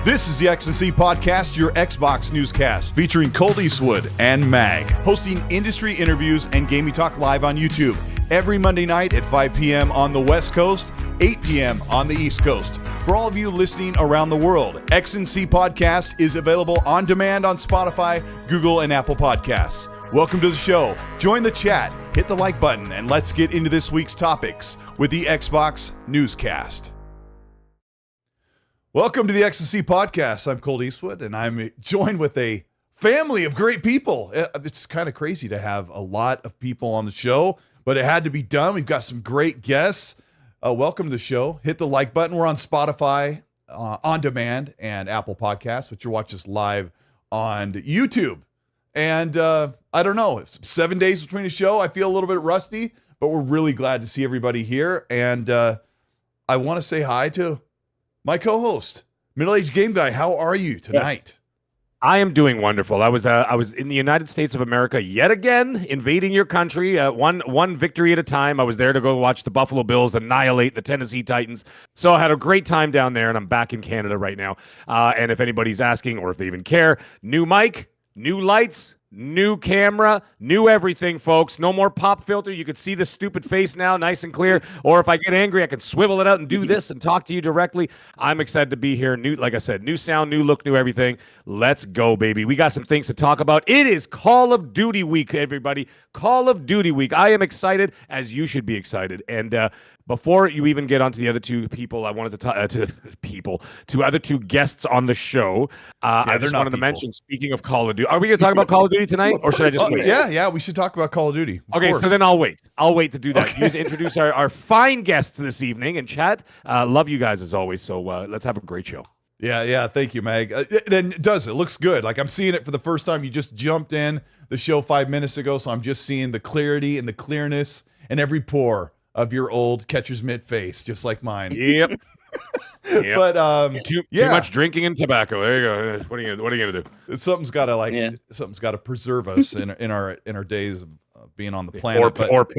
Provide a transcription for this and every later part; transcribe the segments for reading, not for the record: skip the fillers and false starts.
This is the X&C Podcast, your Xbox newscast, featuring Colteastwood and Mag, hosting industry interviews and gaming talk live on YouTube every Monday night at 5 p.m. on the West Coast, 8 p.m. on the East Coast. For all of you listening around the world, X&C Podcast is available on demand on Spotify, Google, and Apple Podcasts. Welcome to the show. Join the chat, hit the like button, and let's get into this week's topics with the Xbox Newscast. Welcome to the X&C Podcast. I'm Colteastwood, and I'm joined with a family of great people. It's kind of crazy to have a lot of people on the show, but it had to be done. We've got some great guests. Welcome to the show. Hit the like button. We're on Spotify, on demand, and Apple Podcasts, but you're watching us live on YouTube. And I don't know, 7 days between the show. I feel a little bit rusty, but we're really glad to see everybody here. And I want to say hi to my co-host, Middle-Aged Game Guy. How are you tonight? I am doing wonderful. I was in the United States of America yet again, invading your country, one victory at a time. I was there to go watch the Buffalo Bills annihilate the Tennessee Titans. So I had a great time down there, and I'm back in Canada right now. And if anybody's asking, or if they even care, new mic, new lights, new camera, new everything, folks. No more pop filter. You can see the stupid face now, nice and clear. Or if I get angry, I can swivel it out and do this and talk to you directly. I'm excited to be here. New, like I said, new sound, new look, new everything. Let's go, baby. We got some things to talk about. It is Call of Duty week, everybody. Call of Duty week. I am excited, as you should be excited. And before you even get onto the other two people, I wanted to talk to other two guests on the show. I just wanted to mention, speaking of Call of Duty, are we going to talk about Call of Duty tonight, or should I just wait? Yeah, we should talk about Call of Duty. Okay, so then I'll wait. I'll wait to do that. Okay. You introduce our fine guests this evening and chat. Love you guys as always. So let's have a great show. Yeah. Thank you, Mag. It looks good. Like, I'm seeing it for the first time. You just jumped in the show 5 minutes ago, so I'm just seeing the clarity and the clearness in every pore of your old catcher's mitt face, just like mine. Yep. But too much drinking and tobacco. There you go. What are you gonna do? Something's got to preserve us in our days of being on the planet.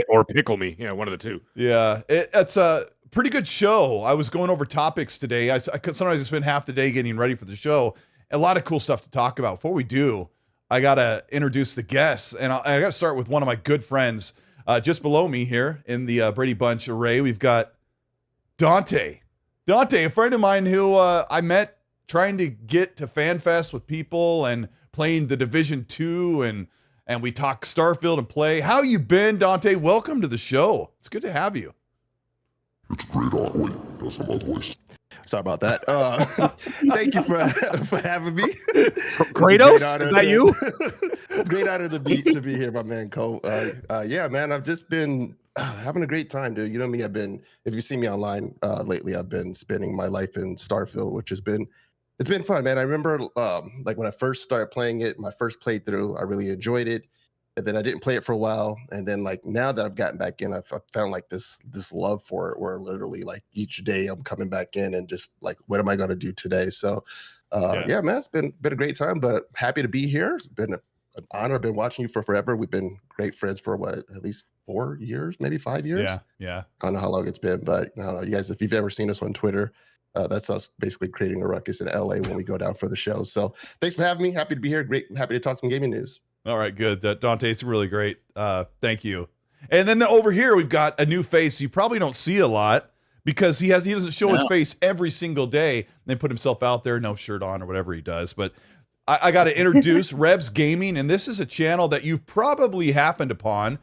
Or pickle me. Yeah, one of the two. Yeah, it's a pretty good show. I was going over topics today. Sometimes I spend half the day getting ready for the show. A lot of cool stuff to talk about. Before we do, I gotta introduce the guests, and I gotta start with one of my good friends. Just below me here in the Brady Bunch array, we've got Danta. Danta, a friend of mine who I met trying to get to FanFest with people and playing the Division 2, and we talk Starfield and play. How you been, Danta? Welcome to the show. It's good to have you. It's great. Wait, that's not my voice. Sorry about that. Thank you for having me. Kratos, is that you? Great honor to be here, my man Cole. Yeah, man, I've just been having a great time, dude. You know me, if you see me online lately, I've been spending my life in Starfield, which it's been fun, man. I remember like when I first started playing it, my first playthrough, I really enjoyed it. And then I didn't play it for a while. And then like now that I've gotten back in, I've found like this love for it, where literally like each day I'm coming back in and just like, what am I going to do today? So yeah, man, it's been a great time, but happy to be here. It's been an honor. I've been watching you for forever. We've been great friends for at least 4 years, maybe 5 years. Yeah. I don't know how long it's been, but I don't know, you guys, if you've ever seen us on Twitter, that's us basically creating a ruckus in LA when we go down for the show. So thanks for having me. Happy to be here. Great. Happy to talk some gaming news. All right, good. Dante's really great. Thank you. And then over here, we've got a new face you probably don't see a lot because he doesn't show his face every single day and then put himself out there, no shirt on or whatever he does. But I got to introduce Rebs Gaming, and this is a channel that you've probably happened upon.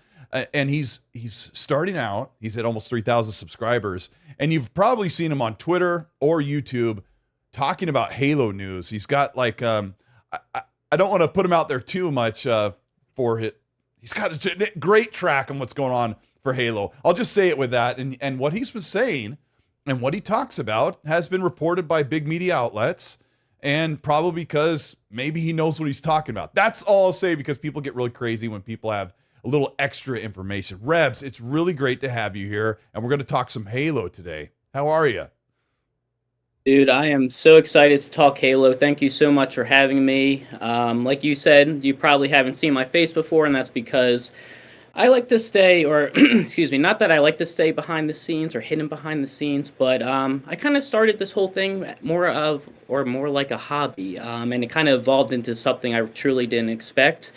And he's starting out. He's at almost 3,000 subscribers, and you've probably seen him on Twitter or YouTube talking about Halo news. He's got like I don't want to put him out there too much for it. He's got a great track on what's going on for Halo. I'll just say it with that. And what he's been saying and what he talks about has been reported by big media outlets, and probably because maybe he knows what he's talking about. That's all I'll say, because people get really crazy when people have a little extra information. Rebs, it's really great to have you here, and we're going to talk some Halo today. How are you? Dude, I am so excited to talk Halo. Thank you so much for having me. Like you said, you probably haven't seen my face before, and that's because I like to stay, or excuse me, not that I like to stay behind the scenes or hidden behind the scenes, but I kind of started this whole thing more like a hobby, and it kind of evolved into something I truly didn't expect.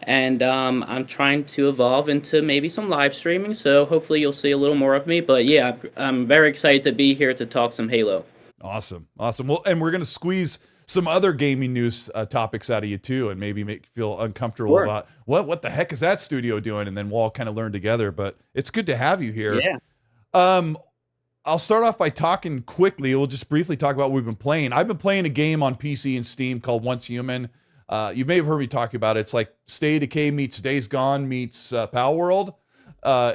And I'm trying to evolve into maybe some live streaming, so hopefully you'll see a little more of me. But yeah, I'm very excited to be here to talk some Halo. Awesome. Well, and we're going to squeeze some other gaming news topics out of you too, and maybe make you feel uncomfortable Sure. about what the heck is that studio doing, and then we'll all kind of learn together. But it's good to have you here. Yeah. I'll start off by talking quickly. We'll just briefly talk about what we've been playing. I've been playing a game on PC and Steam called Once Human. You may have heard me talking about it. It's like Stay of Decay meets Days Gone meets Pal World.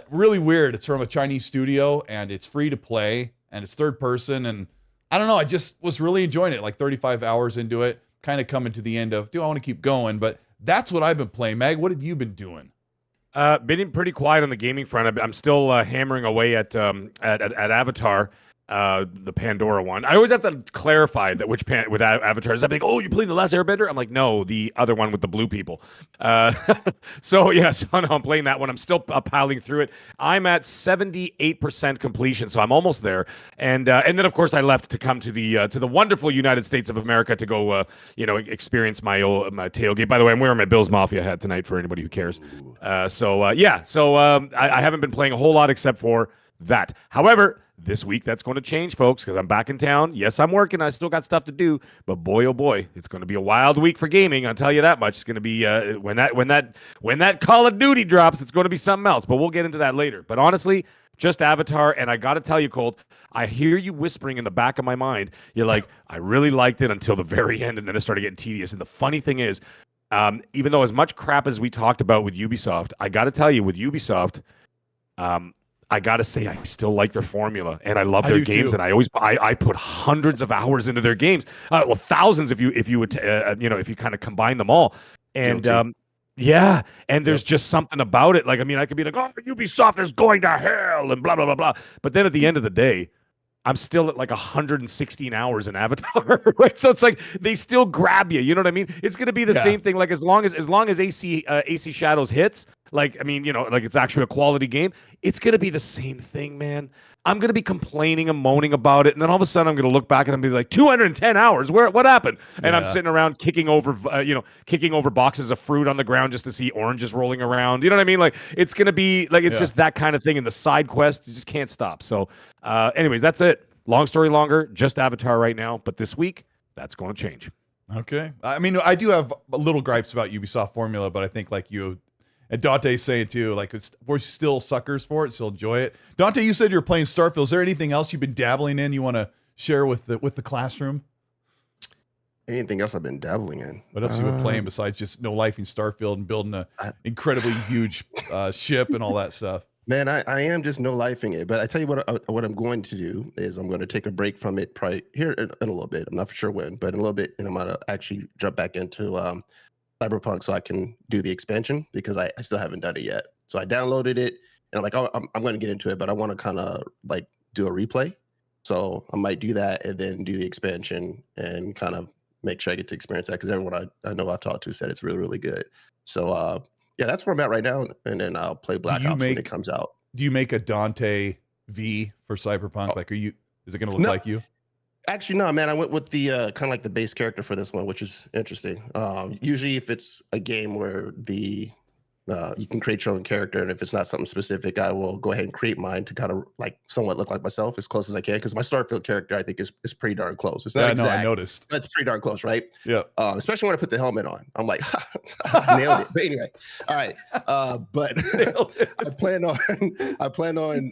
Really weird. It's from a Chinese studio, and it's free to play, and it's third person, and I don't know. I just was really enjoying it. Like 35 hours into it, kind of coming to the end of, do I want to keep going? But that's what I've been playing. Mag, what have you been doing? Been pretty quiet on the gaming front. I'm still hammering away at Avatar, the Pandora one. I always have to clarify that with Avatar. Is that like, oh, you're playing the Last Airbender? I'm like, no, the other one with the blue people. So no, I'm playing that one. I'm still piling through it. I'm at 78% completion, so I'm almost there. And then of course I left to come to the wonderful United States of America to go experience my tailgate. By the way, I'm wearing my Bills Mafia hat tonight for anybody who cares. So I haven't been playing a whole lot except for that. However, this week that's going to change, folks, because I'm back in town. Yes, I'm working. I still got stuff to do, but boy, oh boy, it's going to be a wild week for gaming. I'll tell you that much. It's going to be when that Call of Duty drops, it's going to be something else. But we'll get into that later. But honestly, just Avatar, and I got to tell you, Colt, I hear you whispering in the back of my mind. You're like, I really liked it until the very end, and then it started getting tedious. And the funny thing is, even though as much crap as we talked about with Ubisoft, I got to tell you, with Ubisoft, I gotta say, I still like their formula, and I love their games. Too. And I put hundreds of hours into their games, well, thousands if you would if you kind of combine them all. And and there's just something about it. Like, I mean, I could be like, oh, Ubisoft is going to hell and blah blah blah blah, but then at the end of the day, I'm still at like 116 hours in Avatar, right? So it's like they still grab you. You know what I mean? It's gonna be the same thing. Like as long as AC Shadows hits, like I mean, like it's actually a quality game. It's gonna be the same thing, man. I'm gonna be complaining and moaning about it, and then all of a sudden I'm gonna look back and I'm gonna be like 210 hours. What happened? And I'm sitting around kicking over boxes of fruit on the ground just to see oranges rolling around. You know what I mean? Like it's gonna be like it's just that kind of thing. And the side quests you just can't stop. So, anyways, that's it. Long story longer. Just Avatar right now, but this week that's going to change. Okay. I mean, I do have little gripes about Ubisoft formula, but I think like you and Dante say it too. Like we're still suckers for it, still enjoy it. Dante, you said you were playing Starfield. Is there anything else you've been dabbling in you want to share with the classroom? Anything else I've been dabbling in? What else you been playing besides just no lifing Starfield and building a incredibly huge ship and all that stuff? Man, I am just no lifing it. But I tell you what I'm going to do is I'm going to take a break from it probably here in a little bit. I'm not for sure when, but in a little bit, and I'm going to actually jump back into Cyberpunk so I can do the expansion because I still haven't done it yet. So I downloaded it and I'm like, oh, I'm going to get into it, but I want to kind of like do a replay. So I might do that and then do the expansion and kind of make sure I get to experience that because everyone I know I've talked to said it's really, really good. So yeah, that's where I'm at right now, and then I'll play Black Ops when it comes out. Do you make a Dante V for Cyberpunk? Oh. Like, is it going to look like you? Actually, no, man. I went with the kind of like the base character for this one, which is interesting. Usually, if it's a game where you can create your own character, and if it's not something specific, I will go ahead and create mine to kind of like somewhat look like myself as close as I can. Because my Starfield character, I think, is pretty darn close. It's not exact. I noticed. But it's pretty darn close, right? Yeah. Especially when I put the helmet on, I'm like, I nailed it. But anyway, all right. But I plan on.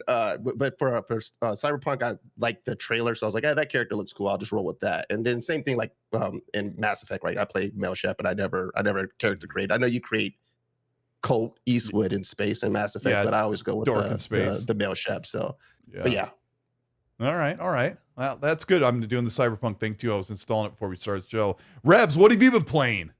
But for Cyberpunk, I like the trailer, so I was like, that character looks cool. I'll just roll with that. And then same thing like in Mass Effect, right? I play Mel Shep, but I never character create. I know you create Colteastwood in space and Mass Effect, but I always go with the male Shep. So, but yeah. All right. Well, that's good. I'm doing the Cyberpunk thing too. I was installing it before we started the show. Rebs, what have you been playing?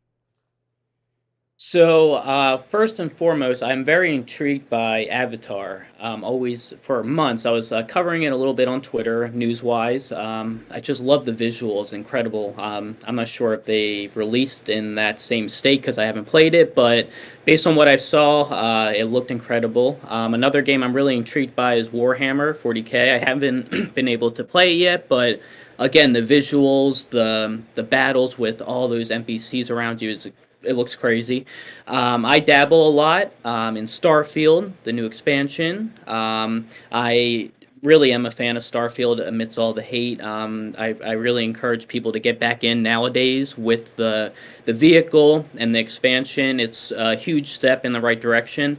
So, first and foremost, I'm very intrigued by Avatar. Always for months, I was covering it a little bit on Twitter, news-wise. I just love the visuals, incredible. I'm not sure if they released in that same state because I haven't played it, but based on what I saw, it looked incredible. Another game I'm really intrigued by is Warhammer 40K. I haven't been able to play it yet, but again, the visuals, the battles with all those NPCs around you is it looks crazy. I dabble a lot in Starfield, the new expansion. I really am a fan of Starfield amidst all the hate. I really encourage people to get back in nowadays with the vehicle and the expansion. It's a huge step in the right direction.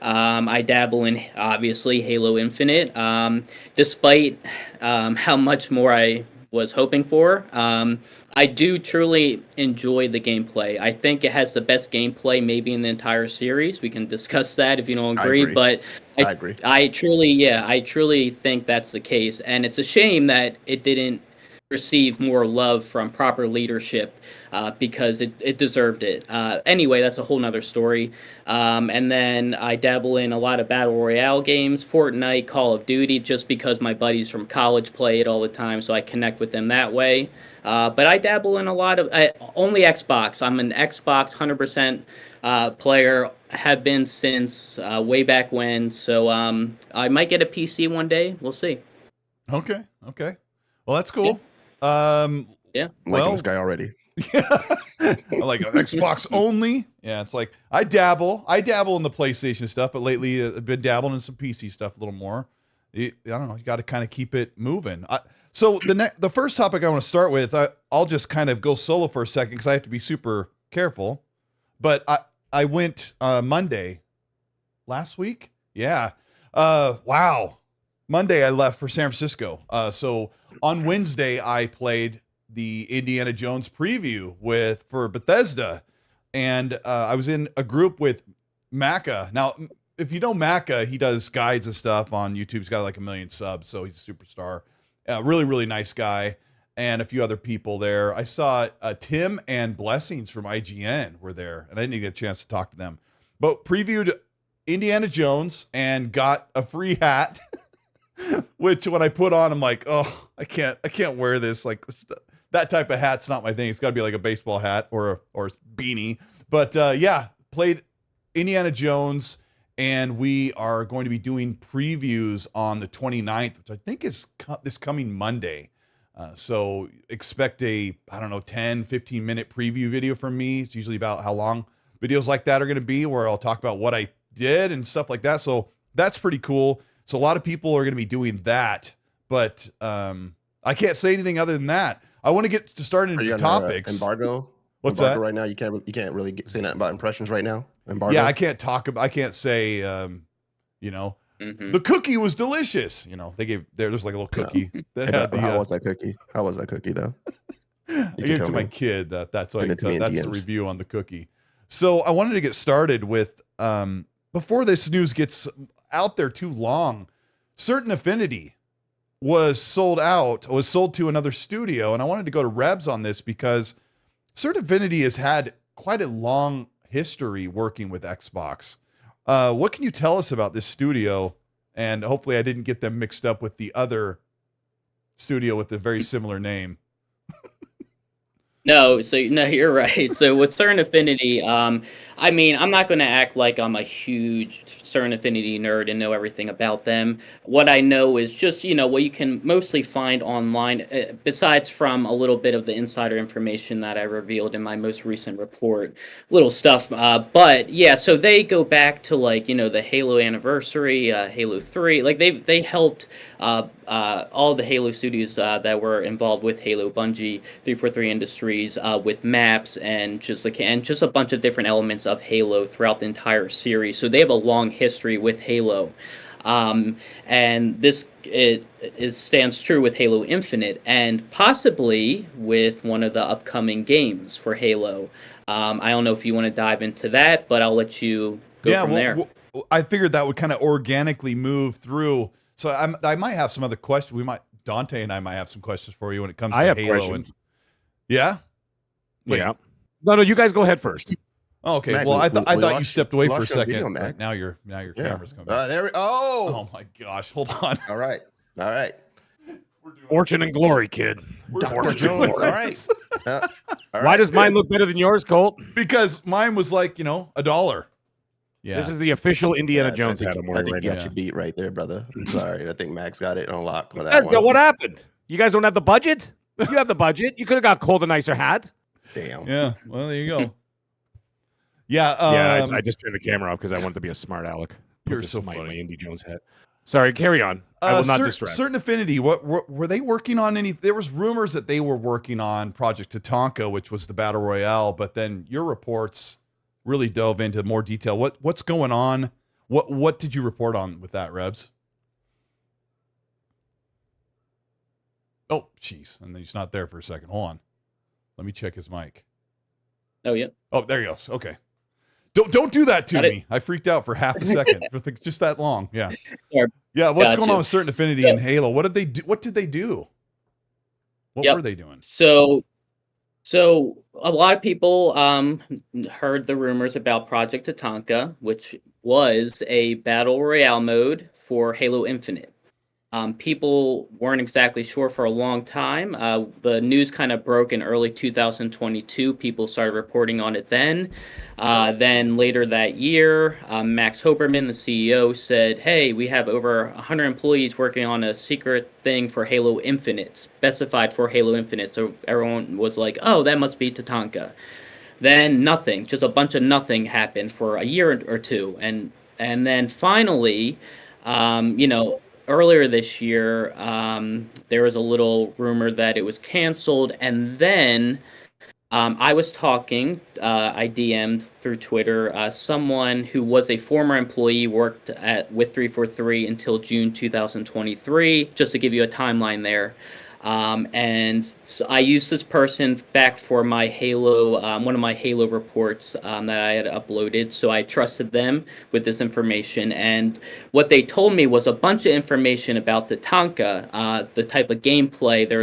I dabble in, obviously, Halo Infinite, despite how much more I was hoping for. I do truly enjoy the gameplay. I think it has the best gameplay maybe in the entire series. We can discuss that if you don't agree, but I agree. I truly think that's the case, and it's a shame that it didn't receive more love from proper leadership because it deserved it. Anyway, that's a whole nother story. And then I dabble in a lot of Battle Royale games, Fortnite, Call of Duty, just because my buddies from college play it all the time, so I connect with them that way. But I dabble in a lot of only Xbox. I'm an Xbox 100% player. Have been since way back when. So I might get a PC one day. We'll see. Okay. Well, that's cool. Yeah. I'm liking this guy already. Yeah. Like Xbox only. Yeah, it's like I dabble in the PlayStation stuff, but lately I've been dabbling in some PC stuff a little more. I don't know. You got to kind of keep it moving. So the first topic I want to start with, I'll just kind of go solo for a second because I have to be super careful. But I went Monday last week. Yeah. Wow. Monday I left for San Francisco. So on Wednesday I played the Indiana Jones preview for Bethesda, and I was in a group with Macca. Now, if you know Macca, he does guides and stuff on YouTube. He's got like 1 million subs, so he's a superstar. Really, really nice guy, and a few other people there. I saw Tim and Blessings from IGN were there, and I didn't even get a chance to talk to them. But previewed Indiana Jones and got a free hat, which when I put on, I'm like, oh, I can't wear this. Like that type of hat's not my thing. It's got to be like a baseball hat or beanie. But yeah, played Indiana Jones. And we are going to be doing previews on the 29th, which I think is this coming Monday. So expect a, 10, 15-minute preview video from me. It's usually about how long videos like that are going to be, where I'll talk about what I did and stuff like that. So that's pretty cool. So a lot of people are going to be doing that. But I can't say anything other than that. I want to get to start into topics. Embargo? What's embargo that? Right now, you can't really say nothing about impressions right now. Embargo? Yeah, I can't say, the cookie was delicious. There's like a little cookie. That had how was that cookie? How was that cookie though? I gave it to my kid. That's all I can tell. That's the review on the cookie. So I wanted to get started with, before this news gets out there too long, Certain Affinity was sold to another studio. And I wanted to go to Rebs on this because Certain Affinity has had quite a long history working with Xbox. What can you tell us about this studio? And hopefully I didn't get them mixed up with the other studio with a very similar name. No, you're right. So with Certain Affinity, I mean, I'm not going to act like I'm a huge Certain Affinity nerd and know everything about them. What I know is just, what you can mostly find online, besides from a little bit of the insider information that I revealed in my most recent report, little stuff. But yeah, so they go back to the Halo anniversary, Halo 3. Like they helped all the Halo studios that were involved with Halo, Bungie, 343 Industries, with maps and just a bunch of different elements of Halo throughout the entire series. So they have a long history with Halo. And this stands true with Halo Infinite and possibly with one of the upcoming games for Halo. I don't know if you want to dive into that, but I'll let you go from there. I figured that would kind of organically move through. So I might have some other questions. Dante and I might have some questions for you when it comes to Halo. Questions. Yeah? Wait. Yeah. No, you guys go ahead first. Oh, okay. Mac, well, I we thought you lost stepped away we for a lost your video, second, but Mac. now your Yeah. camera's coming back. There we. Oh. Oh my gosh! Hold on. All right. All right. Fortune and glory, kid. We're Dr. doing Jones. All this. right. All Why right. does mine look better than yours, Colt? Because mine was like $1. Yeah. This is the official Indiana Yeah, Jones I hat think, I'm I wearing think right you now. got your beat right there, brother. I'm sorry. I think Max got it on lock for that That's one. what happened. You guys don't have the budget? You have the budget. You could have got Colt a nicer hat. Damn. Yeah. Well, there you go. Yeah. Yeah, I just turned the camera off because I wanted to be a smart aleck. You're This so is my funny. Indy Jones hat. Sorry, carry on. I will not distract. Certain Affinity. What were they working on? There was rumors that they were working on Project Tatanka, which was the battle royale. But then your reports really dove into more detail. What's going on? What did you report on with that, Rebs? Oh, jeez, and then he's not there for a second. Hold on, let me check his mic. Oh yeah. Oh, there he goes. Okay. Don't do that to Got it. me. I freaked out for half a second, for just that long. Yeah. Sorry. Yeah. What's going Gotcha. on with Certain Affinity and Halo? What did they do? What did they do? What Yep. were they doing? So a lot of people heard the rumors about Project Tatanka, which was a battle royale mode for Halo Infinite. People weren't exactly sure for a long time. The news kind of broke in early 2022. People started reporting on it then. Then later that year, Max Hoberman, the CEO, said, hey, we have over 100 employees working on a secret thing for Halo Infinite, specified for Halo Infinite. So everyone was like, oh, that must be Tatanka. Then nothing, just a bunch of nothing happened for a year or two. And then finally, earlier this year, there was a little rumor that it was canceled, and then I was talking, I DM'd through Twitter, someone who was a former employee, worked with 343 until June 2023, just to give you a timeline there. And so I used this person back for my Halo, one of my Halo reports that I had uploaded. So I trusted them with this information. And what they told me was a bunch of information about the Tatanka, the type of gameplay. It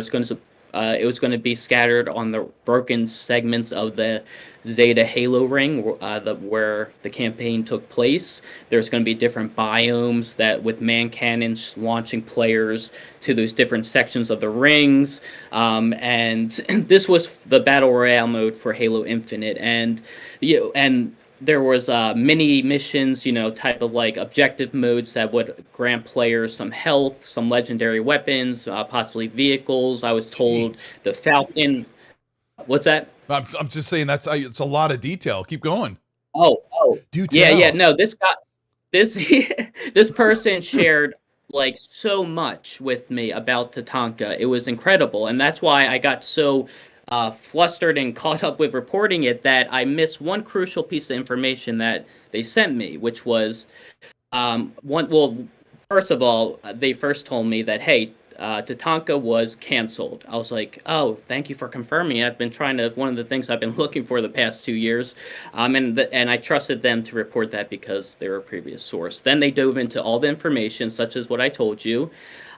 was going to be scattered on the broken segments of the Zeta Halo ring, where the campaign took place. There's going to be different biomes that with man cannons launching players to those different sections of the rings. And this was the battle royale mode for Halo Infinite, and there was mini missions, type of like objective modes that would grant players some health, some legendary weapons, possibly vehicles. I was told Jeez. the Falcon. What's that? I'm just saying it's a lot of detail. Keep going. Oh, Do yeah, tell. yeah. No, this person shared like so much with me about Tatanka. It was incredible, and that's why I got so flustered and caught up with reporting it that I missed one crucial piece of information that they sent me, which was first of all, they first told me that, hey, Tatanka was canceled. I was like, oh, thank you for confirming. I've been one of the things I've been looking for the past 2 years. And I trusted them to report that because they were a previous source. Then they dove into all the information, such as what I told you.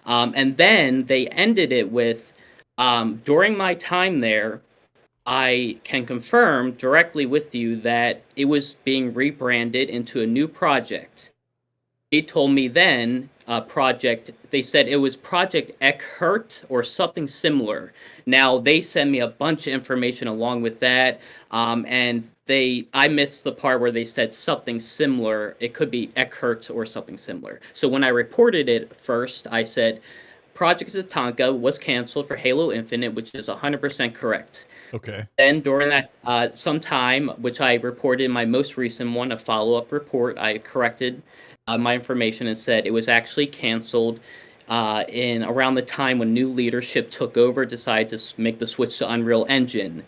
And then they ended it with, during my time there, I can confirm directly with you that it was being rebranded into a new project. They told me then, they said it was Project Eckhart or something similar. Now, they sent me a bunch of information along with that, and I missed the part where they said something similar. It could be Eckhart or something similar. So when I reported it first, I said Project Tatanka was canceled for Halo Infinite, which is 100% correct. Okay. Then during that sometime, which I reported in my most recent one, a follow-up report, I corrected my information and said it was actually canceled in around the time when new leadership took over, decided to make the switch to Unreal Engine.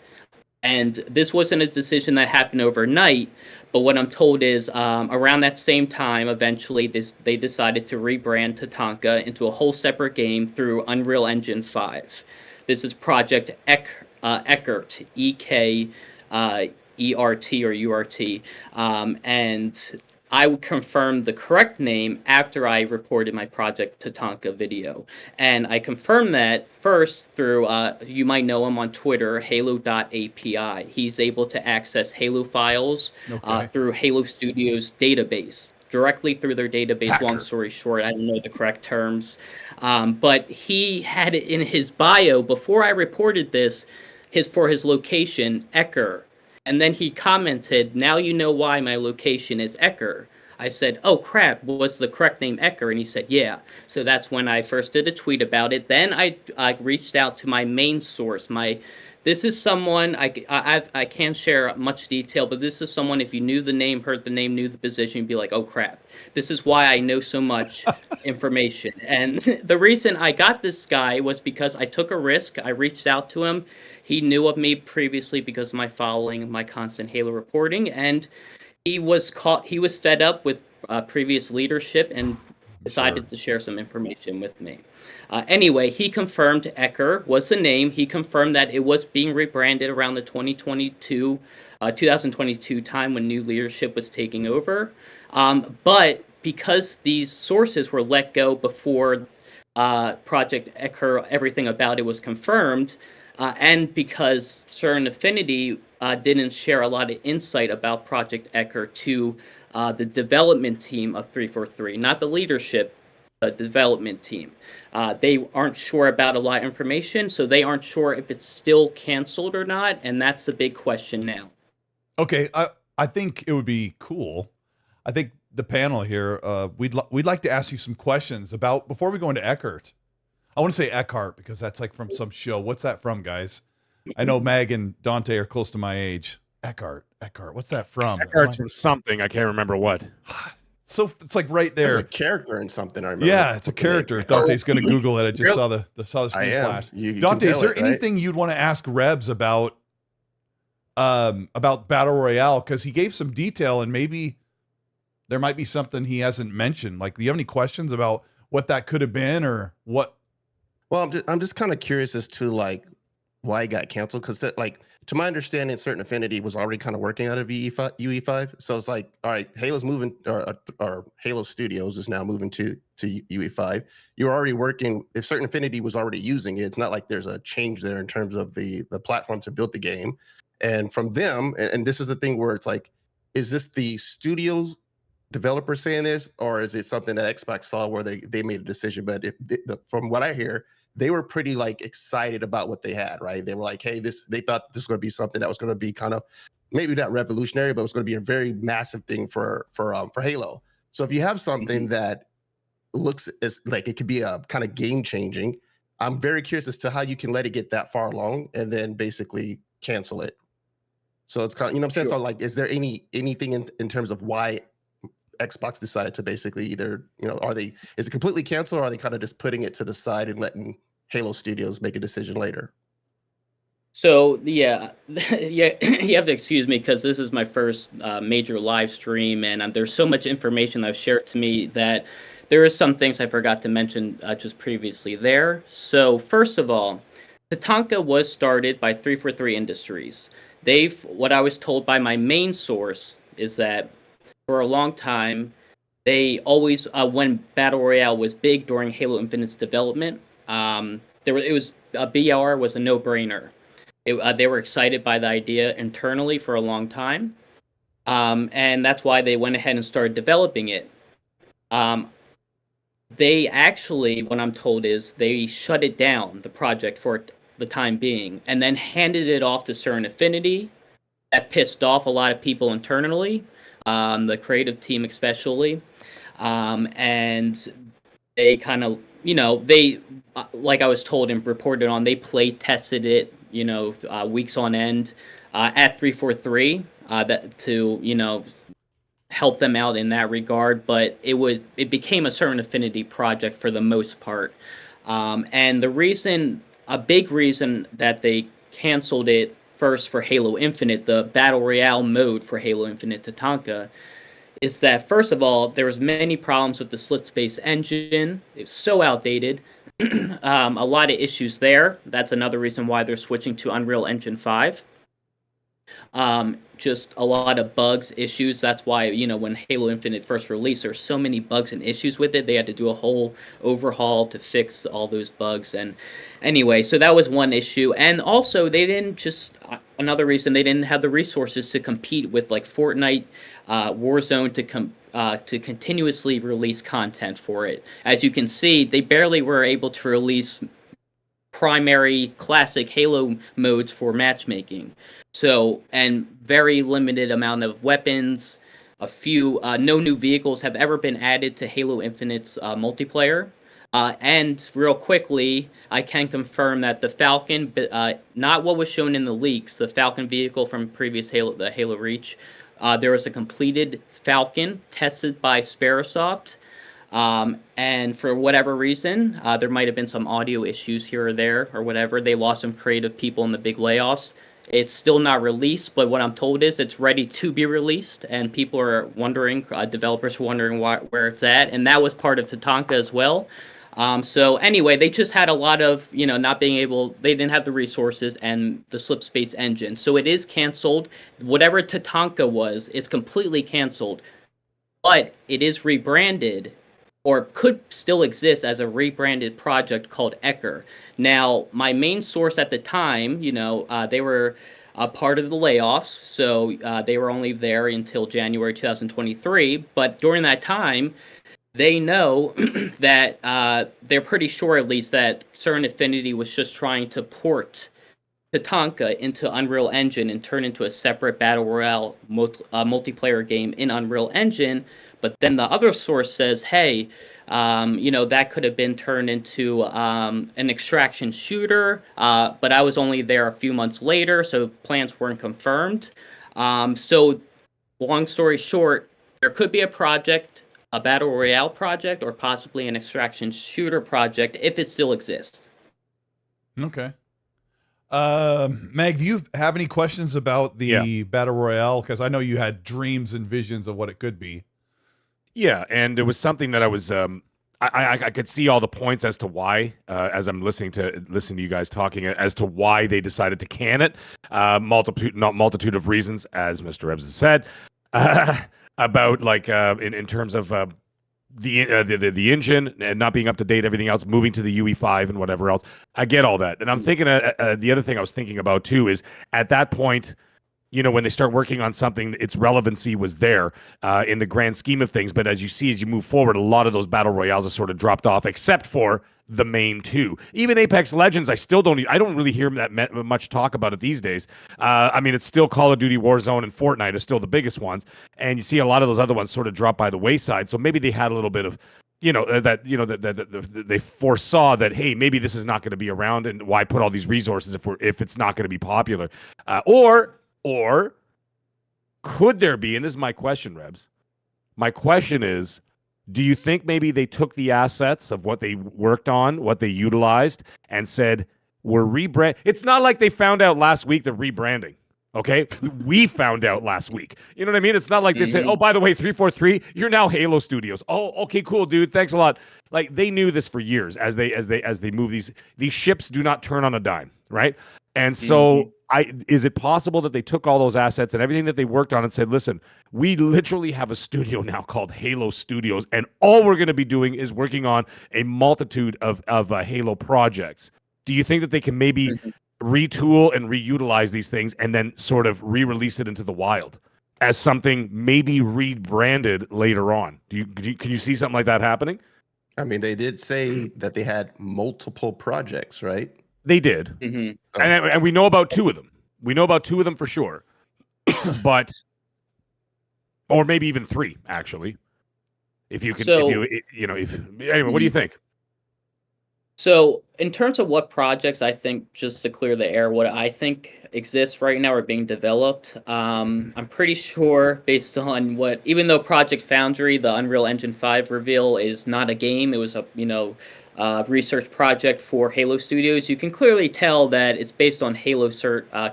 And this wasn't a decision that happened overnight, but what I'm told is around that same time, eventually they decided to rebrand Tatanka into a whole separate game through Unreal Engine 5. This is Project Eckhart, E-K-E-R-T or U-R-T. And I confirmed the correct name after I reported my Project Tatanka video. And I confirmed that first through, you might know him on Twitter, Halo.api. He's able to access Halo files through Halo Studios database, directly through their database. Hacker. Long story short, I don't know the correct terms. But he had it in his bio before I reported this, for his location, Ecker. And then he commented, "Now you know why my location is Ecker." I said, "Oh crap, was the correct name Ecker?" And he said, "Yeah." So that's when I first did a tweet about it. Then I reached out to my main source. This is someone, I can't share much detail, but this is someone, if you knew the name, heard the name, knew the position, you'd be like, "Oh crap, this is why I know so much information." And the reason I got this guy was because I took a risk. I reached out to him. He knew of me previously because of my following, my constant Halo reporting, and he was fed up with previous leadership and decided to share some information with me. Anyway, he confirmed Ecker was the name. He confirmed that it was being rebranded around the 2022 time when new leadership was taking over. But because these sources were let go before Project Ecker, everything about it was confirmed, and because Certain Affinity didn't share a lot of insight about Project Ecker to the development team of 343, not the leadership, the development team. They aren't sure about a lot of information, so they aren't sure if it's still canceled or not, and that's the big question now. Okay, I think it would be cool. I think the panel here, we'd like to ask you some questions about, before we go into Eckert. I want to say Eckhart because that's like from some show. What's that from, guys? I know Mag and Dante are close to my age. Eckhart. What's that from? Eckhart's from something. I can't remember what. So it's like right there. There's a character in something. I remember. Yeah, it's a character. Dante's going to Google it. I just saw the screen flash. Dante, is there anything you'd want to ask Rebs about Battle Royale? Because he gave some detail, and maybe there might be something he hasn't mentioned. Like, do you have any questions about what that could have been or what? Well, I'm just kind of curious as to like why it got canceled, because like to my understanding, Certain Affinity was already kind of working out of UE5. So it's like, all right, Halo's moving, or Halo Studios is now moving to UE5. You're already working. If Certain Affinity was already using it, it's not like there's a change there in terms of the platform to build the game. And from them, and this is the thing where it's like, is this the studios developer saying this, or is it something that Xbox saw where they made a decision? But from what I hear, they were pretty like excited about what they had, right? They were like, hey, they thought this was going to be something that was going to be kind of maybe not revolutionary, but it was going to be a very massive thing for Halo. So if you have something that looks as like it could be a kind of game changing, I'm very curious as to how you can let it get that far along and then basically cancel it. So it's kind of, you know what I'm saying? Sure. So like, is there anything in terms of why Xbox decided to basically either, is it completely canceled, or are they kind of just putting it to the side and letting Halo Studios make a decision later? So yeah, you have to excuse me because this is my first major live stream, and there's so much information that was shared to me that there is some things I forgot to mention just previously there. So first of all, Tatanka was started by 343 Industries. What I was told by my main source is that for a long time, they always, when Battle Royale was big during Halo Infinite's development, BR was a no-brainer. They were excited by the idea internally for a long time, and that's why they went ahead and started developing it. They actually, what I'm told is, they shut it down, the project, for the time being, and then handed it off to Certain Affinity. That pissed off a lot of people internally, the creative team especially, and they kind of, they, like I was told and reported on, they play tested it, weeks on end at 343 to, help them out in that regard. But it became a Certain Affinity project for the most part, and a big reason that they canceled it first for Halo Infinite, the Battle Royale mode for Halo Infinite Tatanka, is that, first of all, there was many problems with the slit-space engine. It was so outdated. A lot of issues there. That's another reason why they're switching to Unreal Engine 5. Just a lot of bugs, issues. That's why, when Halo Infinite first released, there's so many bugs and issues with it. They had to do a whole overhaul to fix all those bugs. And anyway, so that was one issue. And also, they didn't just, another reason, they didn't have the resources to compete with like Fortnite, Warzone to continuously release content for it. As you can see, they barely were able to release primary classic Halo modes for matchmaking. So, and very limited amount of weapons. A few, no new vehicles have ever been added to Halo Infinite's multiplayer. And real quickly, I can confirm that the Falcon, not what was shown in the leaks, the Falcon vehicle from previous the Halo Reach, there was a completed Falcon tested by Sparasoft. And for whatever reason, there might have been some audio issues here or there or whatever. They lost some creative people in the big layoffs. It's still not released, but what I'm told is it's ready to be released, and people are wondering, developers are wondering where it's at, and that was part of Tatanka as well. So anyway, they just had a lot of, not being able, they didn't have the resources and the Slipspace engine. So it is canceled. Whatever Tatanka was, it's completely canceled, but it is rebranded, or could still exist as a rebranded project called Ecker. Now, my main source at the time, they were a part of the layoffs, so they were only there until January 2023. But during that time, they know that they're pretty sure, at least, that Certain Affinity was just trying to port Tatanka into Unreal Engine and turn into a separate Battle Royale multiplayer game in Unreal Engine. But then the other source says, hey, that could have been turned into an extraction shooter, but I was only there a few months later, so plans weren't confirmed. So long story short, there could be a project, a Battle Royale project, or possibly an extraction shooter project if it still exists. Okay. Meg, do you have any questions about the Battle Royale? Because I know you had dreams and visions of what it could be. Yeah, and it was something that I was I could see all the points as to why, as I'm listening to you guys talking, as to why they decided to can it. Multitude of reasons, as Mr. Ebbs has said, about like in terms of the engine and not being up to date, everything else, moving to the UE5 and whatever else. I get all that, and I'm thinking the other thing I was thinking about too is at that point, when they start working on something, its relevancy was there in the grand scheme of things. But as you move forward, a lot of those battle royales have sort of dropped off, except for the main two. Even Apex Legends, I don't really hear that much talk about it these days. I mean, it's still Call of Duty, Warzone, and Fortnite are still the biggest ones, and you see a lot of those other ones sort of drop by the wayside. So maybe they had a little bit of that they foresaw that, hey, maybe this is not going to be around, and why put all these resources if it's not going to be popular, or could there be, and this is my question, Rebs, my question is, do you think maybe they took the assets of what they worked on, what they utilized, and said, we're rebrand? It's not like they found out last week they're rebranding, okay? We found out last week. You know what I mean? It's not like they said, oh, by the way, 343, you're now Halo Studios. Oh, okay, cool, dude. Thanks a lot. Like, they knew this for years as they move these ships do not turn on a dime, right? And so is it possible that they took all those assets and everything that they worked on and said, listen, we literally have a studio now called Halo Studios, and all we're going to be doing is working on a multitude of Halo projects. Do you think that they can maybe retool and reutilize these things and then sort of re-release it into the wild as something maybe rebranded later on? Can you see something like that happening? I mean, they did say that they had multiple projects, right? They did. And we know about two of them. We know about two of them for sure. But, or maybe even three, actually. If you could, anyway, what do you think? So, in terms of what projects, I think, just to clear the air, what I think exists right now are being developed. I'm pretty sure, based on even though Project Foundry, the Unreal Engine 5 reveal, is not a game, it was research project for Halo Studios. You can clearly tell that it's based on Halo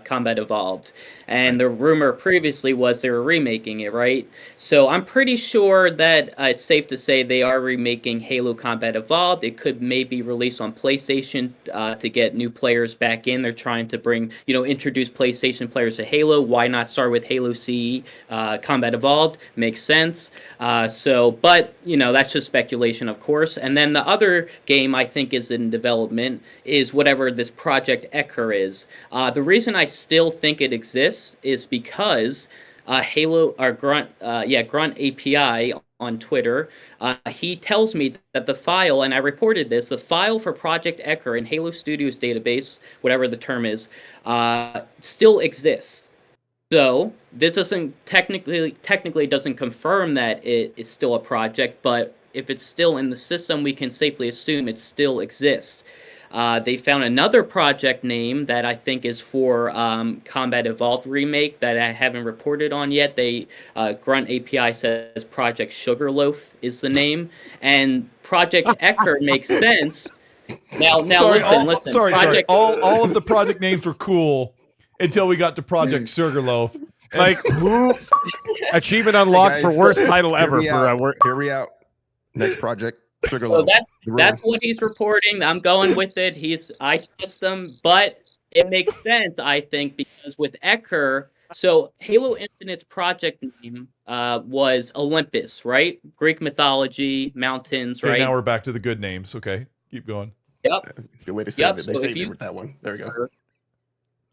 Combat Evolved. And the rumor previously was they were remaking it, right? So I'm pretty sure that it's safe to say they are remaking Halo Combat Evolved. It could maybe release on PlayStation to get new players back in. They're trying to introduce PlayStation players to Halo. Why not start with Halo CE Combat Evolved? Makes sense. But that's just speculation, of course. And then the other game I think is in development is whatever this Project Ecker is. The reason I still think it exists is because Halo or Grunt API on Twitter, he tells me that the file, and I reported this, the file for Project Ecker in Halo Studios database, whatever the term is, still exists. So this doesn't technically doesn't confirm that it is still a project, but if it's still in the system, we can safely assume it still exists. They found another project name that I think is for Combat Evolved Remake that I haven't reported on yet. Grunt API says Project Sugarloaf is the name, and Project Ecker makes sense. Now listen. Sorry. All of the project names were cool until we got to Project Sugarloaf. Like, who? Achievement unlocked Hey guys, for worst title ever. Hear me out. Next project. So that's what he's reporting. I'm going with it. I trust him, but it makes sense, I think, because with Ecker, so Halo Infinite's project name was Olympus, right? Greek mythology, mountains, Okay, right? now we're back to the good names. Okay, keep going. Yep. Good way to say it. They So saved if it you with that one. There we go.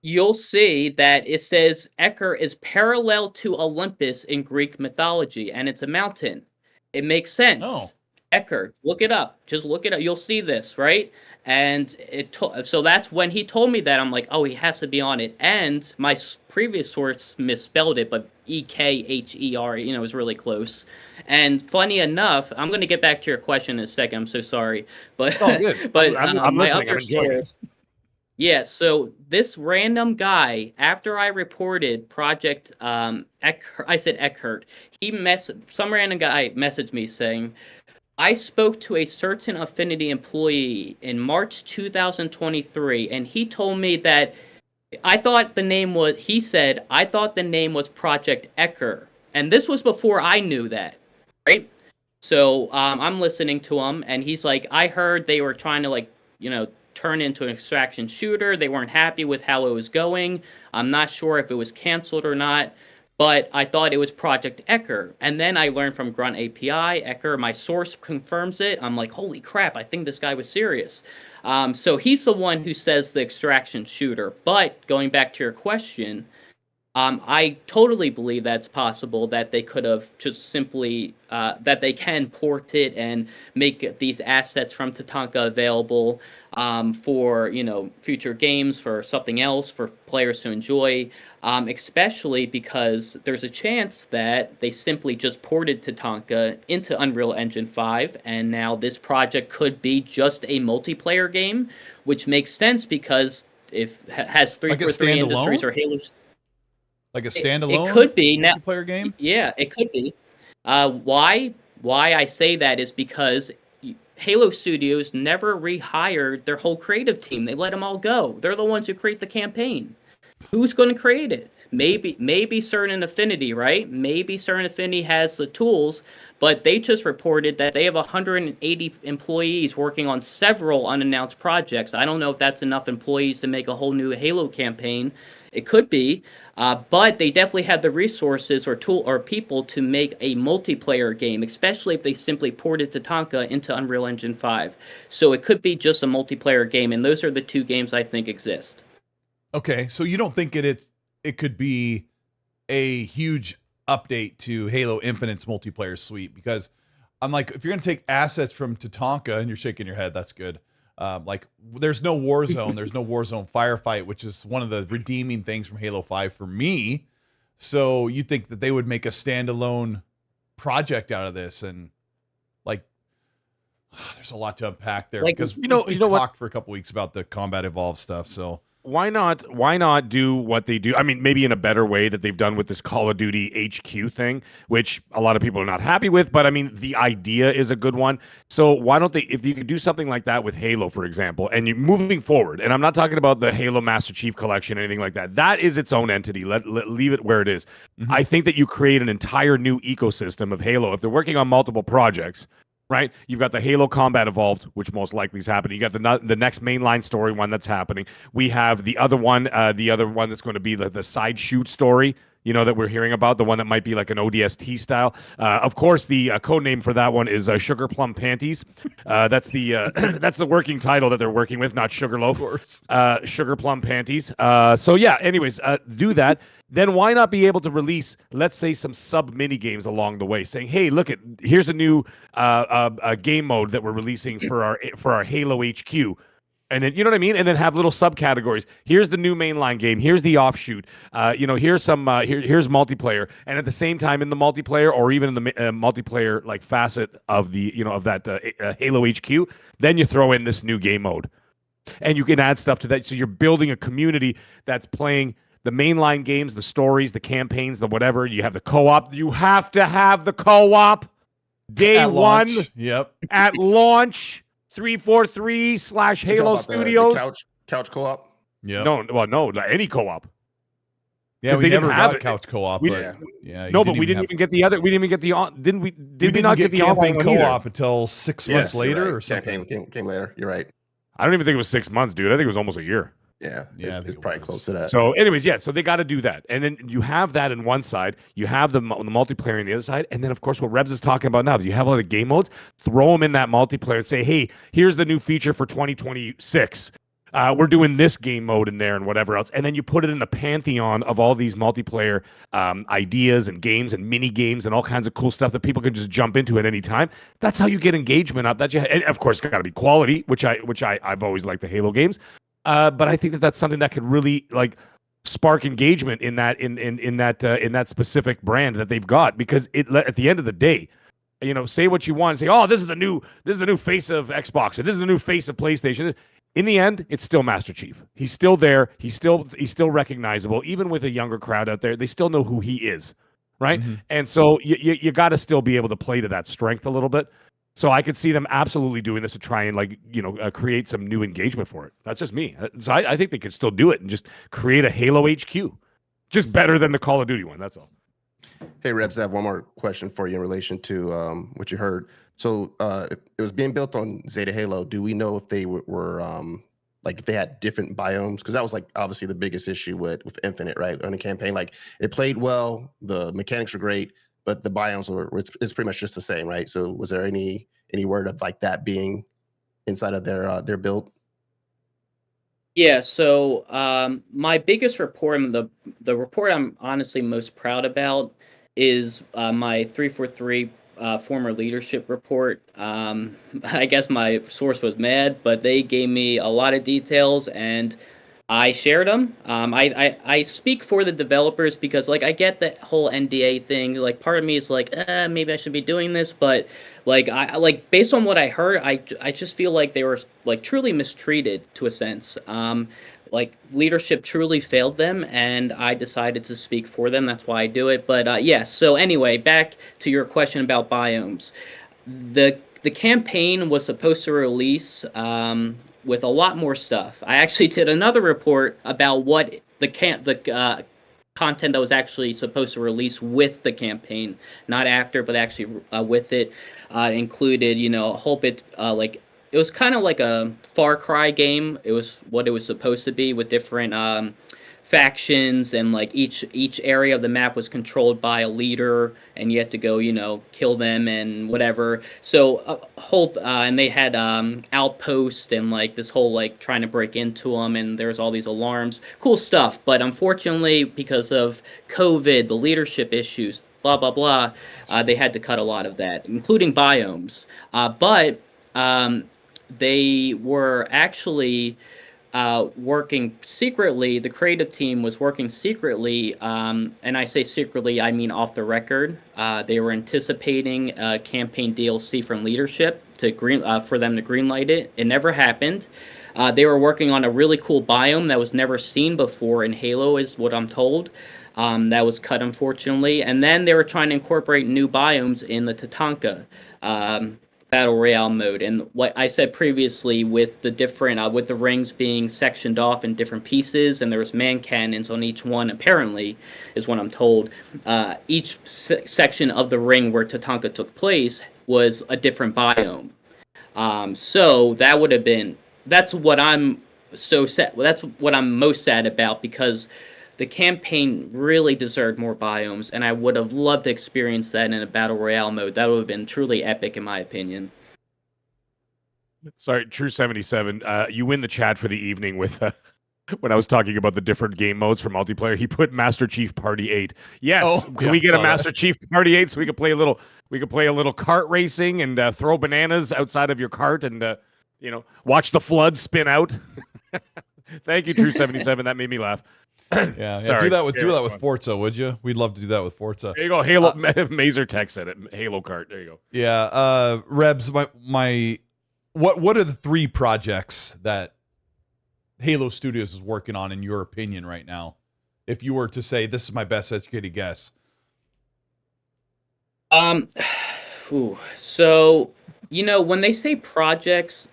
You'll see that it says Ecker is parallel to Olympus in Greek mythology, and it's a mountain. It makes sense. Oh. Ecker, look it up. Just look it up. You'll see this, right? And so that's when he told me that. I'm like, oh, he has to be on it. And my previous source misspelled it, but Ekher, it was really close. And funny enough, I'm going to get back to your question in a second. I'm so sorry, but good. but I'm my listening. other I'm enjoying it. source. Yeah, so this random guy, after I reported Project Eckhart, some random guy messaged me saying, I spoke to a certain Affinity employee in March 2023, and he told me that I thought the name was Project Ecker. And this was before I knew that, right? So I'm listening to him, and he's like, I heard they were trying to, turn into an extraction shooter. They weren't happy with how it was going. I'm not sure if it was canceled or not. But I thought it was Project Ecker. And then I learned from Grunt API, Ecker, my source confirms it. I'm like, holy crap, I think this guy was serious. So he's the one who says the extraction shooter. But going back to your question, I totally believe that's possible that they could have just simply, that they can port it and make these assets from Tatanka available for, future games, for something else, for players to enjoy, especially because there's a chance that they simply just ported Tatanka into Unreal Engine 5, and now this project could be just a multiplayer game, which makes sense because if it has 343 Industries or Halo... Like a standalone it could be multiplayer game? Yeah, it could be. Why I say that is because Halo Studios never rehired their whole creative team. They let them all go. They're the ones who create the campaign. Who's going to create it? Maybe Certain Affinity, right? Maybe Certain Affinity has the tools, but they just reported that they have 180 employees working on several unannounced projects. I don't know if that's enough employees to make a whole new Halo campaign. It could be, but they definitely have the resources or people to make a multiplayer game, especially if they simply ported Tatanka into Unreal Engine 5. So it could be just a multiplayer game, and those are the two games I think exist. Okay, so you don't think it could be a huge update to Halo Infinite's multiplayer suite? Because I'm like, if you're going to take assets from Tatanka, and you're shaking your head, that's good. There's no Warzone. There's no Warzone firefight, which is one of the redeeming things from Halo 5 for me. So you think that they would make a standalone project out of this, and there's a lot to unpack there, because we talked for a couple weeks about the Combat Evolved stuff. So why not do what they do? I mean, maybe in a better way that they've done with this Call of Duty HQ thing, which a lot of people are not happy with, but I mean, the idea is a good one. So why don't they, if you could do something like that with Halo, for example, and you're moving forward, and I'm not talking about the Halo Master Chief Collection, anything like that. That is its own entity. Leave it where it is. I think that you create an entire new ecosystem of Halo. If they're working on multiple projects, right? You've got the Halo Combat Evolved, which most likely is happening. You got the next mainline story one that's happening. We have the other one that's going to be the side shoot story, that we're hearing about, the one that might be like an ODST style. Of course, the code name for that one is Sugar Plum Panties. That's the that's the working title that they're working with, not Sugarloaf. Of course. Sugar Plum Panties. So yeah, anyways, do that. Then why not be able to release, let's say, some sub mini games along the way, saying, "Hey, look here's a new game mode that we're releasing for our Halo HQ," and then you know what I mean, and then have little subcategories. Here's the new mainline game. Here's the offshoot. Here's some here's multiplayer, and at the same time in the multiplayer or even in the multiplayer like facet of the of that Halo HQ, then you throw in this new game mode, and you can add stuff to that. So you're building a community that's playing the mainline games, the stories, the campaigns, the whatever. You have the co-op. You have to have the co-op day At one. launch. Yep. At launch. 343/Halo Studios. The couch co-op. Yeah. No, any co-op. Yeah, 'Cause we they never didn't have got it. couch co-op, We- but yeah. No, but we didn't even get the other. We didn't even get the on. Didn't we? Did we not get the campaign online one either? co-op until 6 months Yes, you're later right. or something? Came later. You're right. I don't even think it was 6 months, dude. I think it was almost a year. Yeah. Yeah, I think it's it probably was. close to that. So, anyways, yeah. So they got to do that, and then you have that in one side. You have the multiplayer on the other side, and then of course what Rebs is talking about now. You have all the game modes. Throw them in that multiplayer and say, "Hey, here's the new feature for 2026. We're doing this game mode in there and whatever else," and then you put it in the pantheon of all these multiplayer ideas and games and mini games and all kinds of cool stuff that people can just jump into at any time. That's how you get engagement up. And of course, it's got to be quality, which I've always liked the Halo games. But I think that's something that could really like spark engagement in that specific brand that they've got, because at the end of the day, say what you want, say, "Oh, this is the new face of Xbox," or "This is the new face of PlayStation." In the end, it's still Master Chief. He's still there. He's still recognizable, even with a younger crowd out there. They still know who he is, right? Mm-hmm. And so you got to still be able to play to that strength a little bit. So I could see them absolutely doing this to try and create some new engagement for it. That's just me. So I think they could still do it and just create a Halo HQ, just better than the Call of Duty one. That's all. Hey, Rebs, I have one more question for you in relation to what you heard. So it was being built on Zeta Halo. Do we know if they were like if they had different biomes? Because that was like obviously the biggest issue with Infinite, right? On the campaign, like it played well, the mechanics were great, but the biomes it's pretty much just the same, right? So was there any word of like that being inside of their build? Yeah, so my biggest report, and the report I'm honestly most proud about, is my 343 former leadership report. I guess my source was mad, but they gave me a lot of details, and I shared them. I speak for the developers because, like, I get the whole NDA thing. Like, part of me is like, maybe I should be doing this, but like based on what I heard, I just feel like they were like truly mistreated to a sense. Like leadership truly failed them, and I decided to speak for them. That's why I do it. But yes. So anyway, back to your question about biomes. The campaign was supposed to release with a lot more stuff. I actually did another report about what the content that was actually supposed to release with the campaign, not after, but actually with it. Included, a whole bit like it was kind of like a Far Cry game. It was what it was supposed to be, with different factions, and like each area of the map was controlled by a leader, and you had to go kill them and whatever. So and they had outposts and like this whole like trying to break into them, and there's all these alarms, cool stuff. But unfortunately, because of COVID, the leadership issues, blah blah blah, they had to cut a lot of that, including biomes. But they were actually working secretly. The creative team was working secretly, and I say secretly, I mean off the record. They were anticipating a campaign DLC from leadership to for them to greenlight it. It never happened. They were working on a really cool biome that was never seen before in Halo, is what I'm told. That was cut, unfortunately. And then they were trying to incorporate new biomes in the Tatanka Battle Royale mode. And what I said previously with the different, with the rings being sectioned off in different pieces, and there was man cannons on each one, apparently, is what I'm told. Each section of the ring where Tatanka took place was a different biome. So that would have been, that's what I'm so sad, that's what I'm most sad about, because the campaign really deserved more biomes, and I would have loved to experience that in a Battle Royale mode. That would have been truly epic, in my opinion. Sorry, True 77. You win the chat for the evening with when I was talking about the different game modes for multiplayer. He put Master Chief Party 8. Yes, can we get a Master Chief Party 8 so we could play a little? We could play a little kart racing and throw bananas outside of your cart and watch the flood spin out. Thank you, True 77. That made me laugh. Yeah, Sorry. do that with Forza, would you? We'd love to do that with Forza. There you go, Halo. Mazer Tech said it. Halo Kart. There you go. Yeah, Rebs, what are the 3 projects that Halo Studios is working on, in your opinion, right now? If you were to say, this is my best educated guess. So, when they say projects,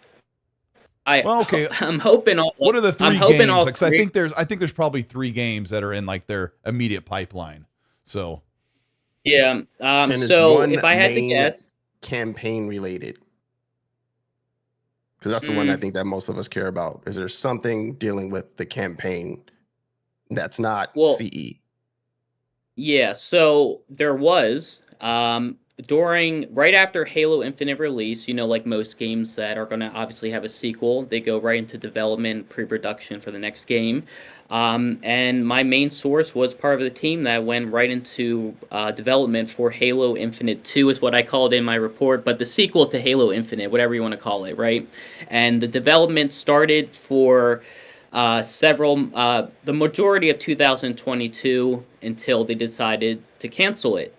I'm hoping all. What are the 3 games? Because I think there's probably 3 games that are in like their immediate pipeline. So yeah. So if I had to guess, campaign related, because that's the one I think that most of us care about. Is there something dealing with the campaign that's not CE? Yeah. So there was right after Halo Infinite release, like most games that are going to obviously have a sequel, they go right into development, pre-production for the next game. And my main source was part of the team that went right into development for Halo Infinite 2, is what I called in my report, but the sequel to Halo Infinite, whatever you want to call it, right? And the development started for the majority of 2022 until they decided to cancel it.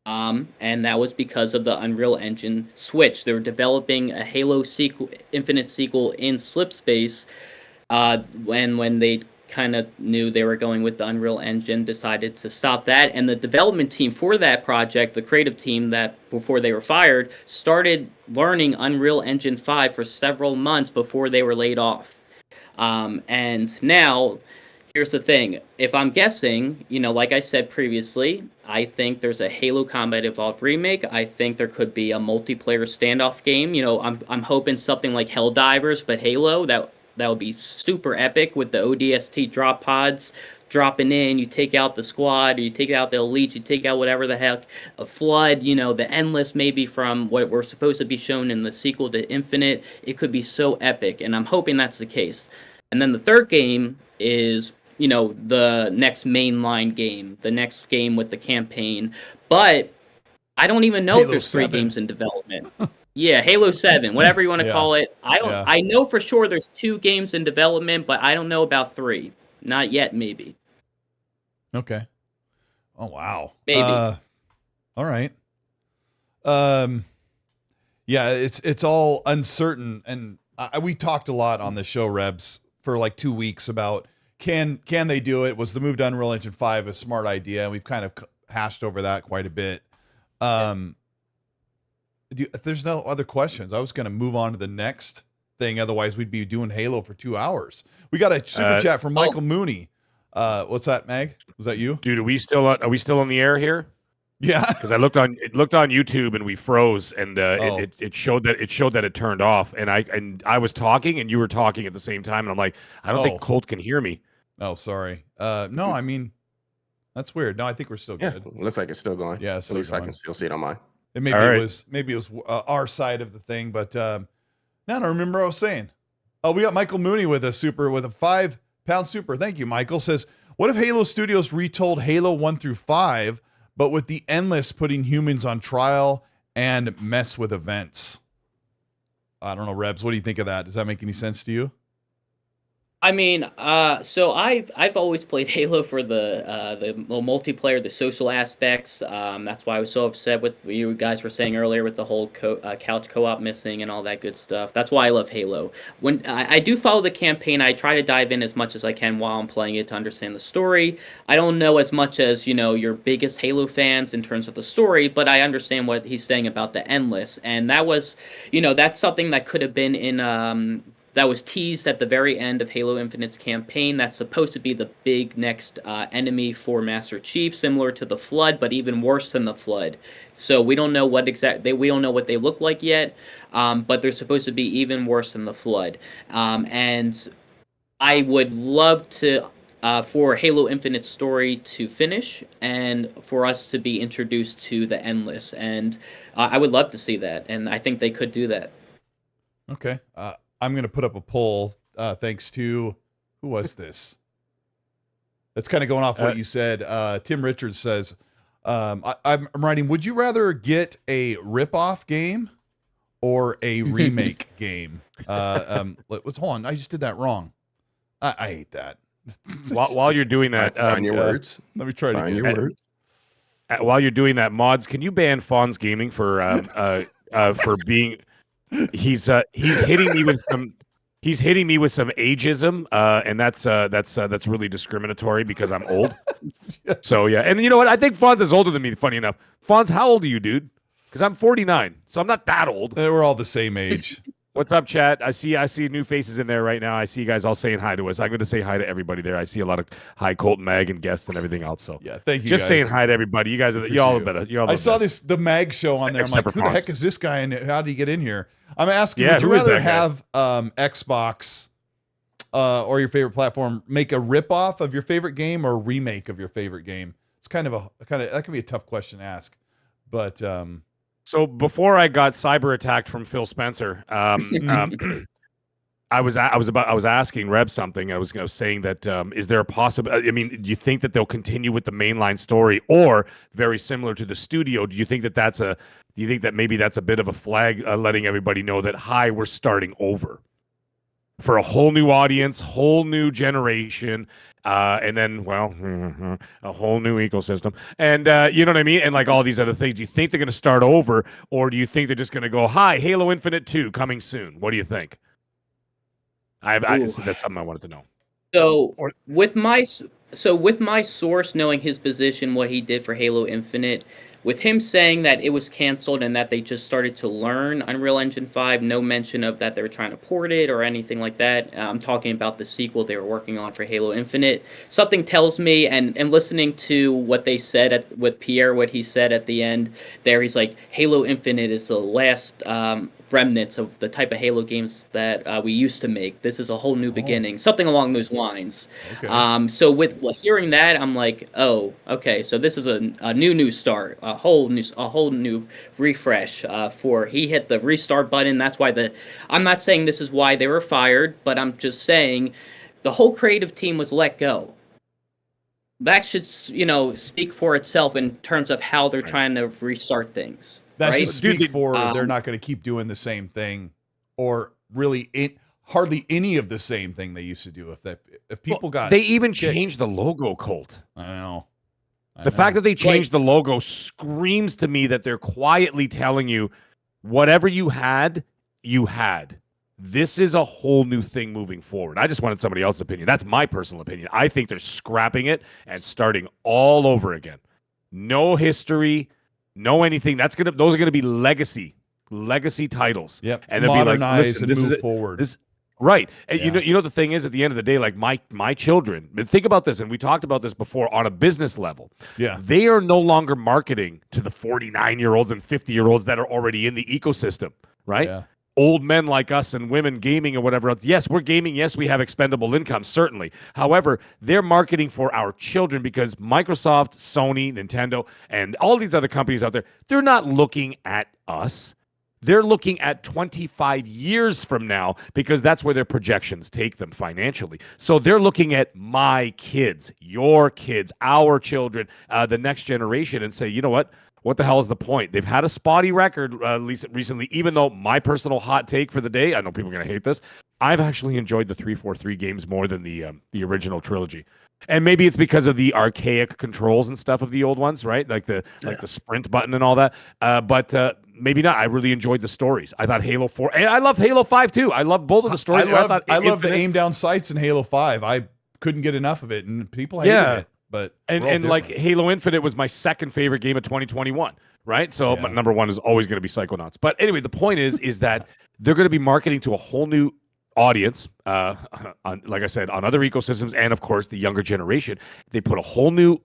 And that was because of the Unreal Engine switch. They were developing a Halo Infinite sequel in Slipspace, when they kind of knew they were going with the Unreal Engine, decided to stop that. And the development team for that project, the creative team that, before they were fired, started learning Unreal Engine 5 for several months before they were laid off. And now, here's the thing. If I'm guessing, like I said previously, I think there's a Halo Combat Evolved remake. I think there could be a multiplayer standoff game. I'm hoping something like Helldivers, but Halo. That would be super epic, with the ODST drop pods dropping in. You take out the squad, or you take out the elites, you take out whatever the heck, a flood. The endless, maybe from what we're supposed to be shown in the sequel to Infinite. It could be so epic, and I'm hoping that's the case. And then the third game is, the next mainline game, the next game with the campaign. But I don't even know if there's 3 games in development. Yeah, Halo 7, whatever you want to call it. I know for sure there's 2 games in development, but I don't know about 3. Not yet, maybe. Okay. Oh, wow. Maybe. All right. Yeah, it's all uncertain, and we talked a lot on the show, Rebs, for like 2 weeks about can they do it? Was the move to Unreal Engine 5 a smart idea? And we've kind of hashed over that quite a bit. If there's no other questions, I was going to move on to the next thing. Otherwise, we'd be doing Halo for 2 hours. We got a super chat from Michael Mooney. What's that, Mag? Was that you? Dude, are we still on the air here? Yeah. Because I looked on YouTube and we froze, and it showed that it turned off, and I was talking and you were talking at the same time, and I'm like, I don't think Colt can hear me. Oh, sorry. No, I mean, that's weird. No, I think we're still good. Yeah, looks like it's still going. Yeah, at least I can still see it on mine. And maybe it was our side of the thing, but now I don't remember what I was saying. Oh, we got Michael Mooney with a £5 super. Thank you, Michael. Says, what if Halo Studios retold Halo 1 through 5, but with the Endless putting humans on trial and mess with events? I don't know, Rebs. What do you think of that? Does that make any sense to you? I mean, so I've always played Halo for the multiplayer, the social aspects. That's why I was so upset with what you guys were saying earlier with the whole couch co-op missing and all that good stuff. That's why I love Halo. When I do follow the campaign, I try to dive in as much as I can while I'm playing it to understand the story. I don't know as much as your biggest Halo fans in terms of the story, but I understand what he's saying about the endless, and that was, that's something that could have been in that was teased at the very end of Halo Infinite's campaign. That's supposed to be the big next enemy for Master Chief, similar to the Flood, but even worse than the Flood. So we don't know we don't know what they look like yet, but they're supposed to be even worse than the Flood. And I would love to. For Halo Infinite story to finish and for us to be introduced to the Endless. And I would love to see that, and I think they could do that. Okay. I'm going to put up a poll thanks to, who was this? That's kind of going off what you said. Tim Richards says, I'm writing, would you rather get a rip-off game or a remake game? Hold on, I just did that wrong. I hate that. While you're doing that, find your words. Let me try to Find your words. While you're doing that, mods, can you ban Fawn's Gaming for being? He's hitting me with some. He's hitting me with some ageism, and that's really discriminatory because I'm old. Yes. So yeah, and you know what? I think Fonz is older than me. Funny enough, Fonz, how old are you, dude? Because I'm 49, so I'm not that old. We're all the same age. What's up, chat? I see new faces in there right now. I see you guys all saying hi to us. I'm going to say hi to everybody there. I see a lot of hi, Colton, Mag, and guests and everything else. So yeah, thank you. Just guys. saying hi to everybody. You guys are y'all better. I saw the Mag show on there. I'm like, who the heck is this guy, and how did he get in here? I'm asking, would you rather have Xbox or your favorite platform make a ripoff of your favorite game or a remake of your favorite game? It's kind of that can be a tough question to ask, but. So before I got cyber attacked from Phil Spencer, I was asking Reb something. I was saying that is there a possibility? I mean, do you think that they'll continue with the mainline story, or very similar to the studio? Do you think that maybe that's a bit of a flag, letting everybody know that we're starting over for a whole new audience, whole new generation, and then, a whole new ecosystem. And you know what I mean? And like all these other things, do you think they're going to start over, or do you think they're just going to go, Halo Infinite 2 coming soon? What do you think? That's something I wanted to know. So with my source knowing his position, what he did for Halo Infinite, with him saying that it was canceled and that they just started to learn Unreal Engine 5, no mention of that they were trying to port it or anything like that. I'm talking about the sequel they were working on for Halo Infinite. Something tells me, and listening to what they said with Pierre, what he said at the end there, he's like, Halo Infinite is the last remnants of the type of Halo games that we used to make. This is a whole new beginning, something along those lines. Okay. So with hearing that, I'm like, oh, okay. So this is a new start, a whole new refresh. He hit the restart button. That's why I'm not saying this is why they were fired, but I'm just saying the whole creative team was let go. That should speak for itself in terms of how they're trying to restart things. That right? should speak for they're not going to keep doing the same thing, or really hardly any of the same thing they used to do. If people they even changed the logo, Colt. I know. The fact that they changed the logo screams to me that they're quietly telling you, whatever you had, you had. This is a whole new thing moving forward. I just wanted somebody else's opinion. That's my personal opinion. I think they're scrapping it and starting all over again. No history. No anything. Those are gonna be legacy titles. Yep. And they'll modernize be like, and move forward. Right. And you know the thing is, at the end of the day, like my children, think about this, and we talked about this before on a business level. Yeah. They are no longer marketing to the 49-year-olds and 50-year-olds that are already in the ecosystem, right? Yeah. Old men like us and women gaming or whatever else. Yes, we're gaming. Yes, we have expendable income, certainly. However, they're marketing for our children because Microsoft, Sony, Nintendo, and all these other companies out there, they're not looking at us. They're looking at 25 years from now because that's where their projections take them financially. So they're looking at my kids, your kids, our children, the next generation, and say, you know what? what the hell is the point? They've had a spotty record, at least recently, even though my personal hot take for the day, I know people are going to hate this, I've actually enjoyed the 343 games more than the original trilogy. And maybe it's because of the archaic controls and stuff of the old ones, right? Like the sprint button and all that. But maybe not. I really enjoyed the stories. I thought Halo 4, and I love Halo 5 too. I love both of the stories. I love the aim down sights in Halo 5. I couldn't get enough of it, and people hated it. But and like Halo Infinite was my second favorite game of 2021, right? So but number one is always going to be Psychonauts. But anyway, the point is that they're going to be marketing to a whole new audience, like I said, on other ecosystems, and of course the younger generation. They put a whole new,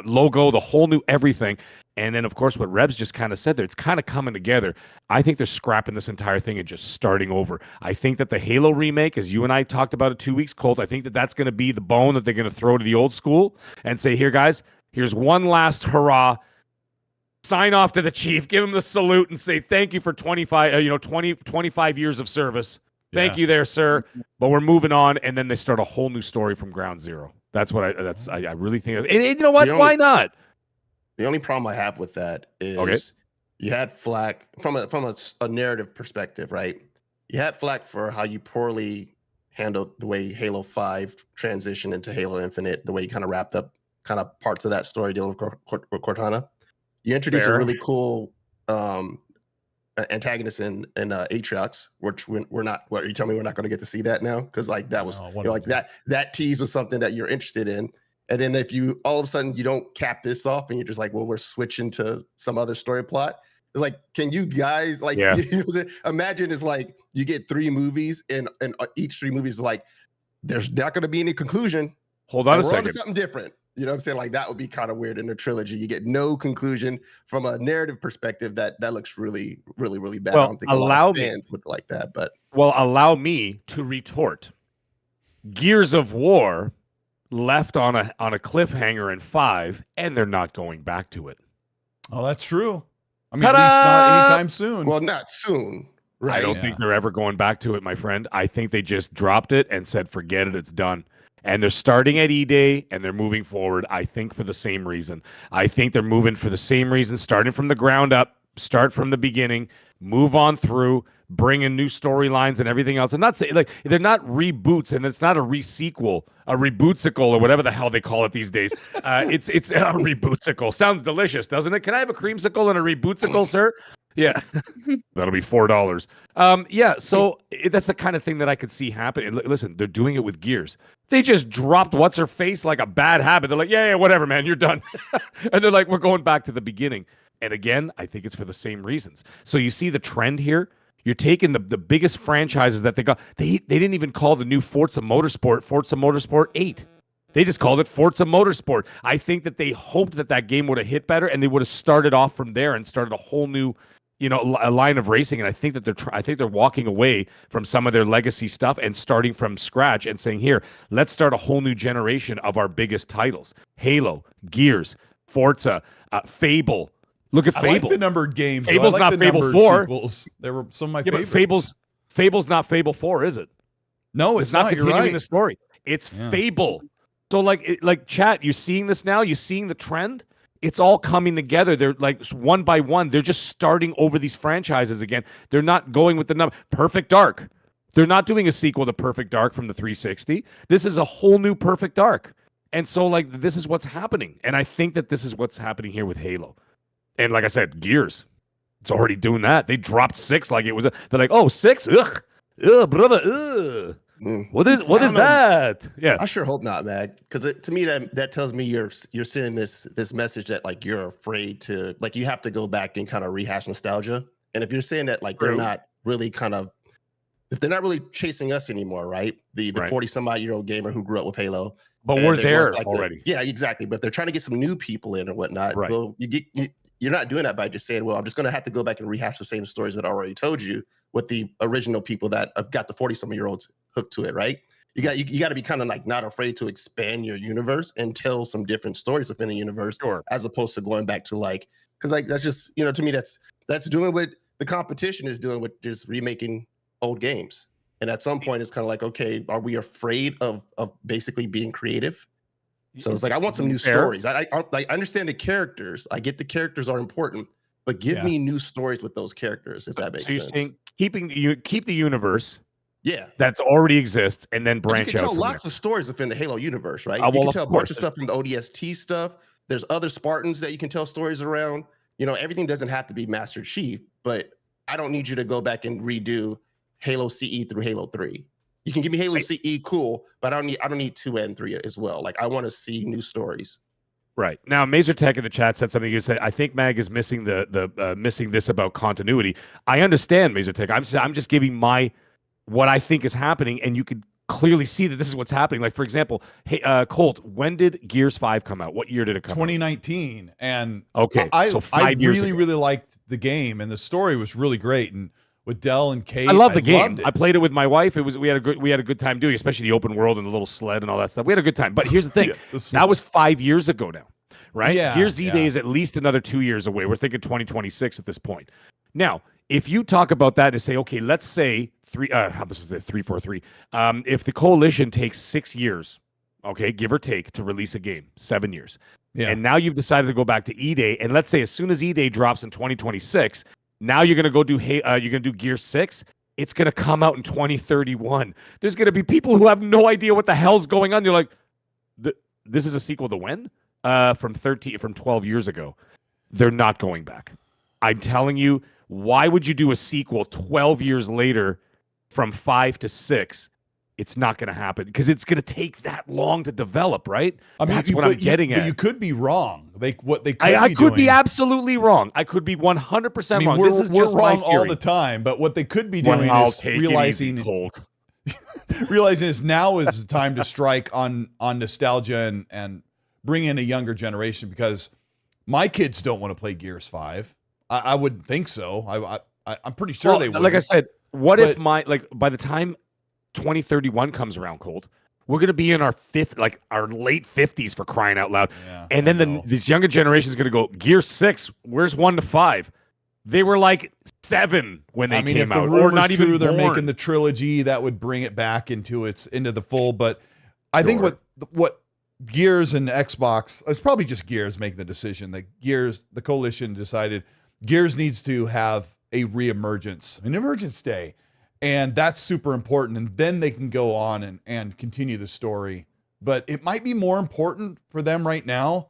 logo, the whole new everything. And then, of course, what Rebs just kind of said there, it's kind of coming together. I think they're scrapping this entire thing and just starting over. I think that the Halo remake, as you and I talked about it 2 weeks, Colt, I think that that's going to be the bone that they're going to throw to the old school and say, here, guys, here's one last hurrah. Sign off to the chief, give him the salute, and say thank you for 25 years of service. Thank you there, sir. But we're moving on, and then they start a whole new story from ground zero. That's what I really think. And you know what? Why not? The only problem I have with that is you had flack from a narrative perspective, right? You had flack for how you poorly handled the way Halo 5 transitioned into Halo Infinite, the way you kind of wrapped up kind of parts of that story dealing with Cortana. You introduced a really cool antagonist in Atriox, which we're not. What you tell me we're not going to get to see that now? Because like that was that tease was something that you're interested in. And then if you all of a sudden you don't cap this off and you're just like, well, we're switching to some other story plot. It's like, can you guys like imagine it's like you get 3 movies and each 3 movies is like, there's not going to be any conclusion. Hold on a second. We're on to something different. You know what I'm saying? Like that would be kind of weird in a trilogy. You get no conclusion from a narrative perspective. That looks really, really, really bad. Well, I don't think a lot of fans would like that. But allow me to retort. Gears of War left on a cliffhanger in 5, and they're not going back to it. Oh, that's true. I mean, at least not anytime soon. Well, not soon. Right. I don't think they're ever going back to it, my friend. I think they just dropped it and said, forget it, it's done. And they're starting at E-Day, and they're moving forward, I think, for the same reason. I think they're moving for the same reason, starting from the ground up, start from the beginning, move on through, bring in new storylines and everything else. And not say like they're not reboots, and it's not a re-sequel, a rebootsicle, or whatever the hell they call it these days. It's a rebootsicle. Sounds delicious, doesn't it? Can I have a creamsicle and a rebootsicle, sir? Yeah, that'll be $4. So that's the kind of thing that I could see happen. Listen, they're doing it with Gears. They just dropped what's her face like a bad habit. They're like, yeah, whatever, man, you're done. And they're like, we're going back to the beginning. And again, I think it's for the same reasons. So you see the trend here. You're taking the biggest franchises that they got. They didn't even call the new Forza Motorsport 8. They just called it Forza Motorsport. I think that they hoped that game would have hit better, and they would have started off from there and started a whole new, a line of racing. And I think that they're walking away from some of their legacy stuff and starting from scratch and saying, here, let's start a whole new generation of our biggest titles: Halo, Gears, Forza, Fable. Look at Fable. I like the numbered games. Fable's I like not the Fable numbered 4. Sequels. They were some of my But favorites. Fable's not Fable 4, is it? No, it's not. You're continuing right. the story. It's Fable. So like chat, you're seeing this now. You're seeing the trend. It's all coming together. They're like one by one. They're just starting over these franchises again. They're not going with the number. Perfect Dark. They're not doing a sequel to Perfect Dark from the 360. This is a whole new Perfect Dark. And so this is what's happening. And I think that this is what's happening here with Halo. And like I said, Gears, it's already doing that. They dropped 6 like it was. They're like, oh, 6? Ugh, brother, ugh. What is that? Yeah, I sure hope not, Mag. Because to me that tells me you're sending this message that like you're afraid to you have to go back and kind of rehash nostalgia. And if you're saying that they're not really if they're not really chasing us anymore, right? The 40 some odd year old gamer who grew up with Halo. But we're there already. Yeah, exactly. But they're trying to get some new people in or whatnot. Right. Well, you're not doing that by just saying, well, I'm just going to have to go back and rehash the same stories that I already told you with the original people that have got the 40-some-year-olds hooked to it, right? You got to be kind of not afraid to expand your universe and tell some different stories within the universe, as opposed to going back to because that's just to me that's doing what the competition is doing with just remaking old games. And at some point, it's kind of like, okay, are we afraid of basically being creative? So it's like I want some new Fair. stories. I understand the characters. I get the characters are important, but give me new stories with those characters, if that makes So you're sense. saying keep the universe Yeah. that's already exists and then You branch can out tell from lots there. of stories within the Halo universe, right? Well, You can of tell a bunch of course. stuff from the ODST stuff. There's other Spartans that you can tell stories around. You know, everything doesn't have to be Master Chief, but I don't need you to go back and redo Halo CE through Halo 3. You can give me Halo CE, cool, but I don't need 2 and 3 as well. Like I want to see new stories. Right. Now, Mazer Tech in the chat said something. You said, I think Mag is missing the missing this about continuity. I understand, Mazer Tech. I'm just giving what I think is happening, and you could clearly see that this is what's happening. Like, for example, hey, Colt, when did Gears 5 come out? What year did it come out? 2019. And Okay, so I 5 years really, ago. really liked the game, and the story was really great. And with Dell and Kate, I love the game. loved it. I played it with my wife. We had a good time doing it, especially the open world and the little sled and all that stuff. We had a good time. But here's the thing. That was 5 years ago now, right? Yeah, Gears E-Day is at least another 2 years away. We're thinking 2026 at this point. Now, if you talk about that and say, okay, let's say 343. If the Coalition takes 6 years, okay, give or take, to release a game, 7 years. Yeah. And now you've decided to go back to E-Day, and let's say as soon as E-Day drops in 2026, now you're gonna do Gear 6. It's gonna come out in 2031. There's gonna be people who have no idea what the hell's going on. You're like, this is a sequel to when? From 12 years ago. They're not going back. I'm telling you, why would you do a sequel 12 years later from 5 to 6? It's not going to happen because it's going to take that long to develop, right? I mean, that's what I'm getting at. But you could be wrong. I could be absolutely wrong. I could be 100% wrong. We're, This is we're just wrong my theory. all the time. But what they could be doing I'll is take realizing it easy, Colt. realizing is now is the time to strike on nostalgia and bring in a younger generation, because my kids don't want to play Gears 5. I wouldn't think so. I'm pretty sure they would. Like I said, by the time 2031 comes around, Colt, we're going to be in our late 50s, for crying out loud. Yeah, and then this younger generation is going to go, Gear 6, where's 1 to 5? They were like 7 when they came out, or not even born. They're making the trilogy that would bring it back into the fold. But I think what Gears and Xbox, it's probably just Gears making the decision that the Coalition decided Gears needs to have a reemergence, an emergence day. And that's super important. And then they can go on and continue the story. But it might be more important for them right now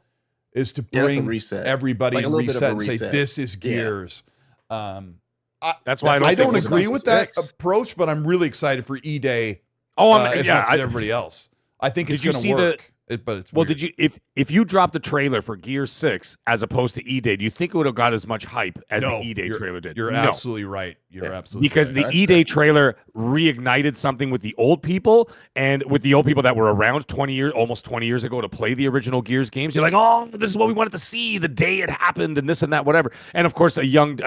is to bring everybody like reset and say, this is Gears. That's why I don't agree with that approach, but I'm really excited for E-Day as much as everybody else. I think it's going to work. But it's weird. Did you if you dropped the trailer for Gear 6 as opposed to E-Day, do you think it would have got as much hype as the E-Day trailer did? You're absolutely right. You're absolutely because right. The E-Day trailer reignited something with the old people, and with the old people that were around almost 20 years ago to play the original Gears games. You're like, oh, this is what we wanted to see the day it happened, and this and that, whatever. And of course, a young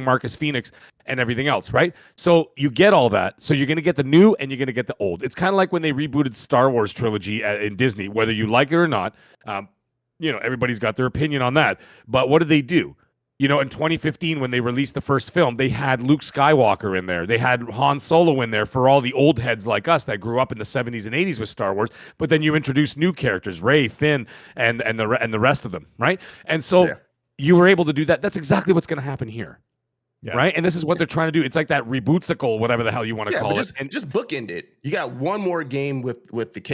Marcus Phoenix and everything else, right? So you get all that. So you're going to get the new and you're going to get the old. It's kind of like when they rebooted Star Wars trilogy in Disney, whether you like it or not. Everybody's got their opinion on that. But what did they do? In 2015, when they released the first film, they had Luke Skywalker in there. They had Han Solo in there for all the old heads like us that grew up in the 70s and 80s with Star Wars. But then you introduce new characters, Rey, Finn, and the rest of them, right? And so you were able to do that. That's exactly what's going to happen here. Yeah. Right, and this is what they're trying to do. It's like that rebootsicle, whatever the hell you want to call it, and just bookend it. You got one more game with the Kate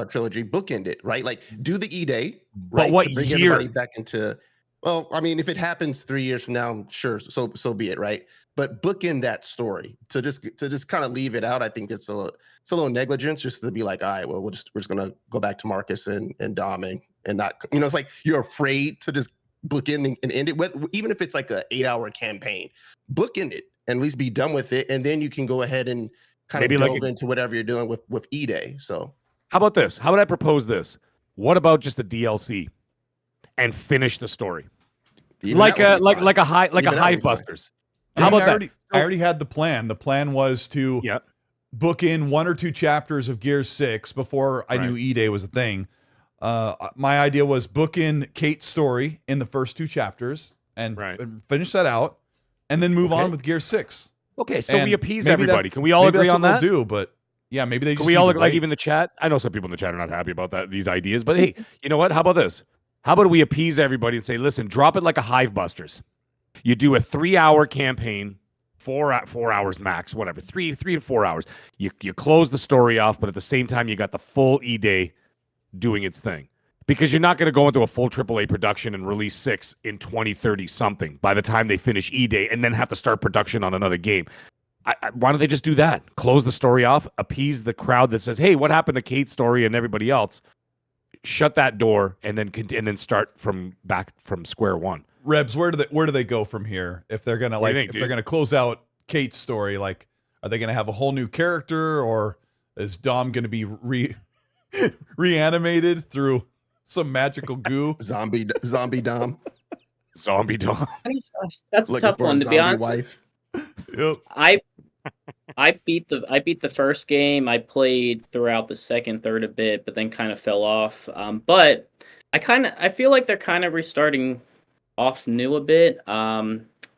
trilogy. Bookend it, right? Like do the E-Day, right? But what to bring year? Everybody back into. Well, I mean, if it happens 3 years from now, sure, so be it, right? But bookend that story to just kind of leave it out. I think it's a little negligence just to be like, all right, well, we're just gonna go back to Marcus and Dom and not, it's like you're afraid to just bookend and end it with, even if it's like an 8-hour campaign, bookend it and at least be done with it, and then you can go ahead and kind of delve into whatever you're doing with E-Day. So how about this? How would I propose this? What about just a DLC and finish the story, like a Hive Busters? How about that? I already had the plan. The plan was to book in 1 or 2 chapters of Gears 6 before I knew E-Day was a thing. My idea was book in Kate's story in the first 2 chapters and finish that out, and then move on with Gear 6. Okay, so we appease everybody. Can we all agree on that? We'll do, but Yeah, maybe they Can just we need all to look like wait. even the chat? I know some people in the chat are not happy about these ideas, but hey, you know what? How about this? How about we appease everybody and say, listen, drop it like a Hive Busters. You do a 3-hour campaign, 4 hours max, whatever, 3 to 4 hours. You close the story off, but at the same time, you got the full E-Day doing its thing. Because you're not going to go into a full AAA production and release 6 in 2030 something by the time they finish E-Day and then have to start production on another game. Why don't they just do that? Close the story off, appease the crowd that says, "Hey, what happened to Kate's story and everybody else?" Shut that door and then start back from square one. Rebs, where do they go from here? If they're gonna they're gonna close out Kate's story, like, are they gonna have a whole new character, or is Dom gonna be reanimated through some magical goo? Zombie Dom. Zombie Dom. That's a tough one, to be honest. Wife. Yep. I beat the first game. I played throughout the second, third a bit, but then kind of fell off. But I feel like they're kind of restarting off new a bit.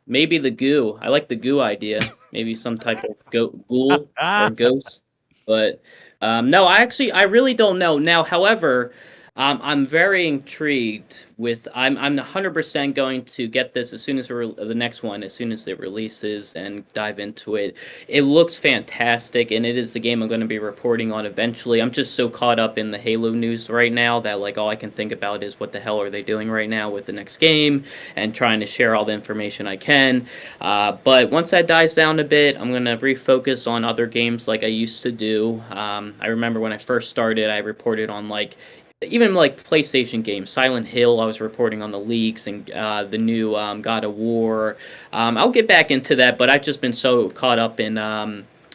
Maybe the goo. I like the goo idea. Maybe some type of ghoul or ghost. But no, I really don't know. Now, however, I'm very intrigued with. I'm 100% going to get this as soon as the next one, as soon as it releases, and dive into it. It looks fantastic, and it is the game I'm going to be reporting on eventually. I'm just so caught up in the Halo news right now that like all I can think about is what the hell are they doing right now with the next game, and trying to share all the information I can. But once that dies down a bit, I'm going to refocus on other games like I used to do. I remember when I first started, I reported on even like PlayStation games, Silent Hill. I was reporting on the leaks and the new God of War. I'll get back into that, but I've just been so caught up in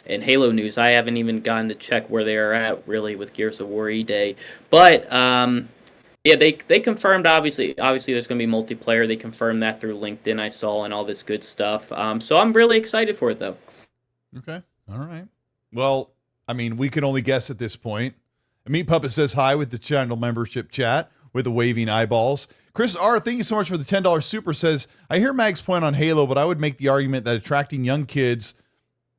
Halo news, I haven't even gotten to check where they are at really with Gears of War E-Day. But yeah, they confirmed obviously there's going to be multiplayer. They confirmed that through LinkedIn, I saw, and all this good stuff. So I'm really excited for it though. Okay, all right. Well, I mean, we can only guess at this point. Meat Puppet says hi with the channel membership chat with the waving eyeballs. Chris R., thank you so much for the $10 super, says, I hear Mag's point on Halo, but I would make the argument that attracting young kids,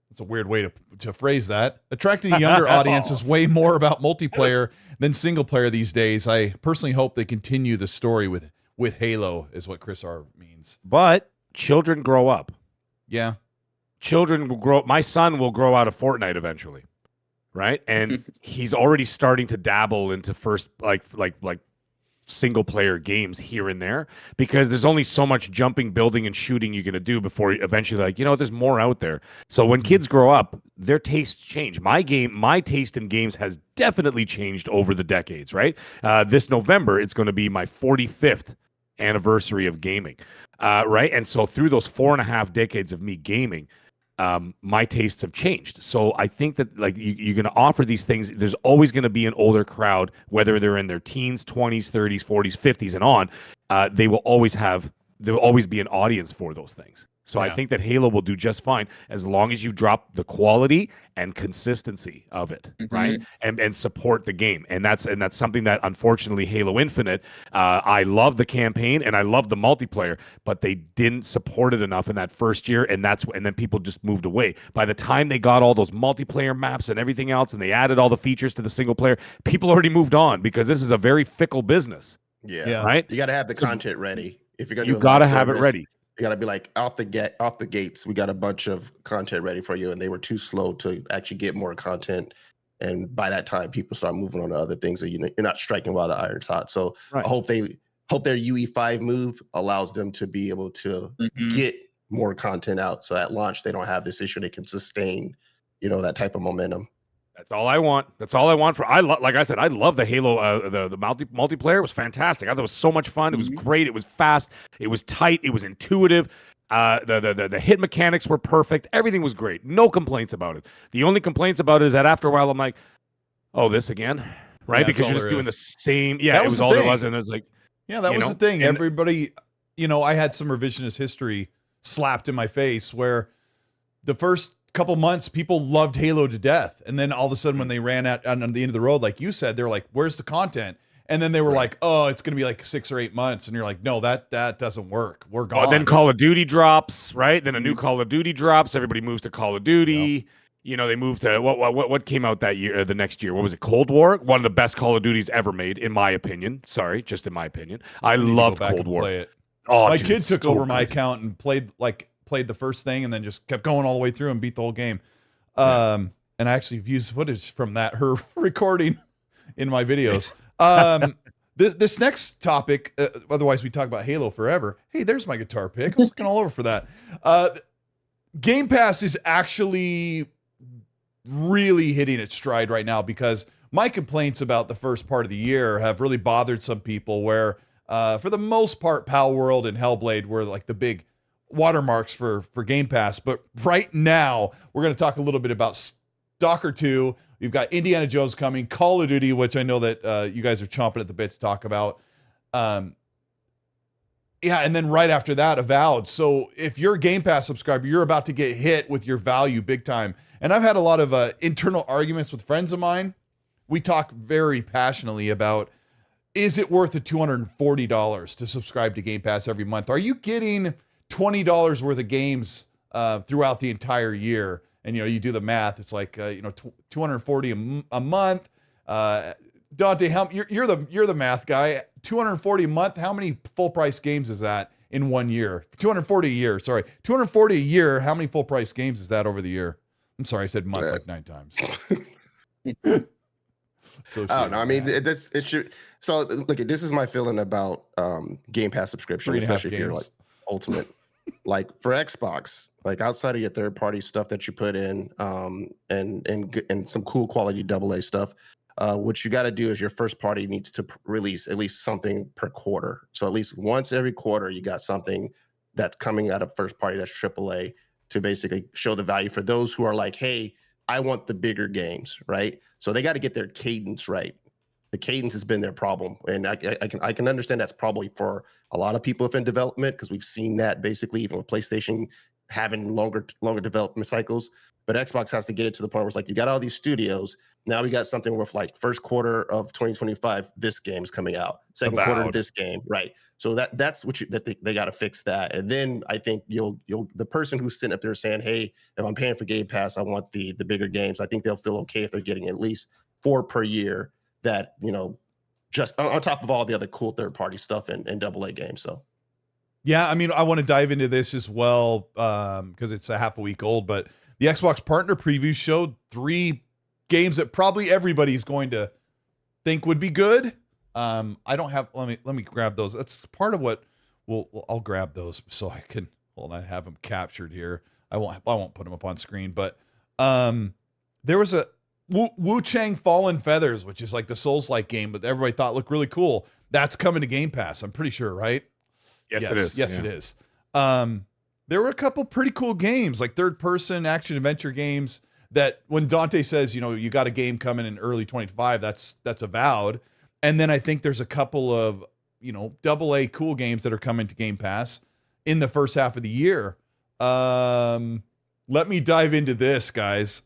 that's a weird way to phrase that, attracting a younger audience is way more about multiplayer than single player these days. I personally hope they continue the story with Halo, is what Chris R. means. But children grow up. Yeah. Children will grow. My son will grow out of Fortnite eventually. Right, and he's already starting to dabble into first like single player games here and there, because there's only so much jumping, building, and shooting you're gonna do before eventually there's more out there. So when kids grow up, their tastes change. My taste in games has definitely changed over the decades. Right, this November it's going to be my 45th anniversary of gaming. Right, and so through those 4.5 decades of me gaming, my tastes have changed. So I think that you're going to offer these things. There's always going to be an older crowd, whether they're in their teens, 20s, 30s, 40s, 50s, and on. There will always be an audience for those things. So yeah. I think that Halo will do just fine as long as you drop the quality and consistency of it, right? And support the game. And that's something that unfortunately Halo Infinite, I love the campaign and I love the multiplayer, but they didn't support it enough in that first year, and then people just moved away. By the time they got all those multiplayer maps and everything else, and they added all the features to the single player, people already moved on, because this is a very fickle business. Yeah. Right? You got to have the content ready. If you're going to, you got to have it ready. You got to be like off the gates. We got a bunch of content ready for you, and they were too slow to actually get more content. And by that time, people start moving on to other things. So you're not striking while the iron's hot. So right. I hope their UE5 move allows them to be able to get more content out. So at launch, they don't have this issue. They can sustain, that type of momentum. That's all I want. That's all I want like I said, I love the Halo. The multiplayer was fantastic. I thought it was so much fun. It was great. It was fast. It was tight. It was intuitive. The hit mechanics were perfect. Everything was great. No complaints about it. The only complaints about it is that after a while, I'm like, oh, this again, right? Yeah, because you're just doing the same. Yeah, that was all there was, and it was like, yeah, that was the thing. And everybody, I had some revisionist history slapped in my face where the first couple months people loved Halo to death, and then all of a sudden when they ran out on the end of the road, like you said, they were like, where's the content? And then they were like, oh, it's gonna be like 6 or 8 months, and you're like, no, that doesn't work, we're gone. Then Call of Duty drops, right? Then a new Call of Duty drops, everybody moves to Call of Duty. They moved to what came out that year, the next year. What was it? Cold War, one of the best Call of Duties ever made, in my opinion. Sorry, just in my opinion. I need to loved go back Cold and War. play it. Oh, my dude, kid it's took so over my good. account and played the first thing, and then just kept going all the way through and beat the whole game. And I actually have used footage from her recording in my videos. This next topic, otherwise we talk about Halo forever. Hey, there's my guitar pick. I was looking all over for that. Game Pass is actually really hitting its stride right now, because my complaints about the first part of the year have really bothered some people, where for the most part, Pal World and Hellblade were like the big watermarks for Game Pass. But right now, we're going to talk a little bit about Stalker 2. We've got Indiana Jones coming, Call of Duty, which I know that you guys are chomping at the bit to talk about. And then right after that, Avowed. So if you're a Game Pass subscriber, you're about to get hit with your value big time. And I've had a lot of internal arguments with friends of mine. We talk very passionately about, is it worth the $240 to subscribe to Game Pass every month? Are you getting $20 worth of games throughout the entire year? And, you do the math. It's like, $240 a month. Dante, you're the math guy. $240 a month. How many full price games is that in 1 year? $240 a year. Sorry, $240 a year. How many full price games is that over the year? I'm sorry, I said month like 9 times. So I don't know. I mean, it should. So look, this is my feeling about Game Pass subscription, especially if you're like Ultimate. Like for Xbox, like outside of your third party stuff that you put in, and some cool quality AA stuff. What you got to do is your first party needs to release at least something per quarter. So at least once every quarter, you got something that's coming out of first party that's AAA to basically show the value for those who are like, hey, I want the bigger games, right? So they got to get their cadence right. The cadence has been their problem, and I can understand that's probably for a lot of people in development, because we've seen that basically even with PlayStation having longer development cycles. But Xbox has to get it to the point where it's like, you got all these studios. Now we got something with like first quarter of 2025, this game's coming out. Second quarter of this game, right? So that's what they got to fix that. And then I think the person who's sitting up there saying, hey, if I'm paying for Game Pass, I want the bigger games. I think they'll feel okay if they're getting at least 4 per year. That just on top of all the other cool third party stuff and AA games. So. Yeah, I mean, I want to dive into this as well because it's a half a week old, but the Xbox partner preview showed 3 games that probably everybody's going to think would be good. I don't have. Let me grab those. That's part of what I'll grab those so I can I have them captured here. I won't put them up on screen, but there was a Wukong Fallen Feathers, which is like the Souls-like game, but everybody thought looked really cool. That's coming to Game Pass. I'm pretty sure, right? Yes, it is. Yes, it is. There were a couple pretty cool games, like third-person action adventure games. That when Dante says, you got a game coming in early 2025, that's Avowed. And then I think there's a couple of, AA cool games that are coming to Game Pass in the first half of the year. Let me dive into this, guys.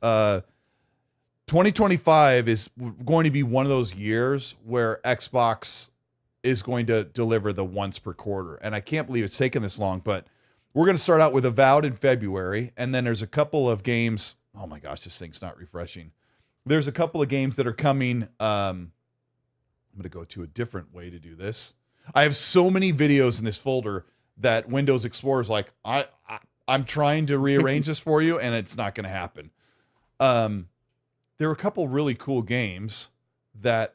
2025 is going to be one of those years where Xbox is going to deliver the once per quarter. And I can't believe it's taken this long, but we're going to start out with Avowed in February. And then there's a couple of games. Oh my gosh, this thing's not refreshing. There's a couple of games that are coming. I'm going to go to a different way to do this. I have so many videos in this folder that Windows Explorer is like, I'm trying to rearrange this for you, and it's not going to happen. There were a couple really cool games that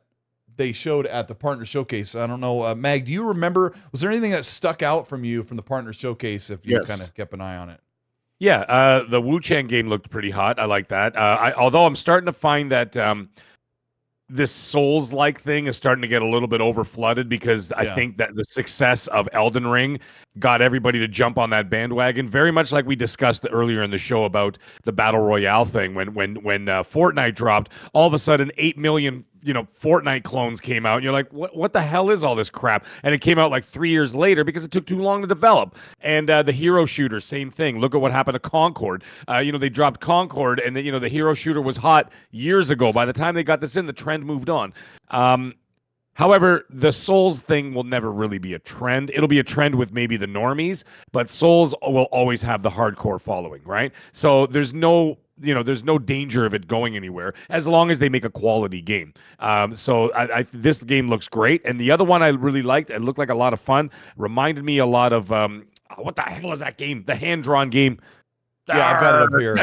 they showed at the partner showcase. I don't know, Mag, do you remember, was there anything that stuck out from you from the partner showcase if you kind of kept an eye on it? Yeah, the Wukong game looked pretty hot. I like that. Although I'm starting to find that this Souls-like thing is starting to get a little bit overflooded, because I think that the success of Elden Ring got everybody to jump on that bandwagon, very much like we discussed earlier in the show about the Battle Royale thing. When Fortnite dropped, all of a sudden 8 million Fortnite clones came out, and you're like, what the hell is all this crap? And it came out like 3 years later because it took too long to develop. And the hero shooter, same thing. Look at what happened to Concord. They dropped Concord, and the hero shooter was hot years ago. By the time they got this in, the trend moved on. However, the Souls thing will never really be a trend. It'll be a trend with maybe the normies, but Souls will always have the hardcore following, right? So there's no there's no danger of it going anywhere as long as they make a quality game. So this game looks great. And the other one I really liked, it looked like a lot of fun, reminded me a lot of what the hell is that game? The hand-drawn game. Yeah, I've got it up here.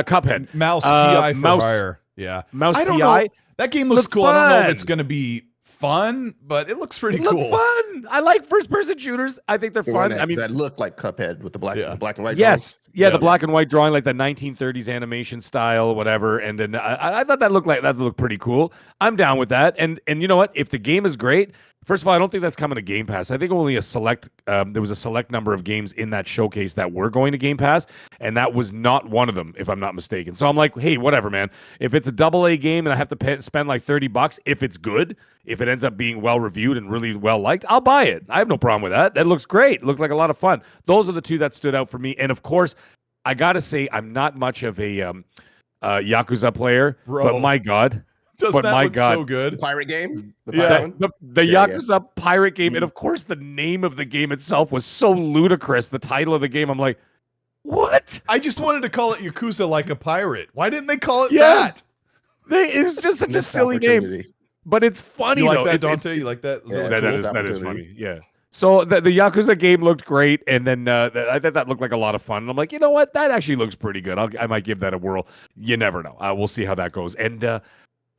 Cuphead. Mouse PI for hire. Yeah. Mouse I don't PI. know. That game looks cool. Fun. I don't know if it's going to be fun, but it looks pretty cool. Fun. I like first-person shooters. I think they're fun. That look like Cuphead with the black and white. Yes, the black and white drawing, like the 1930s animation style, whatever. And then I thought that looked pretty cool. I'm down with that. And you know what? If the game is great, first of all, I don't think that's coming to Game Pass. I think only there was a select number of games in that showcase that were going to Game Pass, and that was not one of them, if I'm not mistaken. So I'm like, hey, whatever, man. If it's a AA game and I have to spend like $30, if it's good, if it ends up being well reviewed and really well liked, I'll buy it. I have no problem with that. That looks great. It looked like a lot of fun. Those are the two that stood out for me. And of course, I gotta say, I'm not much of a Yakuza player, but my God. Doesn't that look so good? The pirate game? The Yakuza pirate game. And of course, the name of the game itself was so ludicrous. The title of the game, I'm like, what? I just wanted to call it Yakuza like a pirate. Why didn't they call it that? It was just such a silly name. But it's funny, you like though. that, Dante? You like that? Yeah, that is funny. Yeah. So the Yakuza game looked great, and then I thought that looked like a lot of fun. And I'm like, you know what? That actually looks pretty good. I might give that a whirl. You never know. We'll see how that goes. And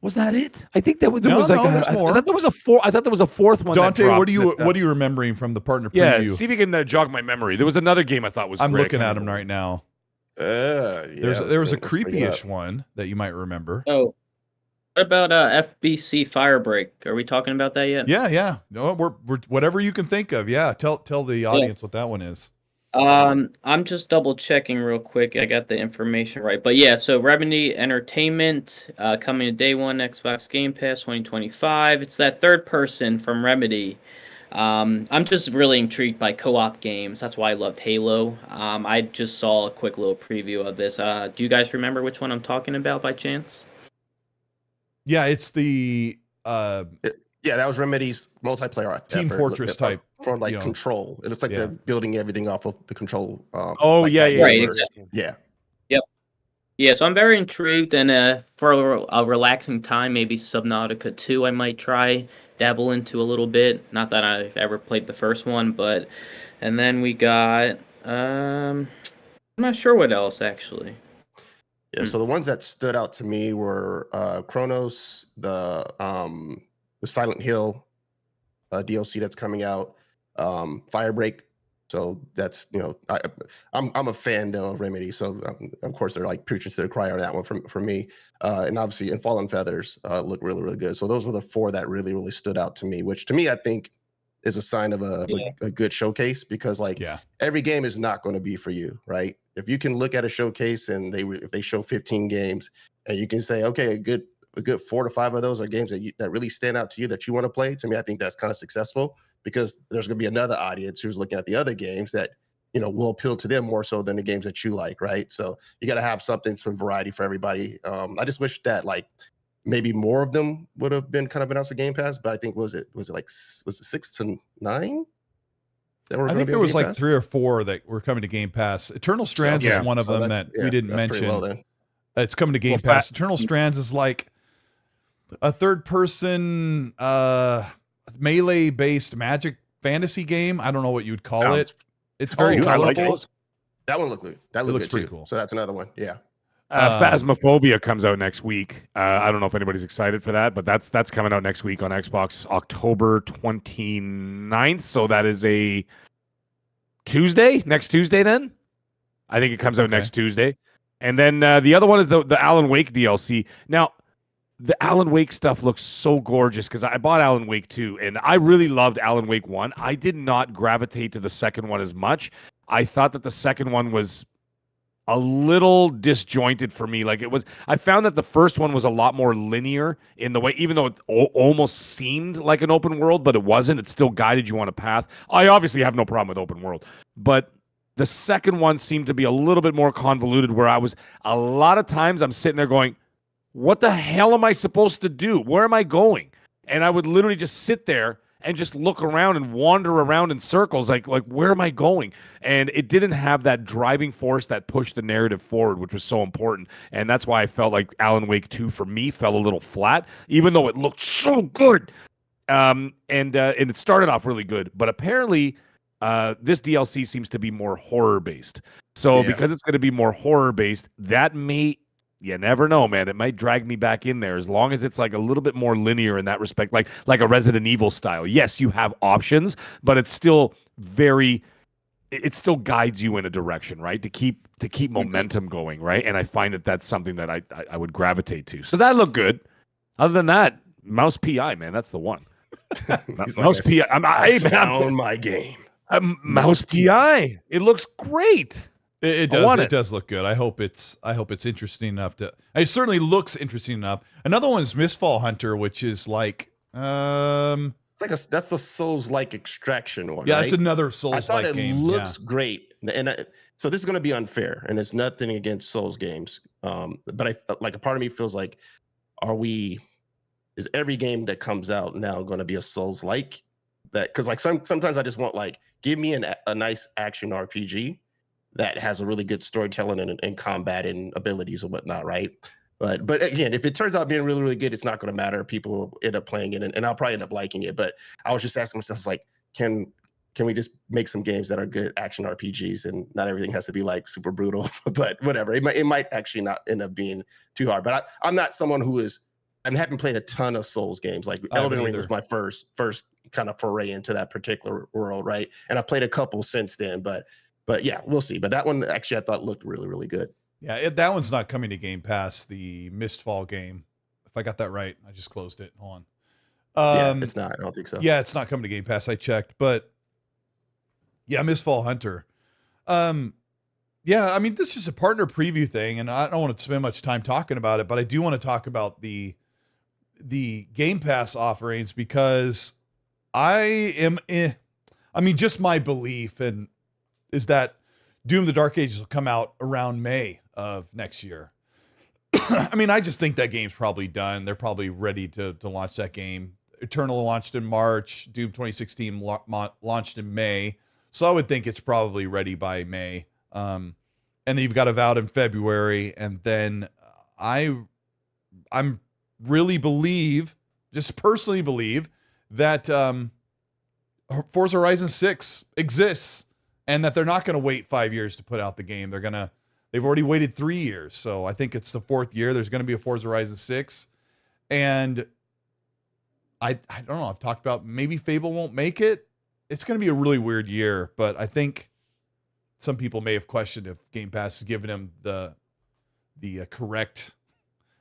was that it? I think there was like there's more. I thought there was a fourth one. Dante, what are you remembering from the partner preview? Yeah, see if you can jog my memory. There was another game I thought was. I'm looking at him right now. There was a creepy-ish one that you might remember. Oh. What about FBC Firebreak? Are we talking about that yet? Yeah. No, we're whatever you can think of. Yeah, tell the audience what that one is. I'm just double checking real quick. I got the information right, but yeah. So Remedy Entertainment coming to day one, Xbox Game Pass 2025. It's that third person from Remedy. I'm just really intrigued by co-op games. That's why I loved Halo. I just saw a quick little preview of this. Do you guys remember which one I'm talking about by chance? Yeah, it's the that was Remedy's multiplayer Team Fortress type for like Control. It looks like they're building everything off of the Control. Right, exactly. Yeah. Yep. Yeah, so I'm very intrigued, and for a relaxing time, maybe Subnautica 2 I might try dabble into a little bit. Not that I've ever played the first one, but and then we got I'm not sure what else actually. Yeah, so the ones that stood out to me were Chronos, the Silent Hill DLC that's coming out, Firebreak. So that's I'm a fan though of Remedy, so of course they're like preaching to the choir on that one for me. And obviously, and Fallen Feathers look really, really good. So those were the four that really, really stood out to me, which to me I think is a sign of a good showcase, because every game is not going to be for you, right? If you can look at a showcase and if they show 15 games and you can say, okay, a good 4 to 5 of those are games that really stand out to you that you want to play. To me, I think that's kind of successful, because there's going to be another audience who's looking at the other games that will appeal to them more so than the games that you like, right? So you got to have some variety for everybody. I just wish that maybe more of them would have been kind of announced for Game Pass, but I think was it 6 to 9? I think there was like 3 or 4 that were coming to Game Pass. Eternal Strands is one of them that we didn't mention. It's coming to Game Pass. Eternal Strands is like a third-person melee-based magic fantasy game. I don't know what you'd call it. It's very colorful. That one looked good. That looks pretty cool. So that's another one. Yeah. Phasmophobia comes out next week. I don't know if anybody's excited for that, but that's coming out next week on Xbox, October 29th. So that is a Tuesday, next Tuesday then. I think it comes out next Tuesday. And then the other one is the Alan Wake DLC. Now, the Alan Wake stuff looks so gorgeous, because I bought Alan Wake 2, and I really loved Alan Wake 1. I did not gravitate to the second one as much. I thought that the second one was a little disjointed for me. I found that the first one was a lot more linear in the way, even though it almost seemed like an open world, but it wasn't. It still guided you on a path. I obviously have no problem with open world, but the second one seemed to be a little bit more convoluted, where a lot of times I'm sitting there going, what the hell am I supposed to do? Where am I going? And I would literally just sit there and just look around and wander around in circles, like where am I going? And it didn't have that driving force that pushed the narrative forward, which was so important. And that's why I felt like Alan Wake 2 for me fell a little flat, even though it looked so good. And it started off really good, but apparently this DLC seems to be more horror based. So because it's going to be more horror based, that may, you never know, man. It might drag me back in there as long as it's like a little bit more linear in that respect, like a Resident Evil style. Yes, you have options, but it's still it still guides you in a direction, right? To keep momentum going, right? And I find that that's something that I would gravitate to. So that looked good. Other than that, Mouse PI, man, that's the one. Mouse PI. I found my game. Mouse PI. It looks great. It does. It does look good. I hope it's interesting enough to. It certainly looks interesting enough. Another one is Mistfall Hunter, which is like it's like that's the Souls-like extraction one. Yeah, right? it's another Souls-like game. It looks great, and so this is going to be unfair, and it's nothing against Souls games. But a part of me feels like, is every game that comes out now going to be a Souls-like? That because like sometimes I just want like give me a nice action RPG that has a really good storytelling and combat and abilities and whatnot, right? But again, if it turns out being really, really good, it's not going to matter. People end up playing it, and I'll probably end up liking it. But I was just asking myself, like, can we just make some games that are good action RPGs, and not everything has to be like super brutal? But whatever, it might actually not end up being too hard. But I'm not someone who is. I haven't played a ton of Souls games. Like Elden Ring was my first kind of foray into that particular world, right? And I've played a couple since then. But yeah, we'll see. But that one actually I thought looked really, really good. Yeah, that one's not coming to Game Pass, the Mistfall game. If I got that right, I just closed it. Hold on. Yeah, it's not. I don't think so. Yeah, it's not coming to Game Pass. I checked, but yeah, Mistfall Hunter. Yeah, I mean, this is a partner preview thing, and I don't want to spend much time talking about it, but I do want to talk about the Game Pass offerings because just my belief is that Doom: The Dark Ages will come out around May of next year. I mean, I just think that game's probably done. They're probably ready to launch that game. Eternal launched in March. Doom 2016 launched in May. So I would think it's probably ready by May. And then you've got Avowed in February. And then I'm really personally believe that Forza Horizon 6 exists. And that they're not going to wait 5 years to put out the game. They've already waited 3 years. So I think it's the fourth year. There's going to be a Forza Horizon 6. And I don't know. I've talked about maybe Fable won't make it. It's going to be a really weird year. But I think some people may have questioned if Game Pass has given them the correct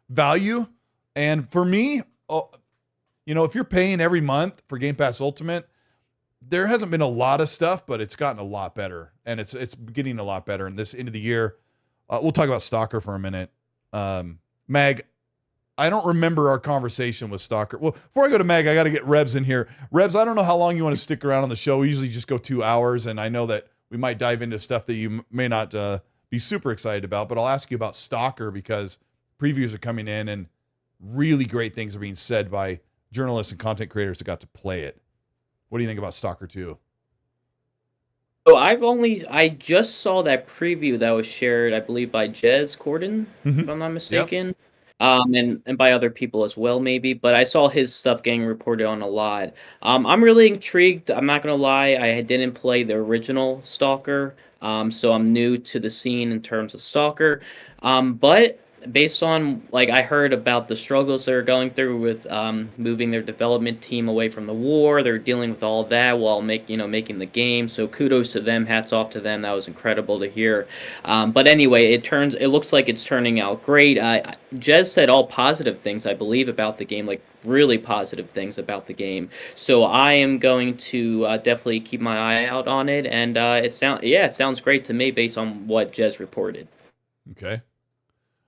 value. And for me, if you're paying every month for Game Pass Ultimate, there hasn't been a lot of stuff, but it's gotten a lot better, and it's getting a lot better. And this end of the year, we'll talk about Stalker for a minute. Mag, I don't remember our conversation with Stalker. Well, before I go to Mag, I got to get Rebs in here. Rebs, I don't know how long you want to stick around on the show. We usually just go 2 hours, and I know that we might dive into stuff that you may not be super excited about, but I'll ask you about Stalker because previews are coming in, and really great things are being said by journalists and content creators that got to play it. What do you think about Stalker 2? So I just saw that preview that was shared, I believe, by Jez Corden, if I'm not mistaken. Yep. And by other people as well, maybe. But I saw his stuff getting reported on a lot. I'm really intrigued. I'm not gonna lie. I didn't play the original Stalker, so I'm new to the scene in terms of Stalker. But based on I heard about the struggles they're going through with moving their development team away from the war. They're dealing with all that while making the game. So kudos to them, hats off to them. That was incredible to hear. But anyway, it looks like it's turning out great. Jez said all positive things, I believe, about the game, really positive things about the game. So I am going to definitely keep my eye out on it. And it sounds great to me based on what Jez reported. Okay.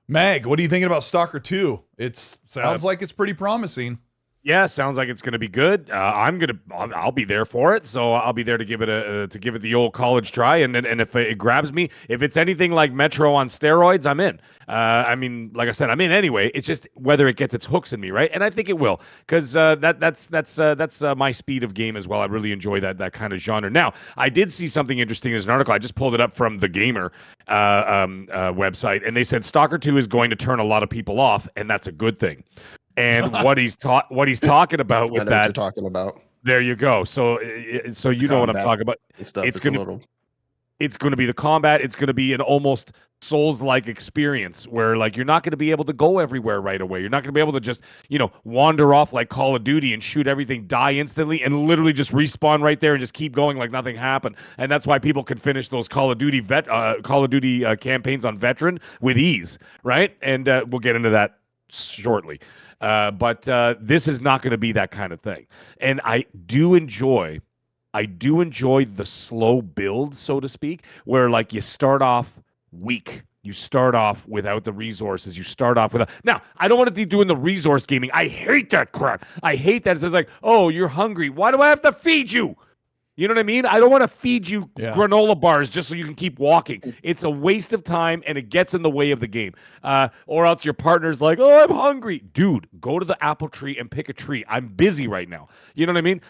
Mag, what are you thinking about Stalker 2? It sounds like it's pretty promising. Yeah, sounds like it's going to be good. I'll be there for it. So I'll be there to give it the old college try. And if it grabs me, if it's anything like Metro on steroids, I'm in. I mean, like I said, I'm in anyway. It's just whether it gets its hooks in me, right? And I think it will, because that's my speed of game as well. I really enjoy that kind of genre. Now, I did see something interesting. There's an article I just pulled it up from the Gamer website, and they said Stalker 2 is going to turn a lot of people off, and that's a good thing. And what he's talking about with I know what that, you're talking about. there you go. So you know what I'm talking about. And stuff. It's going to be the combat. It's going to be an almost Souls-like experience where like you're not going to be able to go everywhere right away. You're not going to be able to just wander off like Call of Duty and shoot everything, die instantly, and literally just respawn right there and just keep going like nothing happened. And that's why people can finish those Call of Duty campaigns on veteran with ease, right? And we'll get into that shortly. But this is not going to be that kind of thing. And I do enjoy the slow build, so to speak, where like you start off weak. You start off without the resources. You start off without. Now, I don't want to be doing the resource gaming. I hate that crap. I hate that. It says like, oh, you're hungry. Why do I have to feed you? You know what I mean? I don't want to feed you granola bars just so you can keep walking. It's a waste of time, and it gets in the way of the game. Or else your partner's like, oh, I'm hungry. Dude, go to the apple tree and pick a tree. I'm busy right now. You know what I mean?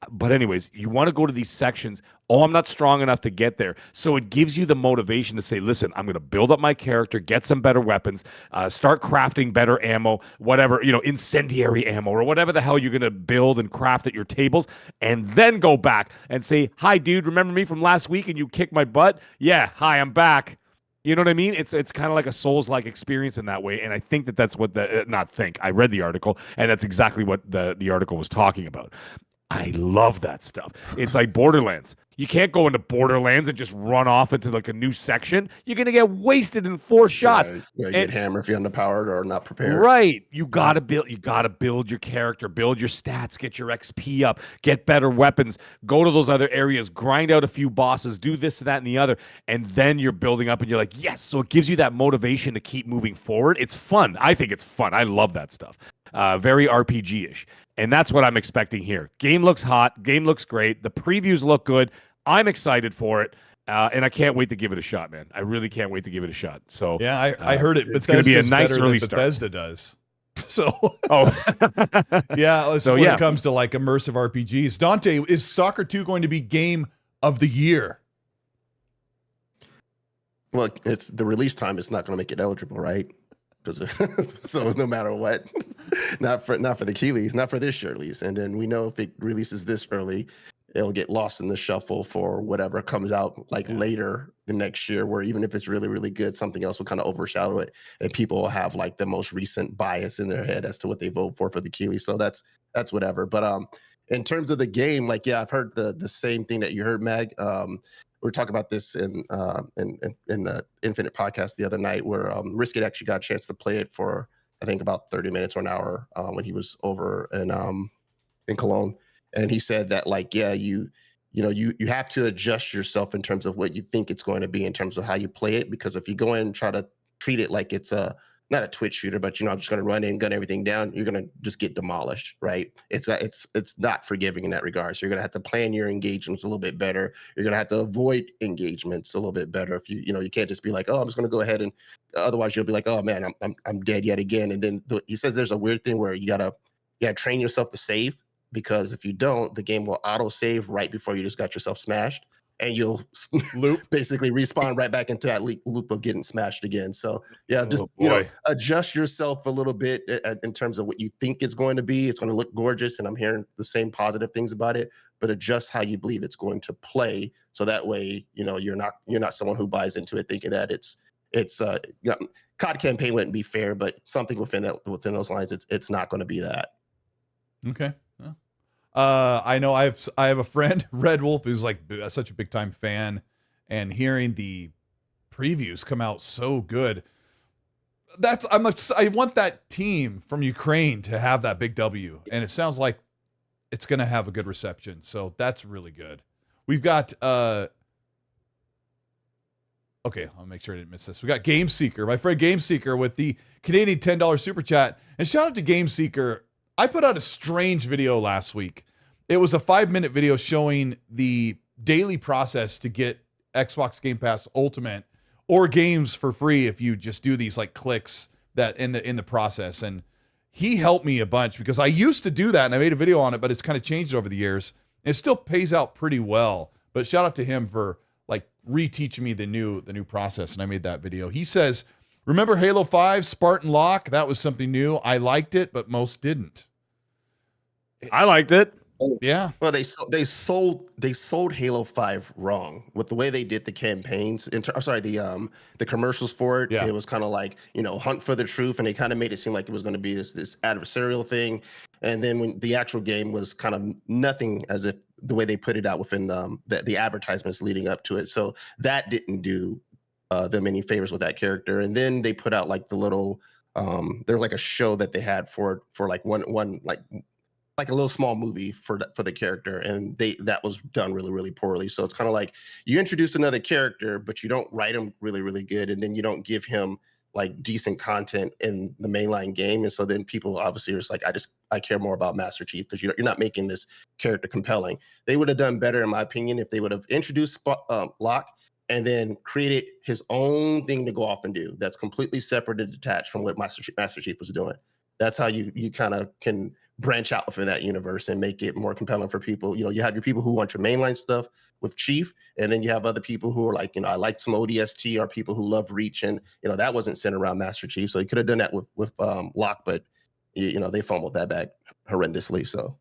But anyways, you want to go to these sections. Oh, I'm not strong enough to get there. So it gives you the motivation to say, listen, I'm going to build up my character, get some better weapons, start crafting better ammo, whatever, incendiary ammo or whatever the hell you're going to build and craft at your tables, and then go back and say, hi, dude, remember me from last week and you kicked my butt? Yeah, hi, I'm back. You know what I mean? It's kind of like a Souls-like experience in that way, and I think that's what I read the article, and that's exactly what the article was talking about. I love that stuff. It's like Borderlands. You can't go into Borderlands and just run off into like a new section. You're gonna get wasted in 4 shots. You get hammered if you're underpowered or not prepared. Right. You gotta build your character, build your stats, get your XP up, get better weapons, go to those other areas, grind out a few bosses, do this, that, and the other, and then you're building up and you're like, yes. So it gives you that motivation to keep moving forward. It's fun. I think it's fun. I love that stuff. Very RPG-ish. And that's what I'm expecting here. Game looks hot. Game looks great. The previews look good. I'm excited for it. And I can't wait to give it a shot, man. I really can't wait to give it a shot. So yeah, I heard it. It's going to be a nice better release than Bethesda does. So yeah, when it comes to like immersive RPGs, Dante, is Stalker 2 going to be game of the year? Well, it's the release time. It's not going to make it eligible, right? So no matter what, not for the Keeleys, not for this year at least. And then we know if it releases this early, it'll get lost in the shuffle for whatever comes out later the next year, where even if it's really, really good, something else will kind of overshadow it, and people will have like the most recent bias in their head as to what they vote for the Keeleys. So that's whatever. But in terms of the game, like, yeah, I've heard the same thing that you heard, Mag. We were talking about this in the Infinite podcast the other night, where Riskit actually got a chance to play it for, I think, about 30 minutes or an hour when he was over in Cologne. And he said that, like, yeah, you have to adjust yourself in terms of what you think it's going to be in terms of how you play it. Because if you go in and try to treat it like it's not a Twitch shooter, but I'm just going to run in, gun everything down, you're going to just get demolished, right? It's not forgiving in that regard. So you're going to have to plan your engagements a little bit better. You're going to have to avoid engagements a little bit better. If you can't just be like, oh, I'm just going to go ahead, and otherwise you'll be like, oh man, I'm dead yet again. And then he says there's a weird thing where you gotta train yourself to save, because if you don't, the game will auto save right before you just got yourself smashed, and you'll basically respawn right back into that loop of getting smashed again. So yeah, just adjust yourself a little bit in terms of what you think it's going to be. It's going to look gorgeous, and I'm hearing the same positive things about it, but adjust how you believe it's going to play, so that way you're not someone who buys into it thinking that it's COD campaign wouldn't be fair, but something within those lines, it's not going to be that. Okay. I know I have a friend, Red Wolf, who's like such a big time fan, and hearing the previews come out so good, I want that team from Ukraine to have that big W, and it sounds like it's going to have a good reception. So that's really good. We've got okay, I'll make sure I didn't miss this. We got Game Seeker, my friend Game Seeker, with the Canadian $10 super chat, and shout out to Game Seeker. I put out a strange video last week. It was a 5-minute video showing the daily process to get Xbox Game Pass Ultimate or games for free if you just do these like clicks that in the process. And he helped me a bunch because I used to do that and I made a video on it, but it's kind of changed over the years. It still pays out pretty well. But shout out to him for like reteaching me the new process, and I made that video. He says, remember Halo 5 Spartan Lock? That was something new. I liked it, but most didn't. I liked it. Yeah. Well, they sold Halo 5 wrong with the way they did the campaigns. The commercials for it. Yeah. It was kind of like, hunt for the truth, and they kind of made it seem like it was going to be this adversarial thing. And then when the actual game was kind of nothing, as if the way they put it out within the advertisements leading up to it. So that didn't do them any favors with that character. And then they put out like the little there was like a show that they had for like one like a little small movie for the character, and that was done really, really poorly. So it's kind of like you introduce another character, but you don't write him really, really good, and then you don't give him like decent content in the mainline game. And so then people obviously are just like, I care more about Master Chief because you're not making this character compelling. They would have done better, in my opinion, if they would have introduced Locke and then created his own thing to go off and do that's completely separate and detached from what Master Chief was doing. That's how you kind of can branch out within that universe and make it more compelling for people. You have your people who want your mainline stuff with Chief, and then you have other people who are like, I like some ODST, or people who love Reach, and that wasn't centered around Master Chief. So he could have done that with Locke, but they fumbled that back horrendously. So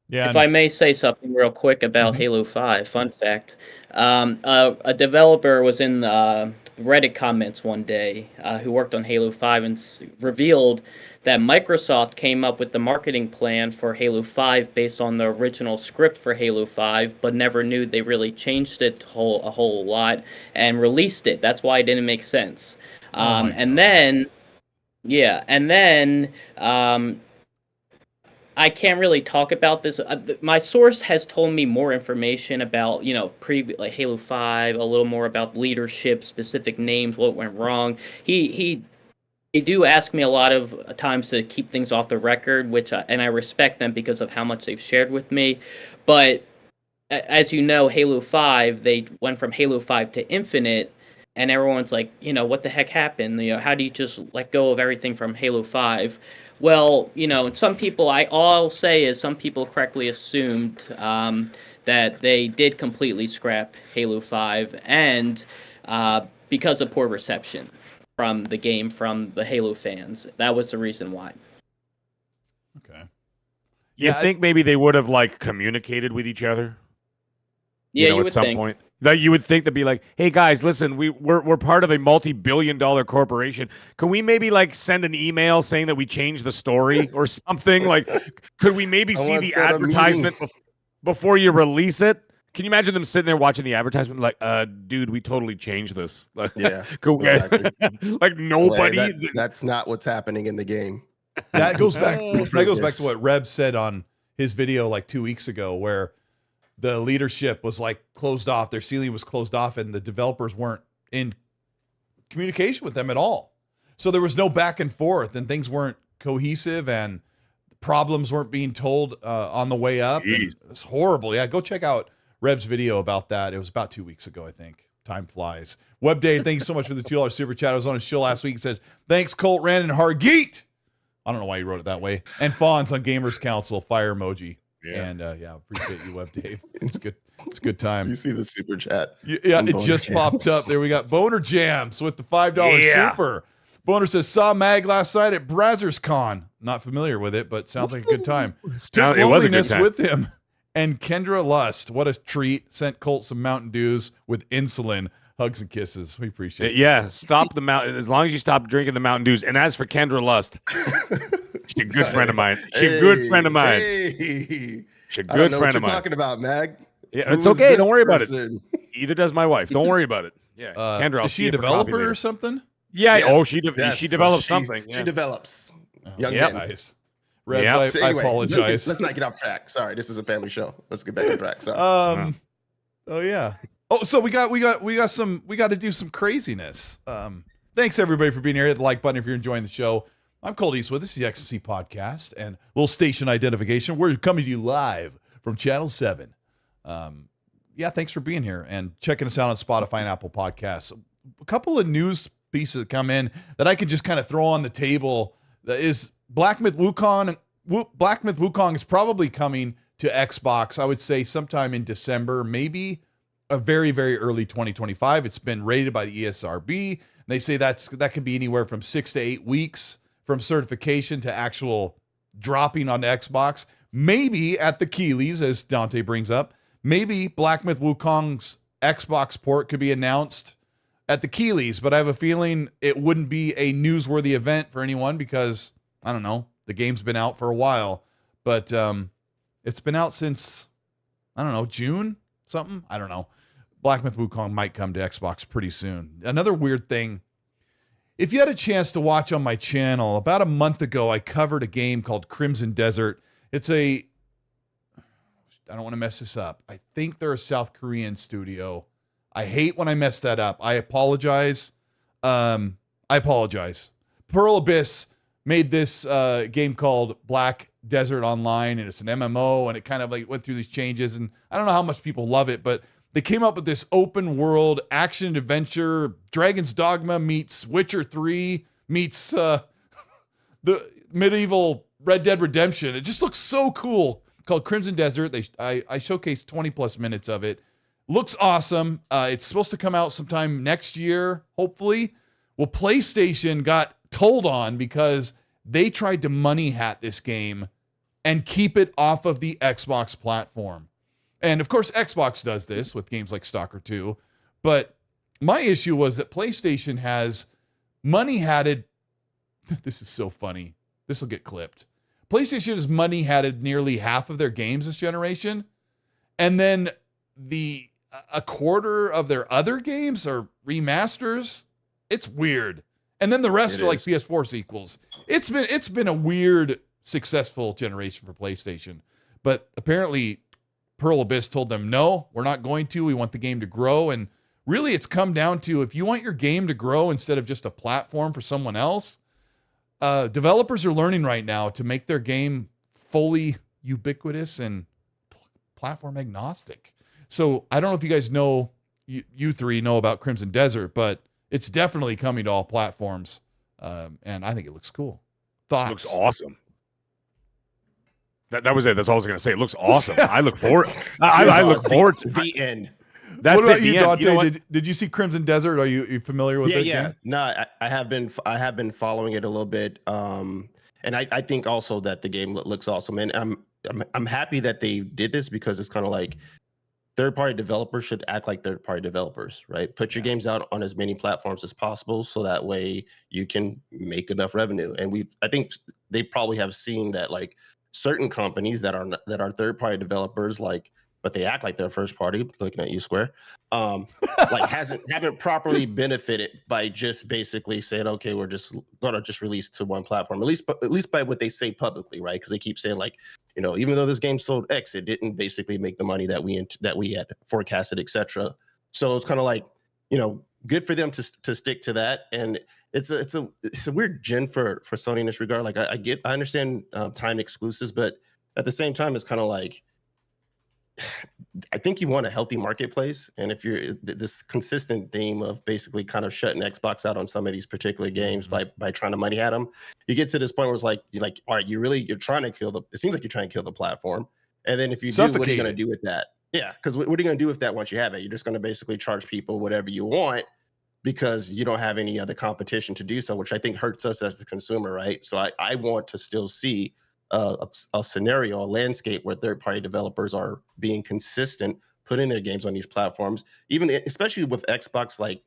Yeah. If I may say something real quick about Halo 5, fun fact. A developer was in the Reddit comments one day who worked on Halo 5 and revealed that Microsoft came up with the marketing plan for Halo 5 based on the original script for Halo 5, but never knew they really changed it a whole lot and released it. That's why it didn't make sense. And then I can't really talk about this. My source has told me more information about, like Halo 5, a little more about leadership, specific names, what went wrong. They do ask me a lot of times to keep things off the record, and I respect them because of how much they've shared with me. But as you know, Halo 5, they went from Halo 5 to Infinite, and everyone's like, what the heck happened? How do you just let go of everything from Halo 5? Well, and some people, all I'll say is some people correctly assumed that they did completely scrap Halo 5, and because of poor reception from the game from the Halo fans. That was the reason why. Okay. You think maybe they would have like communicated with each other? Yeah, you at would some think. point. That you would think to be like, hey guys, listen, we're part of a multi-billion-dollar corporation. Can we maybe like send an email saying that we changed the story or something? Like, could we maybe see the advertisement before you release it? Can you imagine them sitting there watching the advertisement like, dude, we totally changed this. Like, yeah, exactly. Like nobody. That's not what's happening in the game. That goes back to what Reb said on his video like 2 weeks ago, where the leadership was like closed off. Their ceiling was closed off, and the developers weren't in communication with them at all. So there was no back and forth, and things weren't cohesive, and problems weren't being told on the way up. And it's horrible. Yeah, go check out Reb's video about that. It was about 2 weeks ago, I think. Time flies. Web Day, thank you so much for the $2 super chat. I was on his show last week. He said, thanks, Colt, Rand, and Hargeet. I don't know why you wrote it that way. And Fonz on Gamers Council, fire emoji. Yeah. And appreciate you, Web Dave. It's good. It's a good time. You see the super chat. Yeah, it just popped up. There we got Boner Jams with the $5 super. Boner says, saw Mag last night at Brazzers Con. Not familiar with it, but sounds like a good time. Took loneliness with him. And Kendra Lust, what a treat. Sent Colt some Mountain Dews with insulin. Hugs and kisses. We appreciate it. Yeah, stop the mountain. As long as you stop drinking the Mountain Dews. And as for Kendra Lust, she's a good friend of mine. She's a good friend of mine. Hey. She's a good friend of mine. I don't know what you're talking about, Mag. Yeah, it's okay. Don't worry about it. Either does my wife. Don't worry about it. Yeah, Kendra. Is she a developer or something? Yeah. Yes. She develops something. She develops. Young men. Nice. Rebs, So anyway, I apologize. Let's not get off track. Sorry, this is a family show. Let's get back on track. Sorry. Oh yeah. Oh, so we got to do some craziness. Thanks everybody for being here. Hit the like button if you're enjoying the show. I'm Colteastwood. This is the XC Podcast and little station identification. We're coming to you live from Channel 7. Yeah, thanks for being here and checking us out on Spotify and Apple Podcasts. A couple of news pieces that come in that I can just kind of throw on the table. That is Black Myth Wukong. Black Myth Wukong is probably coming to Xbox, I would say sometime in December, maybe a very, very early 2025. It's been rated by the ESRB. They say that could be anywhere from 6 to 8 weeks from certification to actual dropping on Xbox. Maybe at the Keeleys, as Dante brings up, maybe Black Myth Wukong's Xbox port could be announced at the Keeleys, but I have a feeling it wouldn't be a newsworthy event for anyone because, I don't know, the game's been out for a while, but it's been out since, I don't know, June, something? I don't know. Black Myth Wukong might come to Xbox pretty soon. Another weird thing, if you had a chance to watch on my channel, about a month ago, I covered a game called Crimson Desert. It's I don't want to mess this up. I think they're a South Korean studio. I hate when I mess that up. I apologize. Pearl Abyss made this game called Black Desert Online, and it's an MMO, and it kind of like went through these changes, and I don't know how much people love it, but they came up with this open world action adventure. Dragon's Dogma meets Witcher 3 meets the medieval Red Dead Redemption. It just looks so cool. Called Crimson Desert. I showcased 20 plus minutes of it. Looks awesome. It's supposed to come out sometime next year, hopefully. Well, PlayStation got told on because they tried to money hat this game and keep it off of the Xbox platform. And of course, Xbox does this with games like Stalker 2. But my issue was that PlayStation has money hatted. This is so funny. This will get clipped. PlayStation has money hatted nearly half of their games this generation. And then a quarter of their other games are remasters. It's weird. And then the rest are like PS4 sequels. It's been a weird, successful generation for PlayStation. But apparently Pearl Abyss told them, no, we're not going to. We want the game to grow. And really, it's come down to, if you want your game to grow instead of just a platform for someone else, developers are learning right now to make their game fully ubiquitous and platform agnostic. So I don't know if you guys know, you three know about Crimson Desert, but it's definitely coming to all platforms. And I think it looks cool. Thoughts? It looks awesome. That was it. That's all I was going to say. It looks awesome. I look forward. I look forward to the end. That's what about it, you, Dante? You know did you see Crimson Desert? Are you familiar with it? Yeah. No, I have been following it a little bit. And I think also that the game looks awesome. And I'm happy that they did this, because it's kind of like third-party developers should act like third-party developers, right? Put your games out on as many platforms as possible, so that way you can make enough revenue. And I think they probably have seen that, like, certain companies that are third-party developers, like, but they act like they're first party, looking at you, Square, like haven't properly benefited by just basically saying, okay, we're just gonna release to one platform, at least by what they say publicly, right? Because they keep saying, like, you know, even though this game sold X, it didn't basically make the money that we had forecasted, etc. So it's kind of like, you know, good for them to stick to that. And it's a weird gen for Sony in this regard. Like, I understand time exclusives, but at the same time, it's kind of like, I think you want a healthy marketplace. And if you're this consistent theme of basically kind of shutting Xbox out on some of these particular games by trying to money at them, you get to this point where it's like, you're like, all right, you're trying to kill it seems like you're trying to kill the platform. And then if you do, what are you going to do with that? Yeah, because what are you going to do with that once you have it? You're just going to basically charge people whatever you want, because you don't have any other competition to do so, which I think hurts us as the consumer, right? So I want to still see a scenario, a landscape where third-party developers are being consistent, putting their games on these platforms, especially with Xbox. Like,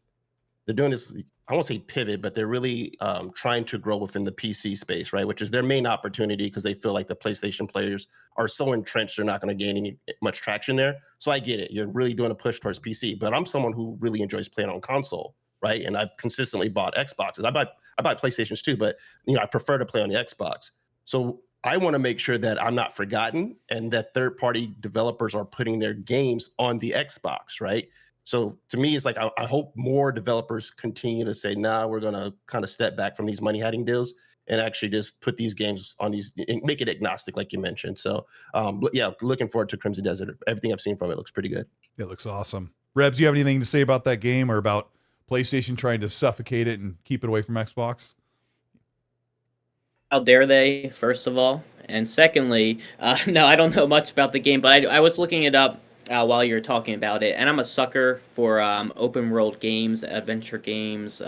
they're doing this, I won't say pivot, but they're really trying to grow within the PC space, right? Which is their main opportunity, because they feel like the PlayStation players are so entrenched, they're not going to gain much traction there. So I get it. You're really doing a push towards PC, but I'm someone who really enjoys playing on console, right? And I've consistently bought Xboxes. I buy PlayStations too, but, you know, I prefer to play on the Xbox. So I want to make sure that I'm not forgotten, and that third-party developers are putting their games on the Xbox, right? So to me, it's like, I hope more developers continue to say, nah, we're going to kind of step back from these money-hatting deals, and actually just put these games on these and make it agnostic, like you mentioned. So, yeah, looking forward to Crimson Desert. Everything I've seen from it looks pretty good. It looks awesome. Rebs, do you have anything to say about that game or about PlayStation trying to suffocate it and keep it away from Xbox? How dare they, first of all? And secondly, no, I don't know much about the game, but I was looking it up while you were talking about it, and I'm a sucker for open world games, adventure games.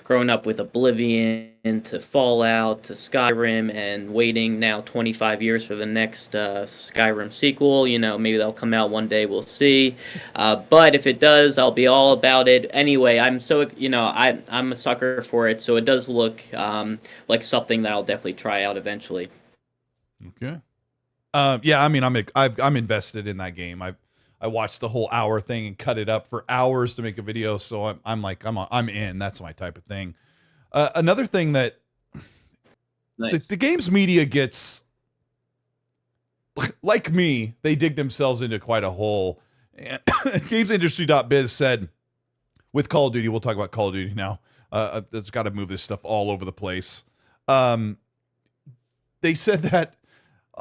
Growing up with Oblivion to Fallout to Skyrim, and waiting now 25 years for the next Skyrim sequel. Maybe they'll come out one day. We'll see. But if it does, I'll be all about it. Anyway, I'm I'm a sucker for it, so it does look like something that I'll definitely try out eventually. Okay. Yeah, I mean, I'm invested in that game. I watched the whole hour thing and cut it up for hours to make a video. So I'm in. That's my type of thing. Another thing that Nice. the games media gets, like me, they dig themselves into quite a hole. And GamesIndustry.biz said, with Call of Duty, we'll talk about Call of Duty now. It's got to move this stuff all over the place. They said that,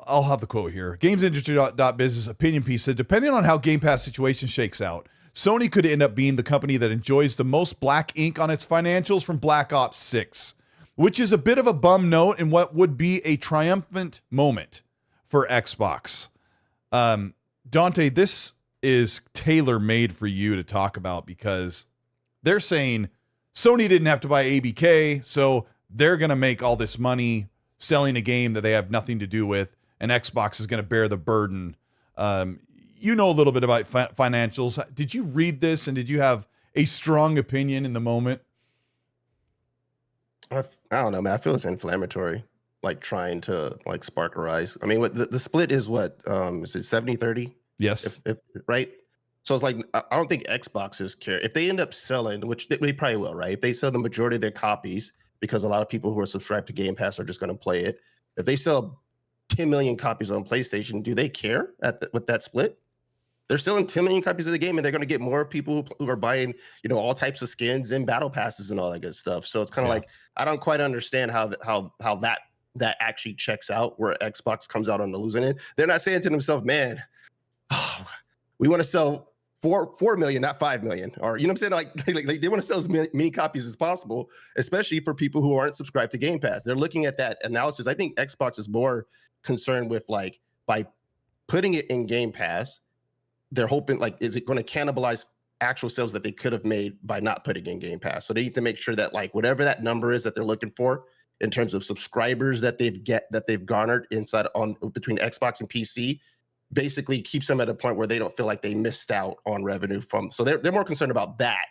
I'll have the quote here. GamesIndustry.biz's opinion piece said, depending on how Game Pass situation shakes out, Sony could end up being the company that enjoys the most black ink on its financials from Black Ops 6, which is a bit of a bum note in what would be a triumphant moment for Xbox. Dante, this is tailor-made for you to talk about because they're saying Sony didn't have to buy ABK, so they're going to make all this money selling a game that they have nothing to do with, and Xbox is going to bear the burden. You know a little bit about financials. Did you read this, and did you have a strong opinion in the moment? I don't know, man. I feel it's inflammatory, like trying to like spark a rise. I mean, what the split is what? Is it 70-30? Yes. If right? So it's like, I don't think Xboxers care. If they end up selling, which they probably will, right? If they sell the majority of their copies, because a lot of people who are subscribed to Game Pass are just going to play it. If they sell 10 million copies on PlayStation, do they care with that split? They're selling 10 million copies of the game, and they're going to get more people who are buying, all types of skins and battle passes and all that good stuff. So it's kind of like, I don't quite understand how that actually checks out, where Xbox comes out on the losing end. They're not saying to themselves, man, we want to sell 4 million, not 5 million, or you know what I'm saying? Like they want to sell as many copies as possible, especially for people who aren't subscribed to Game Pass. They're looking at that analysis. I think Xbox is more concerned with, like, by putting it in Game Pass, they're hoping, like, is it going to cannibalize actual sales that they could have made by not putting in Game Pass? So they need to make sure that, like, whatever that number is that they're looking for in terms of subscribers that they've garnered inside between Xbox and PC, basically keeps them at a point where they don't feel like they missed out on revenue from. So they're more concerned about that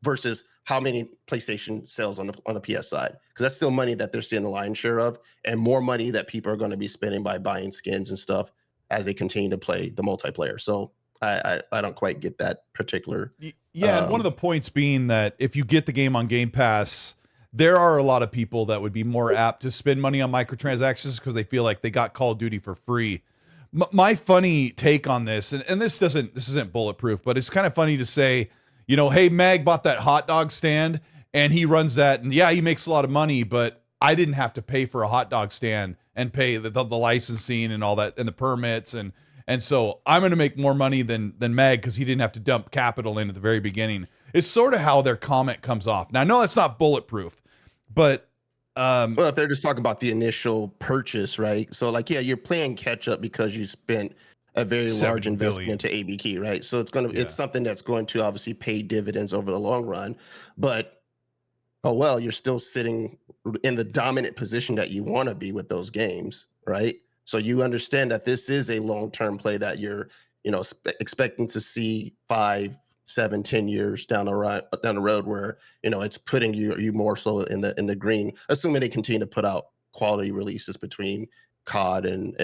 versus how many PlayStation sales on the PS side, because that's still money that they're seeing the lion's share of, and more money that people are going to be spending by buying skins and stuff as they continue to play the multiplayer. So I don't quite get that particular. Yeah, and one of the points being that if you get the game on Game Pass, there are a lot of people that would be more apt to spend money on microtransactions because they feel like they got Call of Duty for free. My funny take on this, and this isn't bulletproof, but it's kind of funny to say, hey, Mag bought that hot dog stand and he runs that, and yeah, he makes a lot of money, but I didn't have to pay for a hot dog stand and pay the licensing and all that and the permits, and so I'm going to make more money than Mag because he didn't have to dump capital in at the very beginning. It's sort of how their comment comes off. Now, I know that's not bulletproof, but well, if they're just talking about the initial purchase, right? So, like, yeah, you're playing catch up because you spent a very large investment into ABK, right? So it's something that's going to obviously pay dividends over the long run. But oh well, you're still sitting in the dominant position that you want to be with those games, right? So you understand that this is a long-term play that you're, expecting to see 5, 7, 10 years down the road, where it's putting you more so in the green, assuming they continue to put out quality releases between COD and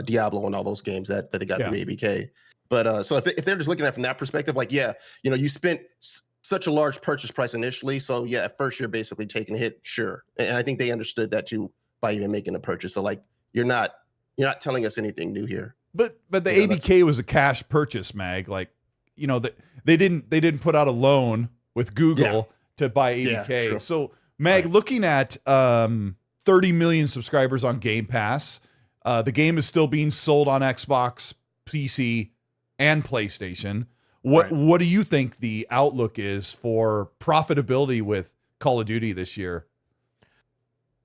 Diablo and all those games that they got through ABK. But so if they're just looking at it from that perspective, like, you spent such a large purchase price initially, so yeah, at first you're basically taking a hit, sure, and I think they understood that too by even making a purchase. So, like, you're not telling us anything new here. But the ABK was a cash purchase, Mag. Like, they didn't put out a loan with Google to buy ABK. Yeah, so Meg, looking at 30 million subscribers on Game Pass, the game is still being sold on Xbox, PC, and PlayStation. What do you think the outlook is for profitability with Call of Duty this year?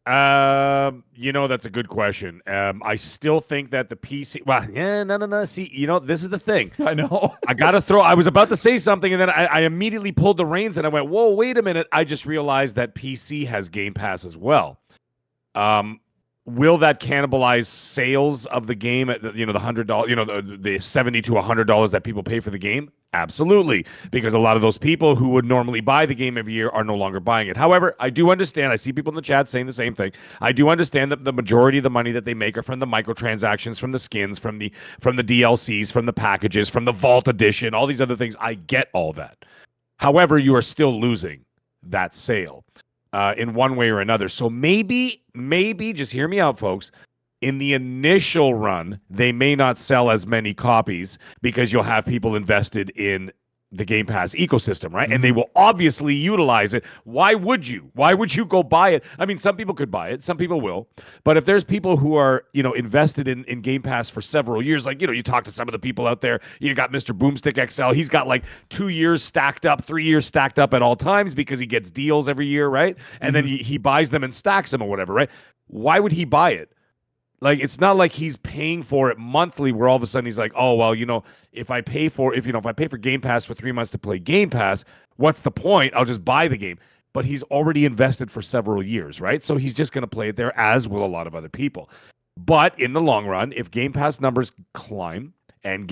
That's a good question. I still think that the PC. Well, no. See, this is the thing. I know. I was about to say something, and then I immediately pulled the reins, and I went, "Whoa, wait a minute!" I just realized that PC has Game Pass as well. Will that cannibalize sales of the game at the $100, the $70 to $100 that people pay for the game? Absolutely, because a lot of those people who would normally buy the game every year are no longer buying it. However, I do understand. I see people in the chat saying the same thing. I do understand that the majority of the money that they make are from the microtransactions, from the skins, from the DLCs, from the packages, from the Vault Edition, all these other things. I get all that. However, you are still losing that sale in one way or another. So maybe, just hear me out, folks. In the initial run, they may not sell as many copies because you'll have people invested in the Game Pass ecosystem, right? Mm-hmm. And they will obviously utilize it. Why would you? Why would you go buy it? I mean, some people could buy it. Some people will. But if there's people who are, invested in Game Pass for several years, like, you talk to some of the people out there, you got Mr. Boomstick XL. He's got like 2 years stacked up, 3 years stacked up at all times because he gets deals every year, right? And then he buys them and stacks them or whatever, right? Why would he buy it? Like, it's not like he's paying for it monthly where all of a sudden he's like, oh, well, if I pay for Game Pass for 3 months to play Game Pass, what's the point? I'll just buy the game. But he's already invested for several years, right? So he's just going to play it there, as will a lot of other people. But in the long run, if Game Pass numbers climb and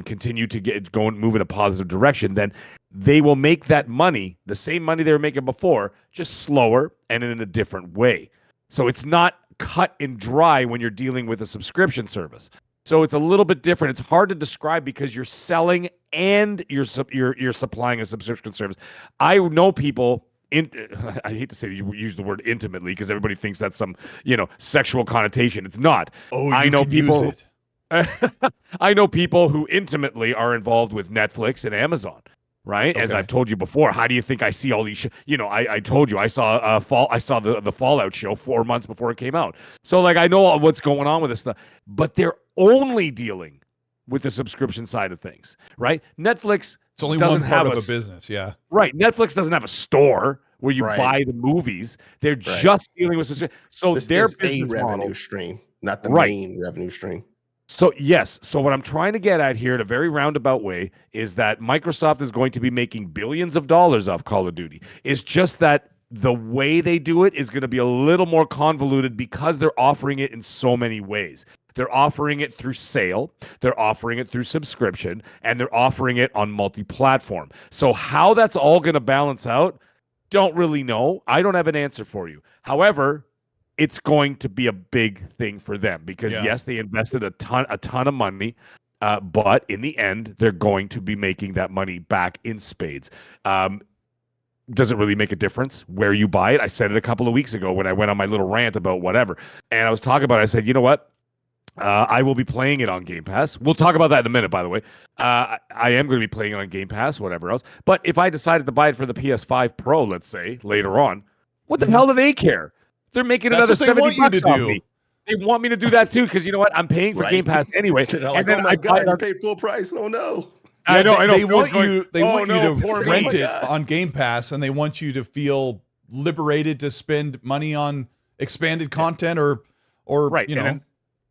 continue to move in a positive direction, then they will make that money, the same money they were making before, just slower and in a different way. So it's not cut and dry when you're dealing with a subscription service. So it's a little bit different. It's hard to describe because you're selling and you're supplying a subscription service. I know people I hate to say you use the word intimately because everybody thinks that's some, sexual connotation. It's not. Oh, I know people I know people who intimately are involved with Netflix and Amazon. Right, okay. As I've told you before, how do you think I see all these? I told you I saw the Fallout show 4 months before it came out. So like I know what's going on with this stuff, but they're only dealing with the subscription side of things, right? Netflix it's only one part of a business, yeah. Right, Netflix doesn't have a store where you buy the movies. They're just dealing with subscription. So this their is business a revenue model, stream, not the main revenue stream. So yes, so what I'm trying to get at here in a very roundabout way is that Microsoft is going to be making billions of dollars off Call of Duty. It's just that the way they do it is going to be a little more convoluted because they're offering it in so many ways. They're offering it through sale, they're offering it through subscription, and they're offering it on multi-platform. So how that's all going to balance out, don't really know. I don't have an answer for you. However, it's going to be a big thing for them because yes, they invested a ton of money, but in the end, they're going to be making that money back in spades. Does it really make a difference where you buy it? I said it a couple of weeks ago when I went on my little rant about whatever, and I was talking about it. I said, you know what? I will be playing it on Game Pass. We'll talk about that in a minute, by the way. I am going to be playing it on Game Pass, whatever else. But if I decided to buy it for the PS5 Pro, let's say, later on, what the hell do they care? They're making another $70 off me. They want me to do that too, because you know what? I'm paying for Game Pass anyway. Like, oh my God, you paid full price. Oh no. I know. They want you to rent it on Game Pass, and they want you to feel liberated to spend money on expanded content or funny looking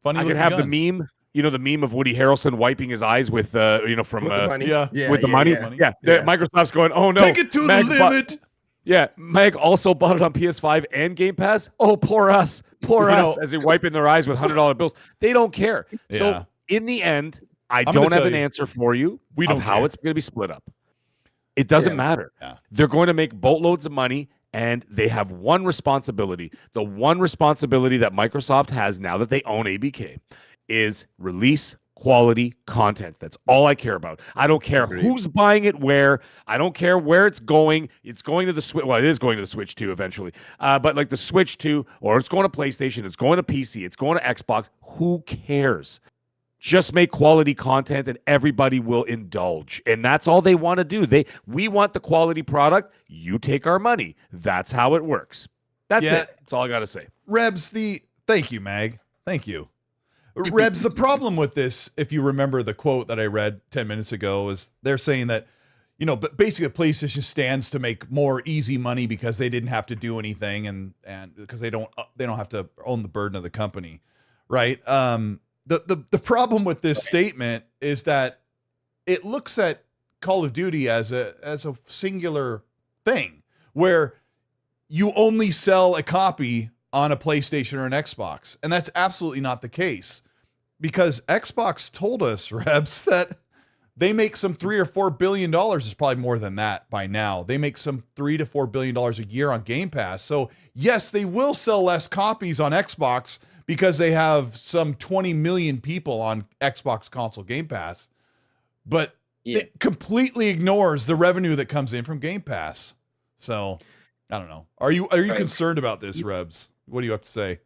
I could have guns. The meme. The meme of Woody Harrelson wiping his eyes with with the money. Microsoft's going, oh no, take it to the limit. Meg also bought it on PS5 and Game Pass. Oh, poor us, as they're wiping their eyes with $100 bills. They don't care. Yeah. So in the end, I don't have an answer for you of how it's going to be split up. It doesn't matter. Yeah. They're going to make boatloads of money, and they have one responsibility. The one responsibility that Microsoft has now that they own ABK is release quality content. That's all I care about. I don't care who's buying it where. I don't care where it's going. It's going to the Switch. Well, it is going to the Switch 2 eventually. But like the Switch 2, or it's going to PlayStation, it's going to PC, it's going to Xbox. Who cares? Just make quality content and everybody will indulge. And that's all they want to do. We want the quality product. You take our money. That's how it works. That's it. That's all I got to say. Rebs, thank you, Mag. Thank you. Rebs, the problem with this, if you remember the quote that I read 10 minutes ago, is they're saying that, but basically PlayStation stands to make more easy money because they didn't have to do anything and because they don't have to own the burden of the company. Right. The problem with this statement is that it looks at Call of Duty as a singular thing where you only sell a copy on a PlayStation or an Xbox. And that's absolutely not the case, because Xbox told us, Rebs, that they make some $3 or $4 billion. It's probably more than that by now. They make some $3 to $4 billion a year on Game Pass. So yes, they will sell less copies on Xbox because they have some 20 million people on Xbox console Game Pass, but it completely ignores the revenue that comes in from Game Pass. So I don't know. Are you concerned about this, Rebs? What do you have to say?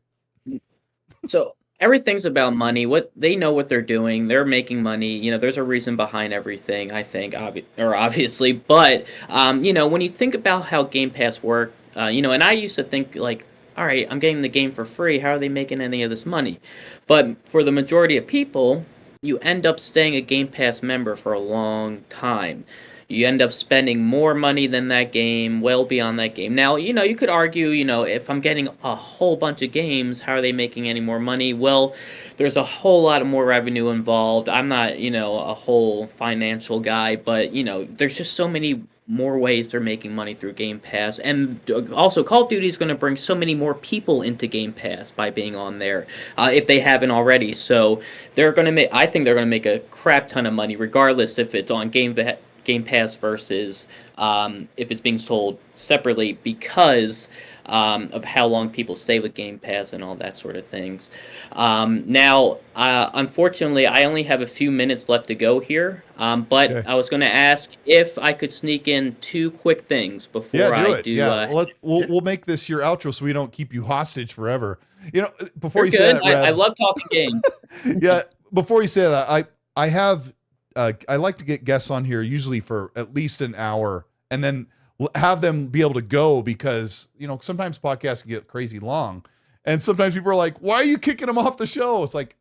So everything's about money. What they know what they're doing. They're making money. There's a reason behind everything, I think, obviously. But, when you think about how Game Pass work, and I used to think like, all right, I'm getting the game for free. How are they making any of this money? But for the majority of people, you end up staying a Game Pass member for a long time. You end up spending more money than that game, well beyond that game. Now, you could argue, if I'm getting a whole bunch of games, how are they making any more money? Well, there's a whole lot of more revenue involved. I'm not, a whole financial guy, but, there's just so many more ways they're making money through Game Pass. And also, Call of Duty is going to bring so many more people into Game Pass by being on there, if they haven't already. So I think they're going to make a crap ton of money, regardless if it's on Game Pass versus if it's being sold separately, because of how long people stay with Game Pass and all that sort of things. Now, unfortunately, I only have a few minutes left to go here, but okay. I was going to ask if I could sneak in 2 quick things before I do. We'll make this your outro so we don't keep you hostage forever. Before You're you good. say that, Rebs, I love talking games. Yeah, before you say that, I have I like to get guests on here usually for at least an hour, and then have them be able to go, because sometimes podcasts can get crazy long, and sometimes people are like, why are you kicking them off the show? It's like,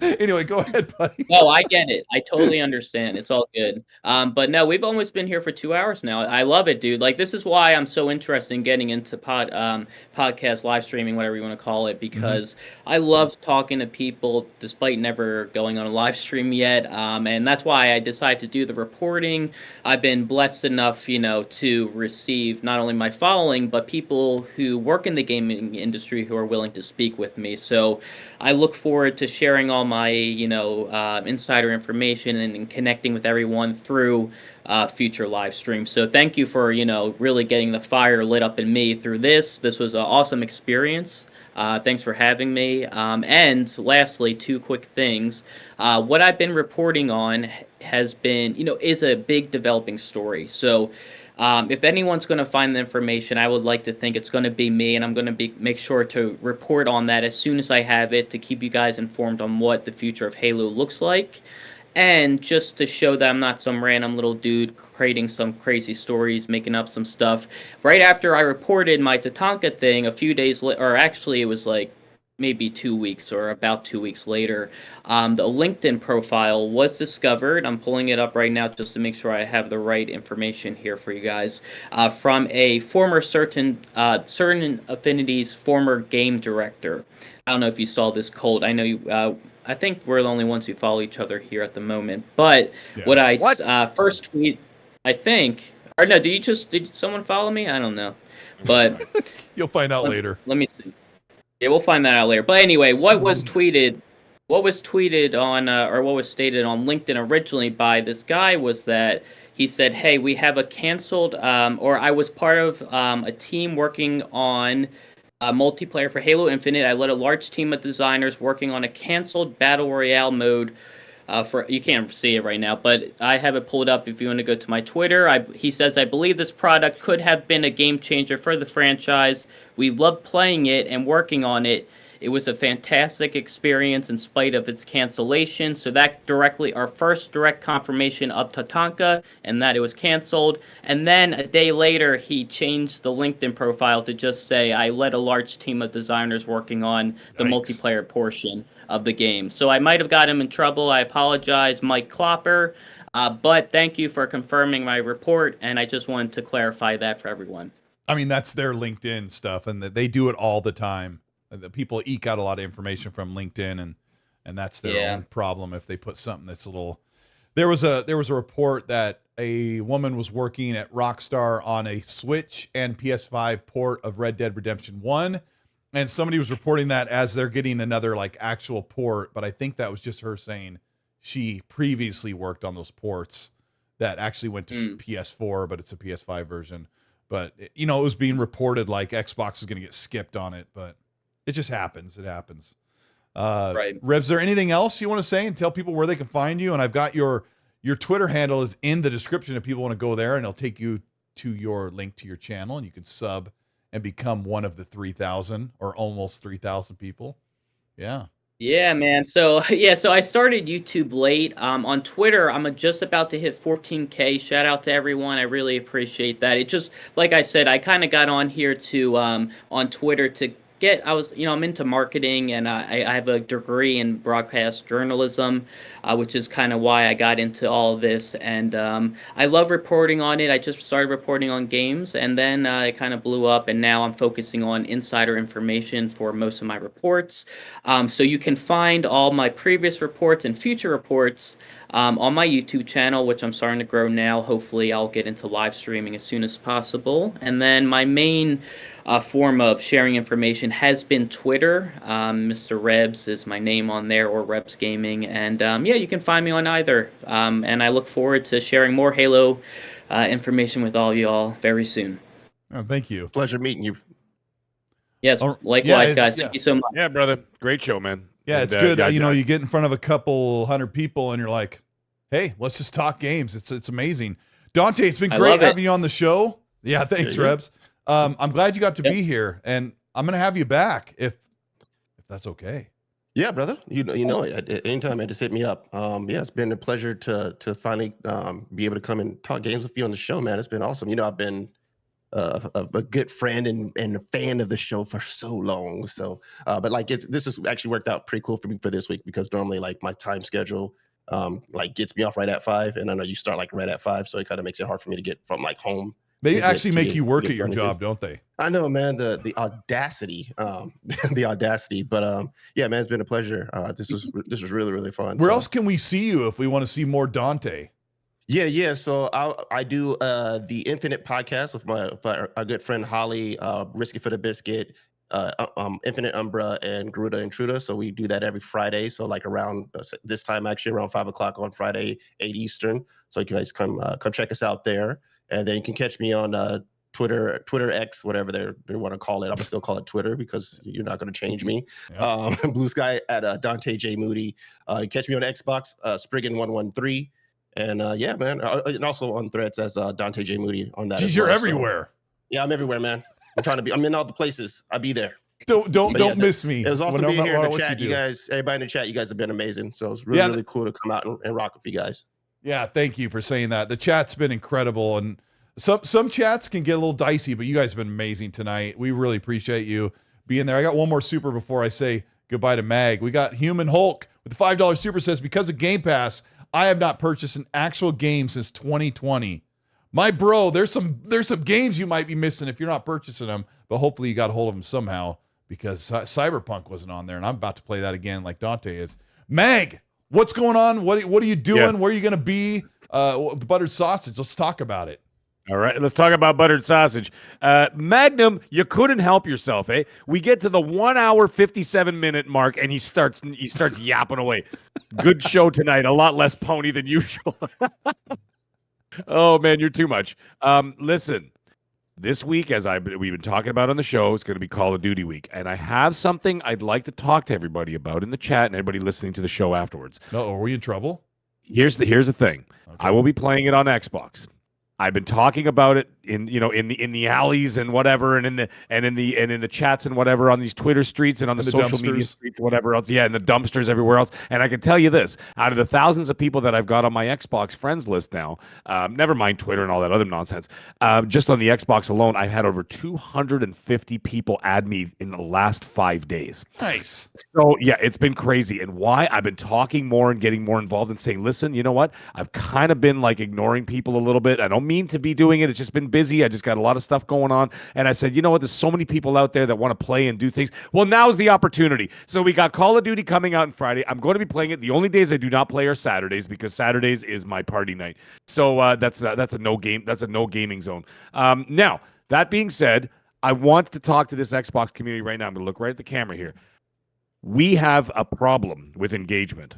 anyway, go ahead, buddy. No, I get it. I totally understand. It's all good. But no, we've almost been here for 2 hours now. I love it, dude. Like, this is why I'm so interested in getting into podcast, live streaming, whatever you want to call it, because I love talking to people despite never going on a live stream yet. And that's why I decided to do the reporting. I've been blessed enough, to receive not only my following, but people who work in the gaming industry who are willing to speak with me. So I look forward to sharing all my, insider information and connecting with everyone through future live streams. So thank you for, really getting the fire lit up in me through this. This was an awesome experience. Thanks for having me. And lastly, 2 quick things. What I've been reporting on has been, is a big developing story. So if anyone's going to find the information, I would like to think it's going to be me, and I'm going to make sure to report on that as soon as I have it, to keep you guys informed on what the future of Halo looks like, and just to show that I'm not some random little dude creating some crazy stories, making up some stuff. Right after I reported my Tatanka thing, a few days later, or actually it was like maybe 2 weeks or about 2 weeks later, the LinkedIn profile was discovered. I'm pulling it up right now just to make sure I have the right information here for you guys, from a former Certain Affinity's former game director. I don't know if you saw this, Colt. I know you. I think we're the only ones who follow each other here at the moment. But what I first tweet, I think, or no, did someone follow me? I don't know, but you'll find out later. Let me see. Yeah, we'll find that out later. But anyway, what was tweeted on, or what was stated on LinkedIn originally by this guy was that he said, hey, we have a canceled, or I was part of a team working on multiplayer for Halo Infinite. I led a large team of designers working on a canceled Battle Royale mode. You can't see it right now, but I have it pulled up if you want to go to my Twitter. He says, I believe this product could have been a game changer for the franchise. We loved playing it and working on it. It was a fantastic experience in spite of its cancellation. So that directly, our first direct confirmation of Tatanka and that it was canceled. And then a day later, he changed the LinkedIn profile to just say, I led a large team of designers working on the multiplayer portion of the game. So I might have got him in trouble. I apologize, Mike Klopper. But thank you for confirming my report, and I just wanted to clarify that for everyone. I mean, that's their LinkedIn stuff, and they do it all the time. The people eke out a lot of information from LinkedIn, and that's their own problem if they put something that's a little. There was a report that a woman was working at Rockstar on a Switch and PS5 port of Red Dead Redemption 1, and somebody was reporting that as they're getting another like actual port, but I think that was just her saying she previously worked on those ports that actually went to PS4, but it's a PS5 version. But, you know, it was being reported like Xbox is going to get skipped on it, but it just happens. It happens. Right. Reb, is there anything else you want to say and tell people where they can find you? And I've got your Twitter handle is in the description if people want to go there, and it'll take you to your link to your channel, and you can sub and become one of the 3,000 or almost 3,000 people. Yeah. Yeah, man. So I started YouTube late. On Twitter, I'm just about to hit 14K. Shout out to everyone. I really appreciate that. It just, like I said, I kind of got on here to on Twitter to I'm into marketing, and I have a degree in broadcast journalism, which is kind of why I got into all of this. And I love reporting on it. I just started reporting on games, and then it kind of blew up, and now I'm focusing on insider information for most of my reports. So you can find all my previous reports and future reports on my YouTube channel, which I'm starting to grow now. Hopefully I'll get into live streaming as soon as possible. And then my main form of sharing information has been Twitter. Mr. Rebs is my name on there, or Rebs Gaming. And you can find me on either. And I look forward to sharing more Halo information with all y'all very soon. Oh, thank you. Pleasure meeting you. Yes, likewise, guys. Thank you so much. Yeah, brother. Great show, man. Yeah, it's good. You get in front of a couple hundred people and you're like, hey, let's just talk games. It's amazing. Dante, it's been great having you on the show. Yeah, thanks, Rebs. I'm glad you got to be here, and I'm going to have you back if that's okay. Yeah, brother. You know it. Anytime, man, just hit me up. It's been a pleasure to finally be able to come and talk games with you on the show, man. It's been awesome. You know, I've been a good friend and a fan of the show for so long. So, but like this has actually worked out pretty cool for me for this week, because normally like my time schedule gets me off right at 5, and I know you start like right at 5, so it kind of makes it hard for me to get from like home. They actually make you work at your job, don't they? I know, man. The audacity, the audacity. But yeah, man, it's been a pleasure. This was really, really fun. Where else can we see you if we want to see more Dante? Yeah. So I do the Infinite podcast with our good friend Holly, Risky for the Biscuit, Infinite Umbra, and Garuda Intruder. So we do that every Friday. So like around this time, actually around 5 o'clock on Friday, 8 Eastern. So you guys come check us out there. And then you can catch me on Twitter X, whatever they want to call it. I'm still call it Twitter because you're not going to change me. Yep. Blue Sky at Dante J Moody. You catch me on Xbox, Spriggan113. And man, and also on Threads as Dante J Moody on that. Geez, you're everywhere. So, yeah, I'm everywhere, man. I'm in all the places. I'll be there. Don't miss me. It was awesome being here in the chat. You guys, everybody in the chat, you guys have been amazing. So it's really cool to come out and rock with you guys. Yeah, thank you for saying that. The chat's been incredible, and some chats can get a little dicey, but you guys have been amazing tonight. We really appreciate you being there. I got one more super before I say goodbye to Mag. We got Human Hulk with the $5 super, says, because of Game Pass, I have not purchased an actual game since 2020. My bro, there's some games you might be missing if you're not purchasing them, but hopefully you got a hold of them somehow, because Cyberpunk wasn't on there, and I'm about to play that again like Dante is. Mag, what's going on? What are you doing? Yeah. Where are you going to be? Buttered sausage. Let's talk about it. All right, let's talk about buttered sausage. Magnum, you couldn't help yourself, eh? We get to the 1 hour, 57-minute mark, and he starts yapping away. Good show tonight. A lot less pony than usual. Oh, man, you're too much. Listen, this week, as we've been talking about on the show, it's going to be Call of Duty week. And I have something I'd like to talk to everybody about in the chat and everybody listening to the show afterwards. No, are we in trouble? Here's the thing. Okay. I will be playing it on Xbox. I've been talking about it in in the alleys and whatever, and in the chats and whatever on these Twitter streets and on the social media streets, whatever else. Yeah, and the dumpsters everywhere else. And I can tell you this: out of the thousands of people that I've got on my Xbox friends list now, never mind Twitter and all that other nonsense, just on the Xbox alone, I've had over 250 people add me in the last 5 days. Nice. So yeah, it's been crazy. And why? I've been talking more and getting more involved and saying, listen, you know what? I've kind of been like ignoring people a little bit. I don't mean to be doing it. It's just been busy. I just got a lot of stuff going on. And I said, you know what? There's so many people out there that want to play and do things. Well, now's the opportunity. So we got Call of Duty coming out on Friday. I'm going to be playing it. The only days I do not play are Saturdays because Saturdays is my party night. So that's a no game. That's a no gaming zone. Now, that being said, I want to talk to this Xbox community right now. I'm going to look right at the camera here. We have a problem with engagement.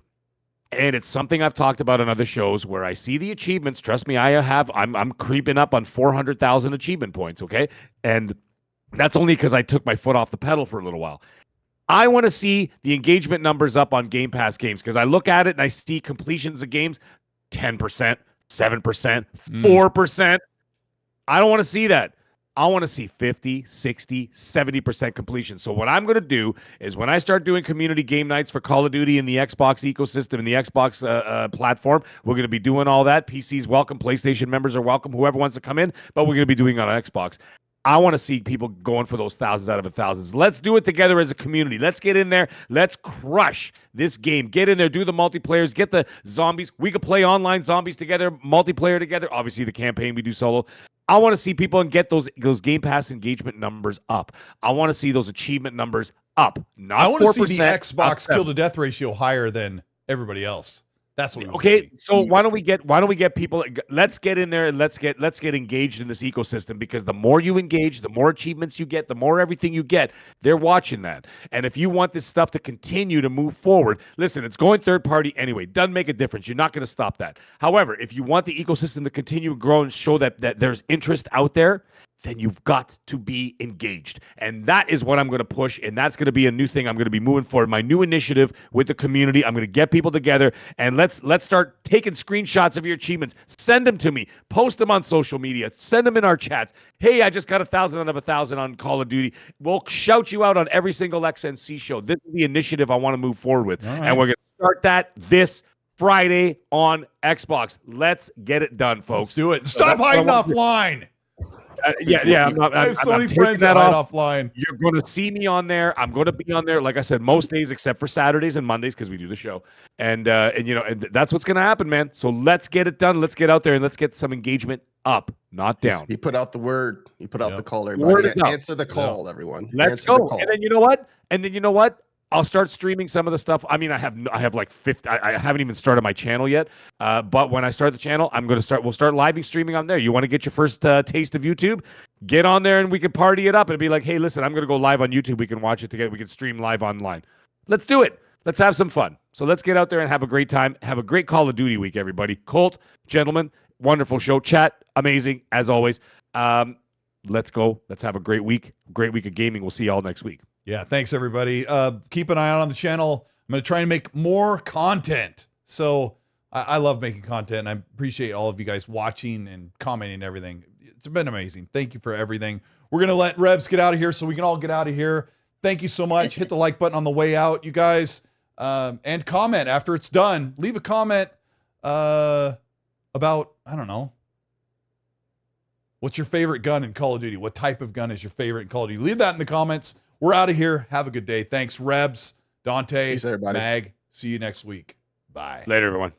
And it's something I've talked about on other shows where I see the achievements. Trust me, I'm creeping up on 400,000 achievement points, okay? And that's only because I took my foot off the pedal for a little while. I want to see the engagement numbers up on Game Pass games because I look at it and I see completions of games 10%, 7%, 4%. I don't want to see that. I want to see 50, 60, 70% completion. So what I'm going to do is when I start doing community game nights for Call of Duty in the Xbox ecosystem, in the Xbox platform, we're going to be doing all that. PC's welcome. PlayStation members are welcome. Whoever wants to come in, but we're going to be doing it on Xbox. I want to see people going for those thousands out of thousands. Let's do it together as a community. Let's get in there. Let's crush this game. Get in there. Do the multiplayers. Get the zombies. We could play online zombies together, multiplayer together. Obviously, the campaign we do solo. I want to see people and get those Game Pass engagement numbers up. I want to see those achievement numbers up. Not I want to 4%, see the Xbox kill to death ratio higher than everybody else. That's what we want to see. So why don't we get people? Let's get in there and let's get engaged in this ecosystem because the more you engage, the more achievements you get, the more everything you get. They're watching that, and if you want this stuff to continue to move forward, listen, it's going third party anyway. Doesn't make a difference. You're not going to stop that. However, if you want the ecosystem to continue to grow and show that there's interest out there, then you've got to be engaged. And that is what I'm going to push, and that's going to be a new thing I'm going to be moving forward. My new initiative with the community. I'm going to get people together, and let's start taking screenshots of your achievements. Send them to me. Post them on social media. Send them in our chats. Hey, I just got 1,000 out of 1,000 on Call of Duty. We'll shout you out on every single XNC show. This is the initiative I want to move forward with, and we're going to start that this Friday on Xbox. Let's get it done, folks. Let's do it. Stop hiding offline. Yeah. I have so many friends that hide offline. You're going to see me on there. I'm going to be on there, like I said, most days except for Saturdays and Mondays because we do the show. And that's what's going to happen, man. So let's get it done. Let's get out there and let's get some engagement up, not down. He put out the word. He put out the call, everybody. Answer the call, everyone. Let's go. And then you know what? I'll start streaming some of the stuff. I mean, I have like 50. I haven't even started my channel yet. But when I start the channel, we'll start live streaming on there. You want to get your first taste of YouTube? Get on there and we can party it up and be like, hey, listen, I'm going to go live on YouTube. We can watch it together. We can stream live online. Let's do it. Let's have some fun. So let's get out there and have a great time. Have a great Call of Duty week, everybody. Colt, gentlemen, wonderful show. Chat, amazing as always. Let's go. Let's have a great week. Great week of gaming. We'll see y'all next week. Yeah, thanks everybody. Keep an eye out on the channel. I'm going to try and make more content. So I love making content, and I appreciate all of you guys watching and commenting and everything. It's been amazing. Thank you for everything. We're going to let Rebs get out of here so we can all get out of here. Thank you so much. Hit the like button on the way out, you guys, and comment after it's done. Leave a comment about, I don't know, what's your favorite gun in Call of Duty? What type of gun is your favorite in Call of Duty? Leave that in the comments. We're out of here. Have a good day. Thanks, Rebs, Dante, Peace, everybody. Mag. See you next week. Bye. Later, everyone.